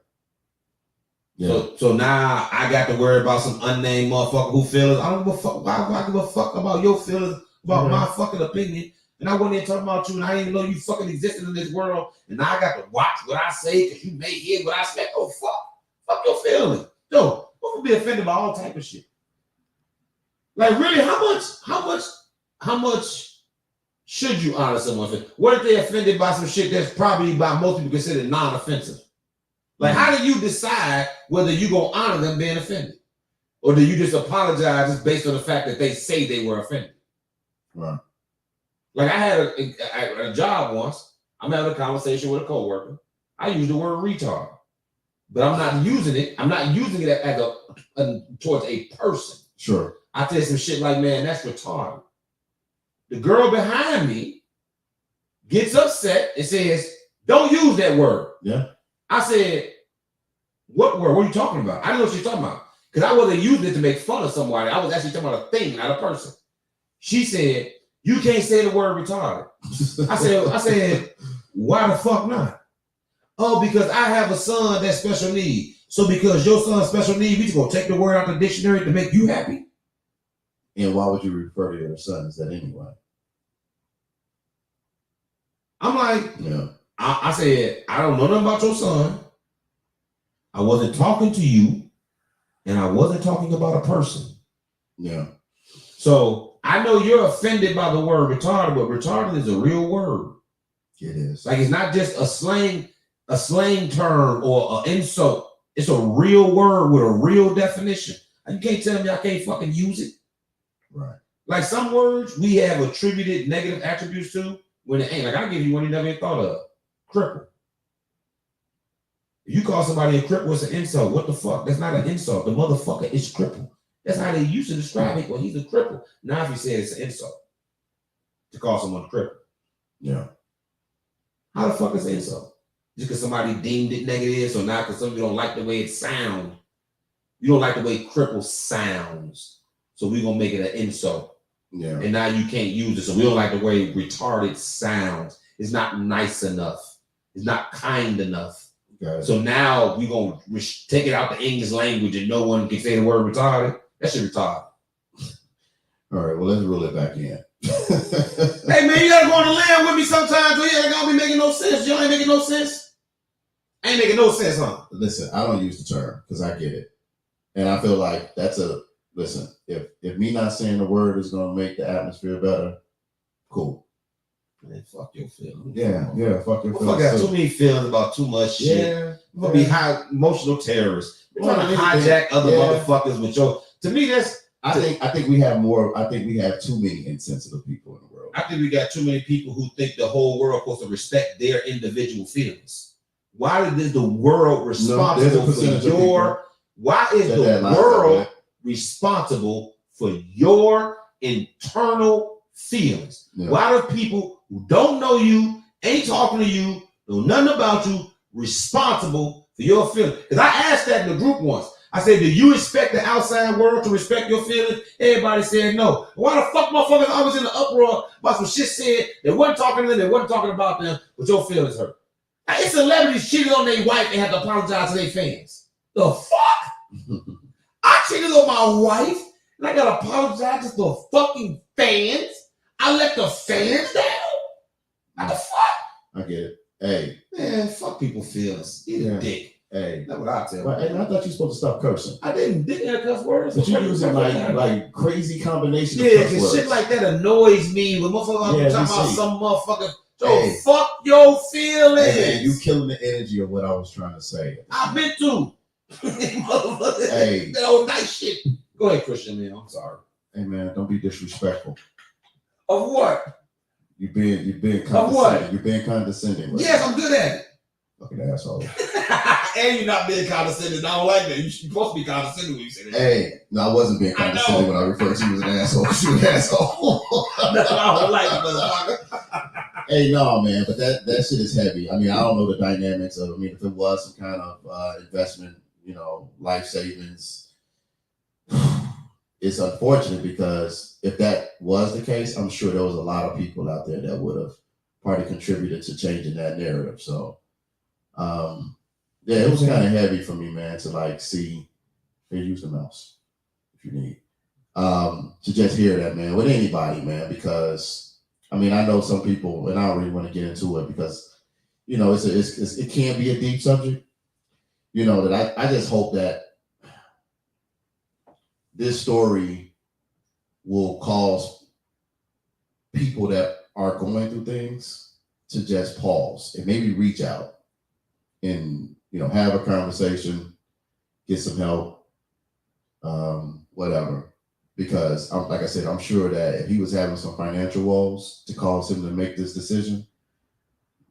Yeah. So now I got to worry about some unnamed motherfucker who feels. I don't give a fuck. Why do I give a fuck about your feelings about my fucking opinion? And I wasn't even talking about you, and I didn't even know you fucking existed in this world. And now I got to watch what I say because you may hear what I say. Oh fuck your feelings. Yo, don't be offended by all type of shit. Like really, how much should you honor someone for? What if they're offended by some shit that's probably by most people considered non-offensive? Like, how do you decide whether you're going to honor them being offended? Or do you just apologize just based on the fact that they say they were offended? Right. Like, I had a job once. I'm having a conversation with a coworker. I use the word retard. But I'm not using it. I'm not using it as towards a person. Sure. I tell you some shit like, man, that's retarded. The girl behind me gets upset and says, don't use that word. Yeah. I said, what word? What are you talking about? I didn't know what you're talking about. Because I wasn't using it to make fun of somebody. I was actually talking about a thing, not a person. She said, you can't say the word retarded. I said, why the fuck not? Oh, because I have a son that's special need. So because your son's special need, we just gonna take the word out the dictionary to make you happy? And why would you refer to your son as that anyway? I'm like, Yeah. I said, I don't know nothing about your son. I wasn't talking to you, and I wasn't talking about a person. Yeah. So I know you're offended by the word retarded, but retarded is a real word. It is. Like it's not just a slang term or an insult. It's a real word with a real definition. And you can't tell me I can't fucking use it. Right. Like some words we have attributed negative attributes to when it ain't. Like I'll give you one you never even thought of. Cripple. If you call somebody a cripple, it's an insult. What the fuck? That's not an insult. The motherfucker is crippled. That's how they used to describe it. Well, he's a cripple. Now if you say it's an insult to call someone a cripple. Yeah. How the fuck is it insult? Just because somebody deemed it negative, so now because some of you don't like the way it sounds, you don't like the way cripple sounds, so we're gonna make it an insult. Yeah. And now you can't use it, so we don't like the way retarded sounds. It's not nice enough. is not kind enough. Okay. So now we gonna take it out the English language and no one can say the word retarded. That shit retarded. All right, well, let's reel it back in. Hey man, you gotta go on the land with me sometimes. So yeah, that gonna be making no sense. You ain't making no sense. Ain't making no sense, huh? Listen, I don't use the term because I get it. And I feel like listen, if me not saying the word is gonna make the atmosphere better, cool. Man, fuck your feelings. Yeah, fuck your Fuck, got too many feelings about too much shit. Yeah. We're gonna be high emotional terrorists. We're trying to hijack other motherfuckers with your. To me, that's. I think we have more. I think we have too many insensitive people in the world. I think we got too many people who think the whole world supposed to respect their individual feelings. Why is the world responsible for your? Why is the world responsible for your internal feelings? Yeah. Why do people who don't know you, ain't talking to you, know nothing about you, responsible for your feelings? Because I asked that in the group once. I said, do you expect the outside world to respect your feelings? Everybody said no. Why the fuck motherfuckers always in the uproar about some shit said they wasn't talking to them, they wasn't talking about them, but your feelings hurt? Now, it's celebrities cheating on their wife and have to apologize to their fans. The fuck? I cheated on my wife and I gotta apologize to the fucking fans? I let the fans down? What the fuck? I get it. Hey. Man, fuck people's feelings. Eat a dick. Hey. That's what I tell you. And I thought you were supposed to stop cursing. I didn't have cuss words. But you using like crazy combination of yeah, cuss cause words. shit like that annoys me when motherfuckers Yeah, talking about see. some motherfucker. So Hey. fuck your feelings. Hey, man, you killing the energy of what I was trying to say. I've been to. Motherfucker. Hey. That old nice shit. Go ahead, Christian, man. I'm sorry. Hey man, don't be disrespectful. Of what? You've been condescending. Of what? You're being condescending. Right? Yes, I'm good at it. Fucking asshole. And you're not being condescending. I don't like that. You're supposed to be condescending when you say that. Hey, no, I wasn't being condescending when I referred to you as an asshole. You an asshole. No, I don't like it, motherfucker. Hey, no, man, but that shit is heavy. I mean, I don't know the dynamics of. I mean, if it was some kind of investment, life savings, it's unfortunate because if that was the case, I'm sure there was a lot of people out there that would have probably contributed to changing that narrative. So, yeah, it was kind of heavy for me, man, to like see. They use the mouse if you need. To just hear that, man, with anybody, man, because. I mean, I know some people, and I don't really want to get into it because, it can be a deep subject. That I just hope that this story will cause people that are going through things to just pause and maybe reach out and, have a conversation, get some help, whatever. Because, like I said, I'm sure that if he was having some financial woes to cause him to make this decision,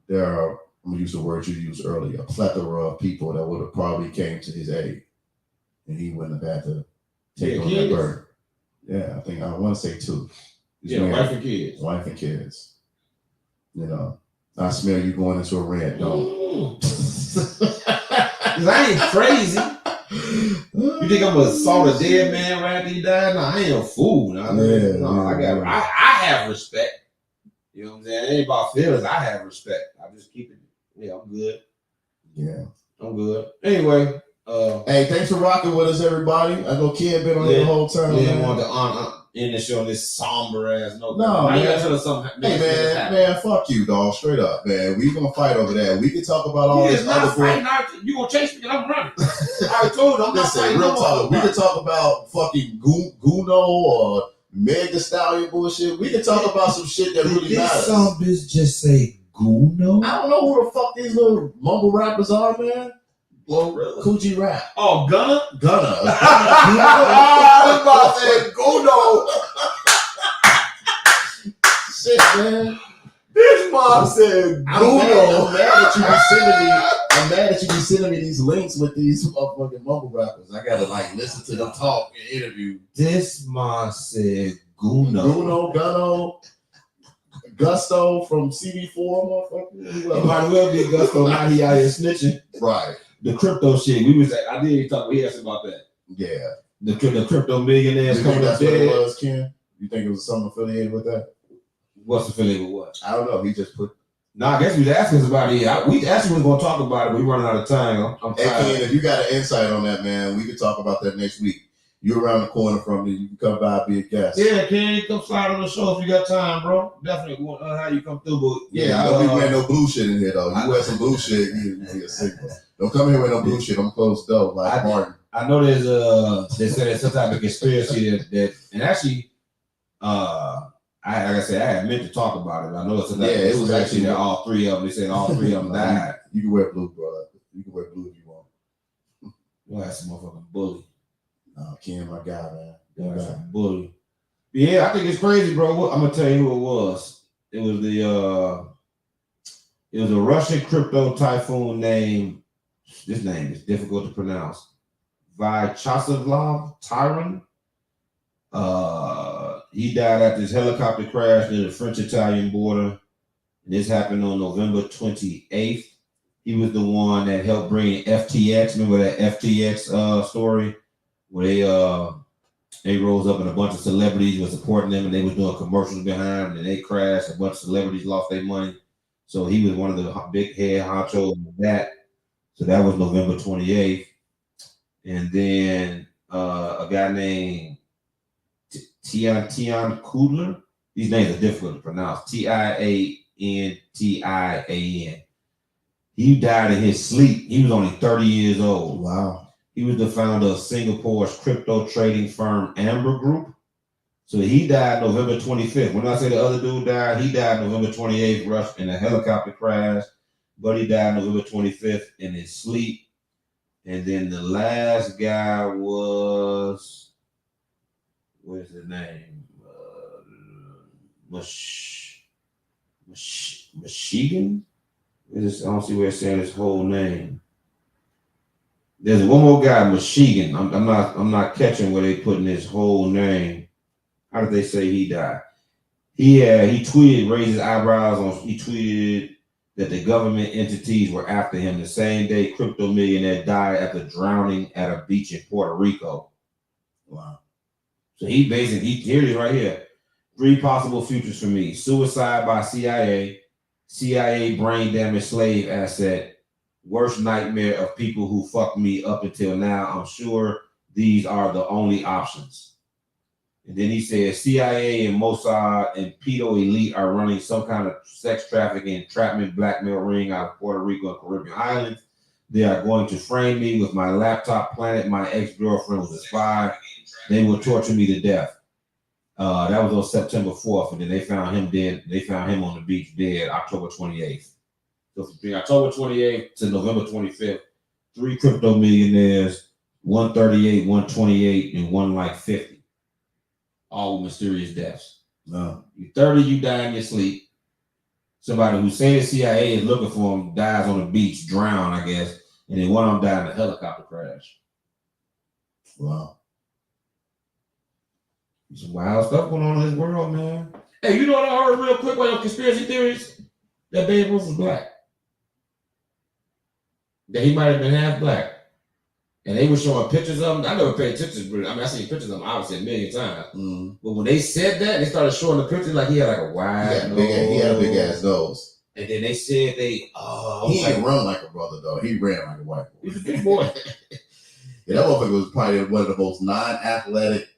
there are, I'm going to use the word you used earlier, a plethora of people that would have probably came to his aid. And he wouldn't have had to take on that burden. Yeah, I want to say 2. Wife and kids. Wife and kids. I smell you going into a rant, though. Because I ain't crazy. You think I'm gonna assault a dead man right after he died? No, I ain't a fool. I have respect. You know what I'm saying? It ain't about feelings. I have respect. I just keep it. Yeah, I'm good. Yeah, I'm good. Anyway, hey, thanks for rocking with us, everybody. I know Ken been on here the whole time. Yeah, man. wanted to end the show on this somber ass note. No, I man. gotta tell us something. Hey, man, fuck you, dog. Straight up, man. We gonna fight over that. We can talk about all this other bullshit. You gonna chase me and I'm running. I told you I'm not Listen, fighting real no talk. We can talk about fucking Guno or Meg Thee Stallion bullshit. We can talk about some shit that really matters. Some bitch just say Guno? I don't know who the fuck these little mumble rappers are, man. Well, really? Coochie rap. Oh, Gunna? Gunna. I was about to say Guno. Shit, man. This mom said Guno. I'm mad that you be sending me. I'm mad that you be sending me these links with these motherfucking mumble rappers. I gotta listen to them talk and interview. This mom said Guno. Gunno, Gusto from CB4, motherfucker. It might well be Gusto. Now he out here snitching. Right. The crypto shit. I did talk. We asked about that. Yeah. The crypto millionaires You think coming up that's what it dead. was, Ken? You think it was something affiliated with that? What's affiliated with what? I don't know. He just put No, I guess we was asking somebody. We actually was gonna talk about it, but we running out of time. I'm Hey, tired. Ken, if you got an insight on that, man, we could talk about that next week. You're around the corner from me. You can come by, be a guest. Yeah, Ken, come slide on the show if you got time, bro. Definitely want how you come through, but Yeah, don't be wearing no blue shit in here, though. You wear some blue shit, you be a signal. Don't come here with no blue shit. I'm close the door, like Martin. I know there's they said there's some type of conspiracy that and actually like I said, I had meant to talk about it. I know it's it was actually that all three of them. They said all three of them died. You can wear blue, bro. You can wear blue if you want. Well, that's a motherfucking bully. Oh, Ken, my guy, man. Yeah, that's a bully. Yeah, I think it's crazy, bro. I'm gonna tell you who it was. It was a Russian crypto typhoon named. This name is difficult to pronounce. Vyacheslav Tyran. He died after his helicopter crash near the French-Italian border. And this happened on November 28th. He was the one that helped bring FTX. Remember that FTX story where they rose up and a bunch of celebrities were supporting them and they was doing commercials behind them and they crashed. A bunch of celebrities lost their money. So he was one of the big head honchos of that. So that was November 28th. And then a guy named Tian Kudler. These names are difficult to pronounce. Tiantian. He died in his sleep. He was only 30 years old. Wow. He was the founder of Singapore's crypto trading firm Amber Group. So he died November 25th. When I say the other dude died, he died November 28th, rushed in a helicopter crash. But he died November 25th in his sleep. And then the last guy was, what is his name? Michigan? I don't see where it's saying his whole name. There's one more guy, Michigan. I'm not catching where they putting his whole name. How did they say he died? He tweeted, raised his eyebrows on. He tweeted that the government entities were after him the same day crypto millionaire died after drowning at a beach in Puerto Rico. Wow. So here it is right here. 3 possible futures for me: suicide by CIA brain damage slave asset, worst nightmare of people who fucked me up until now. I'm sure these are the only options. And then he says CIA and Mossad and pedo elite are running some kind of sex trafficking, entrapment, blackmail ring out of Puerto Rico and Caribbean islands. They are going to frame me with my laptop planet. My ex-girlfriend was a spy. They will torture me to death. That was on September 4th, and then they found him dead. They found him on the beach dead October 28th. So from October 28th to November 25th, 3 crypto millionaires, 138, 128, and one like 50. All with mysterious deaths. No. You're 30, you die in your sleep. Somebody who says CIA is looking for him dies on the beach, drowned, I guess, and then one of them died in a helicopter crash. Wow. Some wild stuff going on in this world, man. Hey, you know what I heard real quick about conspiracy theories? That Babe Ruth was black. That he might have been half black. And they were showing pictures of him. I never paid attention, but I seen pictures of him obviously a million times. Mm. But when they said that, they started showing the pictures like he had like a wide nose. He had a big ass nose. And then they said he didn't run like a brother though. He ran like a white boy. He was a big boy. Yeah, that motherfucker was probably one of the most non-athletic.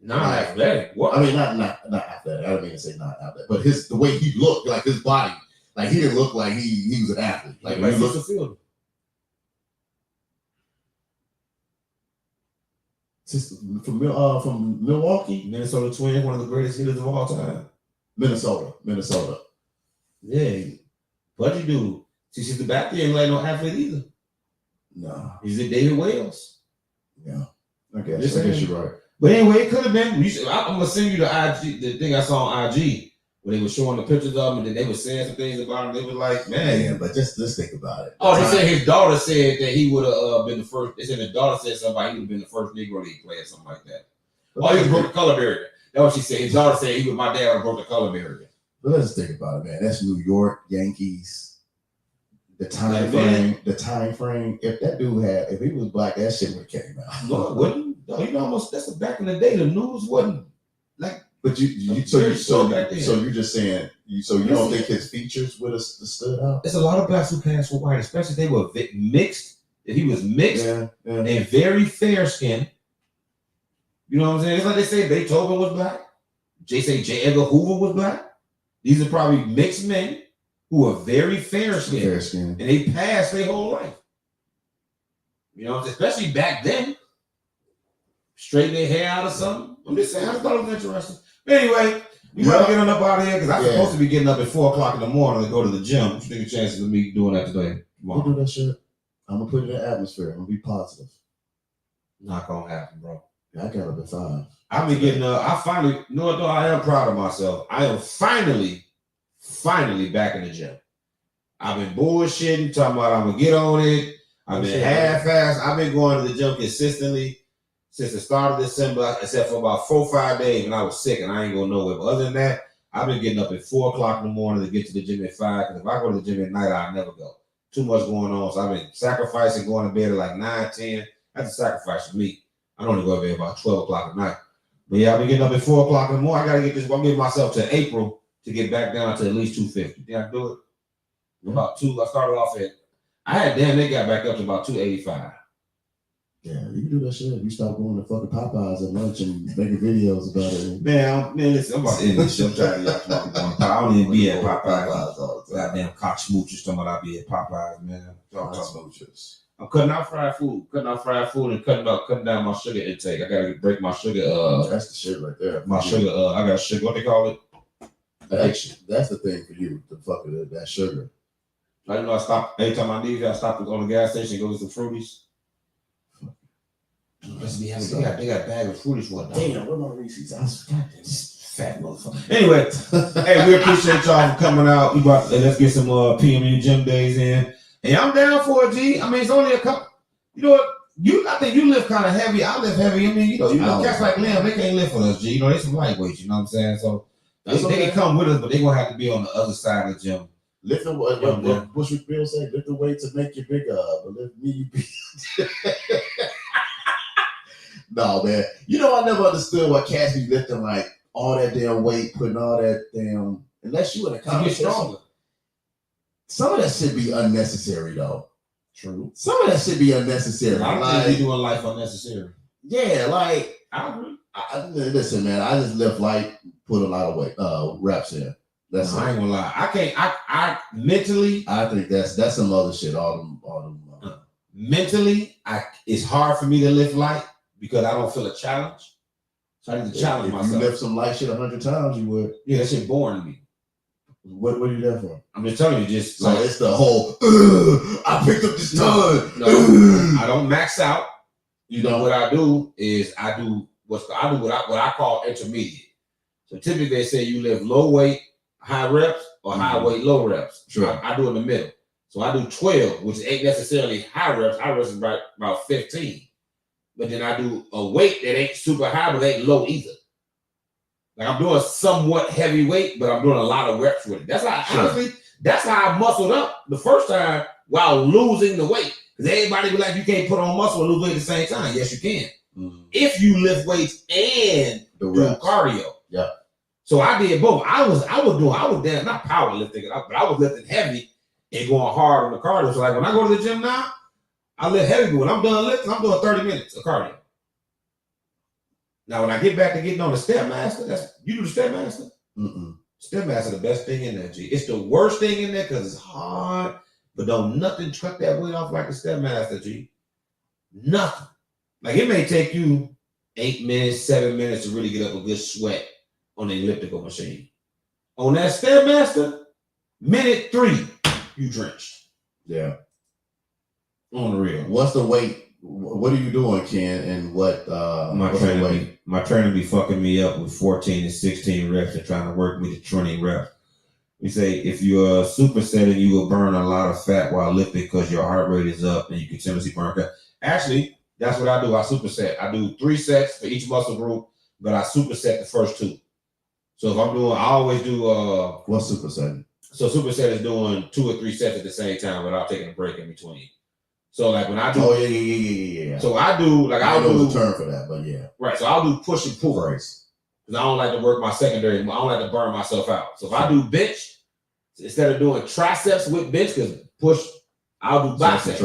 Non-athletic. What? I mean, not athletic. I don't mean to say not athletic, but the way he looked, like his body, like he didn't look like he was an athlete. Like he looked a fielder. From Milwaukee, Minnesota Twins, one of the greatest hitters of all time. Minnesota. Yeah, pudgy dude. See, the back there ain't like no athlete either. No, he's a David Wells. Yeah, I guess you're right. But anyway, it could have been. I'm gonna send you the thing I saw on IG where they were showing the pictures of him, and then they were saying some things about him. They were like, man, but just think about it. Oh, they said his daughter said that he would have been the first. They said his daughter said somebody he would have been the first Negro League player, something like that. Oh, he broke the color barrier. That's what she said. His daughter said my dad would have broke the color barrier. But let's think about it, man. That's New York Yankees. The time frame. If that dude if he was black, that shit would have came out. No, it wouldn't. No, almost that's back in the day. The news wasn't like. But you're just saying So you don't think his features would have stood out? There's a lot of blacks who passed for white, especially if they were mixed. If he was mixed and very fair skinned. You know what I'm saying? It's like they say Beethoven was black. They say J. Edgar Hoover was black. These are probably mixed men who are very fair skinned. And they passed their whole life. You know, especially back then. Straighten their hair out or something. I'm just saying, I thought it was interesting. But anyway, we gotta get on up out of here because I'm supposed to be getting up at 4 o'clock in the morning to go to the gym. What you think the chances of me doing that today? We'll do that shit. I'm gonna put it in the atmosphere. I'm gonna be positive. Not gonna happen, bro. I got up at 5. I've been getting I finally, you know what though? I am proud of myself. I am finally back in the gym. I've been bullshitting, talking about I'm gonna get on it. I've been half-assed. I've been going to the gym consistently since the start of December, except for about 4 or 5 days when I was sick and I ain't going nowhere. But other than that, I've been getting up at 4 o'clock in the morning to get to the gym at 5. Because if I go to the gym at night, I'll never go. Too much going on. So I've been sacrificing going to bed at like 9, 10. That's a sacrifice for me. I don't go to bed about 12 o'clock at night. But yeah, I've been getting up at 4 o'clock in the morning. I got to get this. I'm giving myself to April to get back down to at least 250. Think I can do it? About 2. I started off at, they got back up to about 285. Yeah, you can do that shit. You stop going to fucking Popeyes at lunch and making videos about it. Man, listen, I'm about to end this shit. I'm trying to get going to Popeyes. I don't even be at Popeyes all the time. Goddamn cock smoochers talking about I be at Popeyes, man. I'm cutting out fried food and cutting down my sugar intake. I gotta break my sugar. That's the shit right there. My sugar. I got sugar. What they call it? Addiction. That's the thing for you. The fucking that sugar. I know I stop every time I leave. I stop on the gas station, go get some fruities. They got a bag of fruities for $1. Damn, where my Reese's? Fat motherfucker. Anyway, hey, we appreciate y'all for coming out. Let's get some PMU gym days in. And I'm down for it, G. I mean, it's only a couple. You know what? I think you lift kind of heavy. I lift heavy. I mean, you know, cats like Liam, they can't lift with us, G. You know, they some lightweights. You know what I'm saying? So they can come with us, but they gonna have to be on the other side of the gym. Lift the what Bushwick Bill say? Lift the weight to make you bigger, but lift me you big. No, man. You know, I never understood why cats be lifting like all that damn weight, putting all that damn. Unless you in a competition. Some of that shit be unnecessary, though. True. Some of that shit be unnecessary. I think you doing life unnecessary. Yeah, like I agree. Listen, man. I just lift light, put a lot of weight, reps in. That's I ain't gonna lie. I mentally. I think that's some other shit. All them. Mentally, it's hard for me to lift light because I don't feel a challenge. So I need to challenge myself. If you lift some light shit 100 times, you would. Yeah, that shit boring to me. What are you there for? I'm just telling you, just so it's the whole. I picked up this ton. No, I don't max out. You know what I do is I do what I call intermediate. So typically they say you lift low weight, high reps, or high weight, low reps. Sure. I do in the middle. So I do 12, which ain't necessarily high reps. High reps is about 15. But then I do a weight that ain't super high, but ain't low either. Like I'm doing somewhat heavy weight, but I'm doing a lot of reps with it. That's how honestly, that's how I muscled up the first time while losing the weight. Because everybody be like, you can't put on muscle and lose weight at the same time. Yes, you can. Mm-hmm. If you lift weights and do cardio. Yeah. So I did both. I was doing not powerlifting, but I was lifting heavy and going hard on the cardio. So like when I go to the gym now, I lift heavy, but when I'm done lifting, I'm doing 30 minutes of cardio. Now, when I get back to getting on the Stepmaster, you do the Stepmaster? Stepmaster, the best thing in there, G. It's the worst thing in there because it's hard, but don't nothing cut that weight off like the Stepmaster, G. Nothing. Like it may take you 8 minutes, 7 minutes to really get up a good sweat on the elliptical machine. On that Stepmaster, minute 3, you drenched. Yeah. On the real. What's the weight? What are you doing, Ken? And what my trainer be fucking me up with 14 and 16 reps and trying to work me to 20 reps. We say if you're supersetting, you will burn a lot of fat while lifting because your heart rate is up and you continuously burn fat. Actually, that's what I do. I superset. I do 3 sets for each muscle group, but I superset the first 2. So if I'm doing, I always do what's supersetting? So superset is doing 2 or 3 sets at the same time without taking a break in between. So like when I do, yeah. So I do like I don't know the term for that, but yeah, right. So I'll do push and pull. Right. because I don't like to work my secondary. I don't like to burn myself out. So if I do bench, instead of doing triceps with bench, because push, I'll do biceps.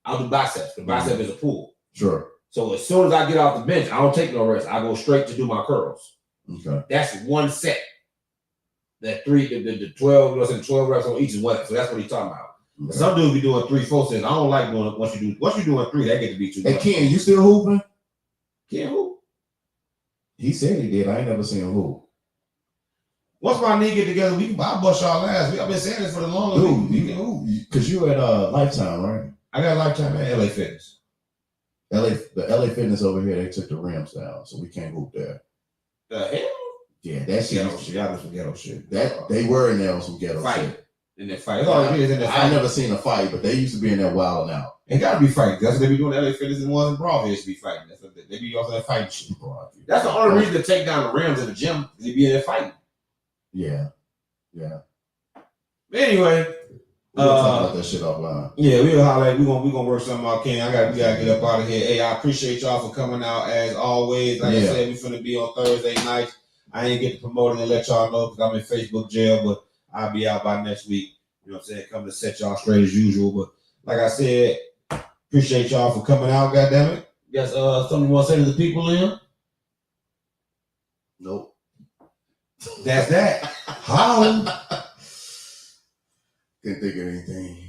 I'll do biceps. The bicep is a pull. Sure. So as soon as I get off the bench, I don't take no rest. I go straight to do my curls. Okay. That's one set. That the 12, 12 reps on each one. So that's what he's talking about. Okay. Some dudes be doing 3, 4 sets. I don't like doing it once you doing 3, that get to be too much. Hey Ken, you still hooping? Ken who? He said he did. I ain't never seen him hoop. Once my knee get together, I'll bust y'all ass. I've been saying this for the longest. We can hoop. Because you at Lifetime, right? I got a Lifetime at LA Fitness. The LA Fitness over here, they took the rims down, so we can't hoop there. The hell? Yeah, that shit. Ghetto shit. Y'all do some ghetto shit. That they were in there on some ghetto Fight. shit. In that fight. That's all it is in that I fight. never seen a fight, but they used to be in there wilding out. It gotta be fighting. That's what they be doing. LA Fitness and ones in Broadway should be fighting. That's what they be also that fighting shit. That's the only reason to take down the rims in the gym. They be in there fighting. Yeah. Anyway, We'll talk about that shit offline. Yeah, we'll holler. We gonna work something out, Ken. We gotta get up out of here. Hey, I appreciate y'all for coming out as always. Like I said, we finna be on Thursday nights. I ain't get to promote it and let y'all know because I'm in Facebook jail, but I'll be out by next week. You know what I'm saying? Come to set y'all straight as usual. But like I said, appreciate y'all for coming out, goddammit. Yes, something you want to say to the people, Liam? Nope. That's that. Holla. Didn't think of anything.